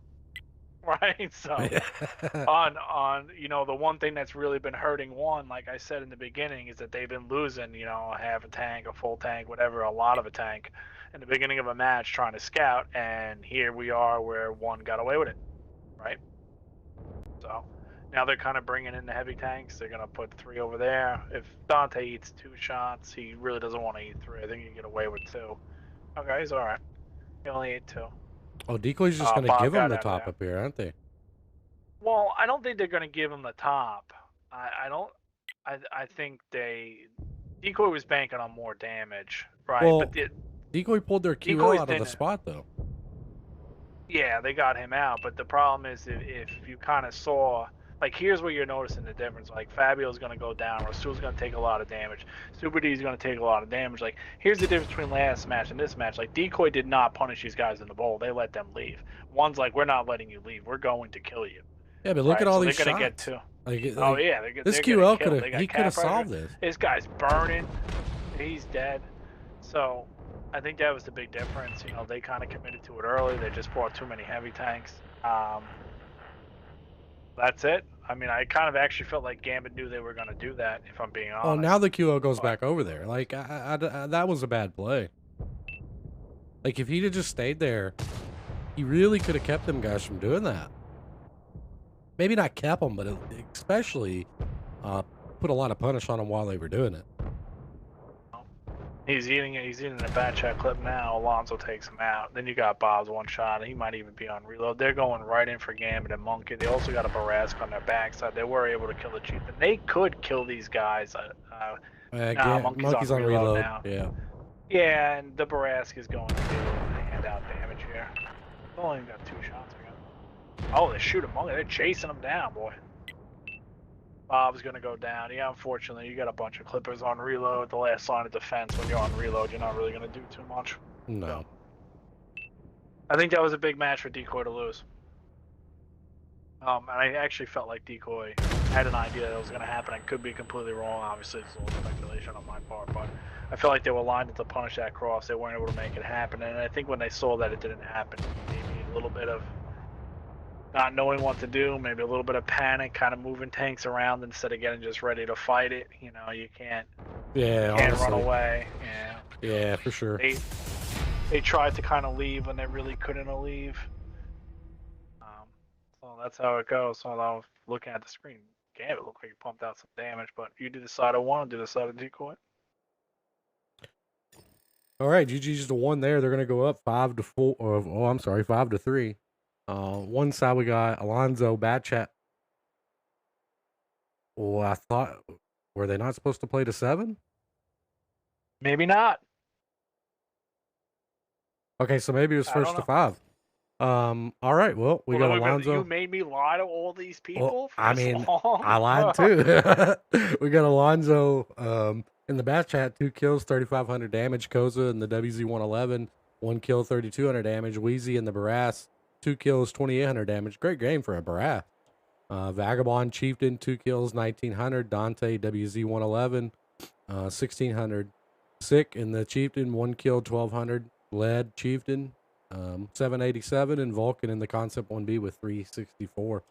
right? So on the one thing that's really been hurting one, like I said in the beginning, is that they've been losing, half a tank, a full tank, whatever, a lot of a tank in the beginning of a match trying to scout, and here we are where one got away with it, right? So now they're kind of bringing in the heavy tanks. They're gonna put 3 over there. If Dante eats 2 shots, he really doesn't want to eat 3. I think he can get away with 2. Okay, he's all right. He only ate 2. Oh, Decoy's just gonna Bob give him got the out of top there. up here, aren't they? Well, I don't think they're going to give him the top. I don't. I think Decoy was banking on more damage, right? Well, but Decoy pulled their QL Decoys out of the didn't. spot though. Yeah, they got him out. But the problem is if you kind of saw, like, here's where you're noticing the difference. Like, Fabio's going to go down, Rasul's going to take a lot of damage. Super D's going to take a lot of damage. Like, here's the difference between last match and this match. Like, Decoy did not punish these guys in the bowl. They let them leave. One's like, we're not letting you leave. We're going to kill you. Yeah, but look at all these they're shots. Gonna get 2. Oh Yeah, this they're QL could he could have solved this. This guy's burning. He's dead. So I think that was the big difference. They kind of committed to it early. They just bought too many heavy tanks. That's it. I mean, I kind of actually felt like Gambit knew they were going to do that, if I'm being honest. Oh, now the QL goes back over there. Like, that was a bad play. Like, if he'd have just stayed there, he really could have kept them guys from doing that. Maybe not kept them, but especially put a lot of punish on them while they were doing it. He's eating it. He's eating a bad shot clip now. Alonzo takes him out. Then you got Bob's 1 shot. He might even be on reload. They're going right in for Gambit and Monkey. They also got a Barask on their backside. They were able to kill the Chief. And they could kill these guys. Monkey's on reload now. Yeah. Yeah, and the Barask is going to hand out damage here. Only got 2 shots again. Oh, they shoot him. They're chasing him down, boy. Bob's going to go down. Yeah, unfortunately, you got a bunch of Clippers on reload. The last line of defense, when you're on reload, you're not really going to do too much. No. So, I think that was a big match for Decoy to lose. And I actually felt like Decoy had an idea that was going to happen. I could be completely wrong. Obviously, it's a little speculation on my part, but I felt like they were lined up to punish that cross. They weren't able to make it happen. And I think when they saw that it didn't happen, maybe a little bit of not knowing what to do, maybe a little bit of panic, kind of moving tanks around instead of getting just ready to fight it. You can't. Yeah, you can't honestly. run away. Yeah. Yeah, for sure. They tried to kind of leave when they really couldn't leave. So that's how it goes. So I was looking at the screen. Damn, it looked like he pumped out some damage, but you do the side of 1, do the side of Decoy. All right, GG's the 1 there. They're gonna go up 5-4. Oh, I'm sorry, 5-3. One side we got Alonzo, Bad Chat. Well, I thought, were they not supposed to play to 7? Maybe not. Okay, so maybe it was I first don't to know. 5. All right. Well, we got Wait a minute, you Alonzo. made me lie to all these Well, people for I this mean, long? I lied too. We got Alonzo in the bat chat, 2 kills, 3,500 damage. Koza in the WZ 111, 1 kill, 3,200 damage. Wheezy in the Barras, 2 kills, 2,800 damage. Great game for a Barras. Vagabond Chieftain, 2 kills, 1,900. Dante WZ 111, 1,600. Sick in the Chieftain, 1 kill, 1,200. Lead Chieftain, 787, and Vulcan in the Concept 1B with 364.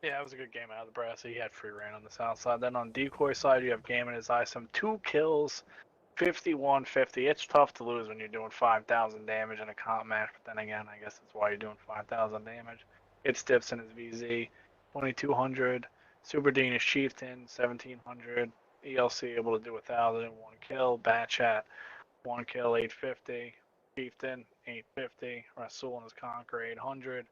Yeah, it was a good game out of the brass. He had free reign on the south side. Then on Decoy side, you have Game in his eye, some 2 kills, 51-50. It's tough to lose when you're doing 5,000 damage in a comp match, but then again, I guess that's why you're doing 5,000 damage. It stiffs in his VZ, 2,200. Super Dean is Chieftain, 1,700. ELC able to do 1,000, 1 kill. Bat Chat, 1 kill, 850. Chieftain, 850. Rasul and his Conqueror, 800.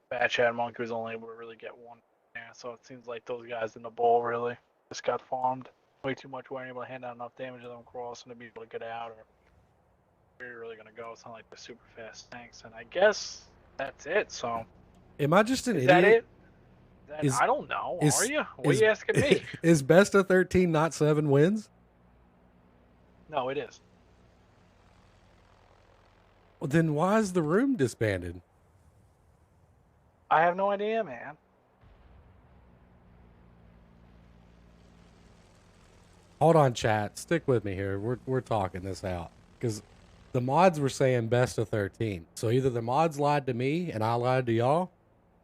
Bat Chat Monkey was only able to really get 1. Yeah, so it seems like those guys in the bowl really just got farmed way too much. Weren't able to hand out enough damage to them crossing to be able to get out, or where you're really gonna go. It's not like the super fast tanks, and I guess that's it. So Am I just an is idiot? that it? Is- I don't know. is- Are you? What is- are you asking me? Is best of 13 not 7 wins? No, it is. Well, then why is the room disbanded? I have no idea, man. Hold on, chat. Stick with me here. We're talking this out because the mods were saying best of 13. So either the mods lied to me and I lied to y'all,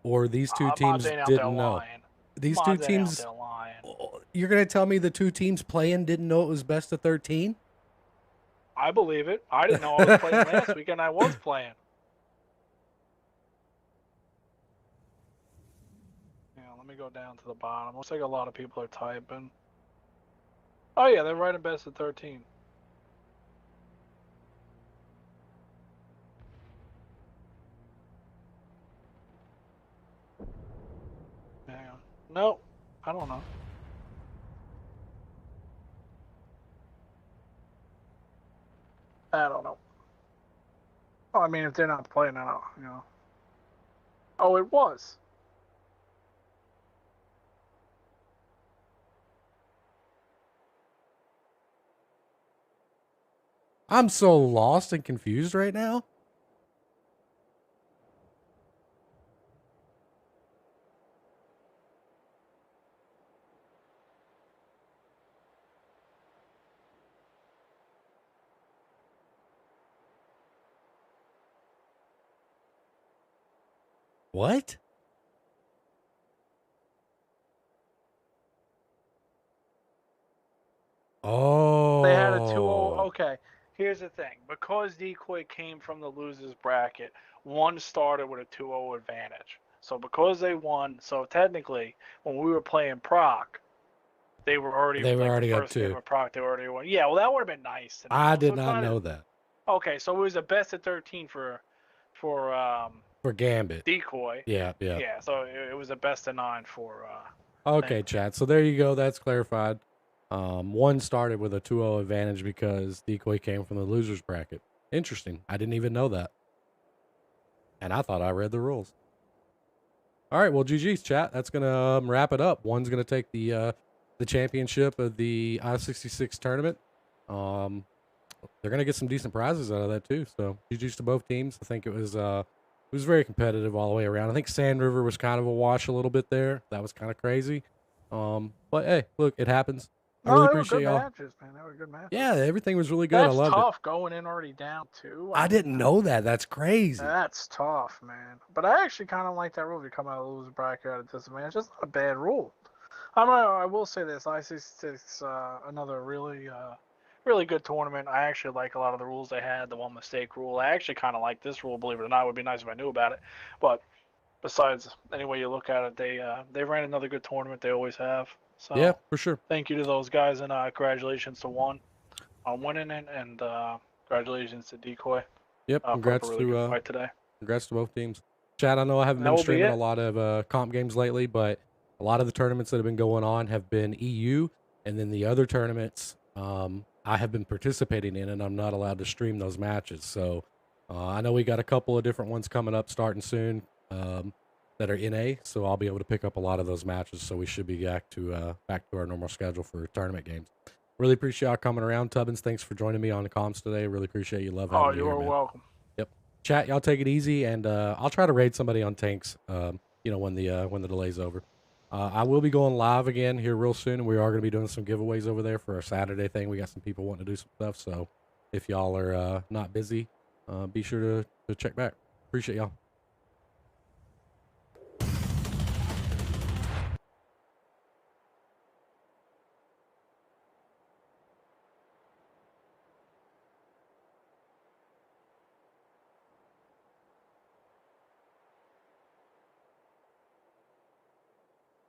or these two Mods teams ain't out there didn't know. lying. These Mods two ain't out teams. there lying. You're gonna tell me the 2 teams playing didn't know it was best of 13? I believe it. I didn't know I was playing last week, and I was playing. Yeah, let me go down to the bottom. Looks like a lot of people are typing. Oh yeah, they're writing best of 13. Hang on. No, I don't know. I don't know. Oh, I mean, if they're not playing, I don't, you know. Oh, it was. I'm so lost and confused right now. What? Oh. They had a 2-0. Okay, here's the thing. Because Decoy came from the losers bracket, one started with a 2-0 advantage. So because they won, so technically, when we were playing Proc, they were already They were like, already the up first game 2. of Proc, they already won. Yeah, well, that would have been nice. To know. I So did it's not kinda- know that. Okay, so it was a best of 13 for For Gambit. Decoy. Yeah. Yeah, so it was a best of 9 for. Okay, chat. So there you go. That's clarified. One started with a 2-0 advantage because Decoy came from the losers bracket. Interesting. I didn't even know that. And I thought I read the rules. All right, well, GG's, chat. That's going to wrap it up. One's going to take the championship of the I66 tournament. They're going to get some decent prizes out of that, too. So GG's to both teams. I think it was very competitive all the way around. I think Sand River was kind of a wash a little bit there. That was kind of crazy. But, hey, look, it happens. I really appreciate y'all. Matches, man. They were good matches. Yeah, everything was really good. That's I loved tough going in already down 2. it. I didn't know that. That's crazy. That's tough, man. But I actually kind of like that rule. If you come out of the loser bracket at a disadvantage, it's not a bad rule. I will say this: I66, another really, really good tournament. I actually like a lot of the rules they had. The one mistake rule. I actually kind of like this rule. Believe it or not, it would be nice if I knew about it. But besides, any way you look at it, they ran another good tournament. They always have. So Yeah, for sure. thank you to those guys, and congratulations to one on winning it, and congratulations to Decoy. Yep, For congrats a really good to fight today. congrats to both teams. Chad, I know I haven't That been will be streaming it. a lot of comp games lately, but a lot of the tournaments that have been going on have been EU, and then the other tournaments, I have been participating in, and I'm not allowed to stream those matches. So I know we got a couple of different ones coming up starting soon that are NA, so I'll be able to pick up a lot of those matches. So we should be back to our normal schedule for tournament games. Really appreciate y'all coming around. Tubbins, thanks for joining me on the comms today. Really appreciate you. Love having Oh, you you here, are man. welcome. Yep. Chat, y'all take it easy, and I'll try to raid somebody on tanks. When the delay's over. I will be going live again here real soon, and we are going to be doing some giveaways over there for our Saturday thing. We got some people wanting to do some stuff, so if y'all are not busy, be sure to check back. Appreciate y'all.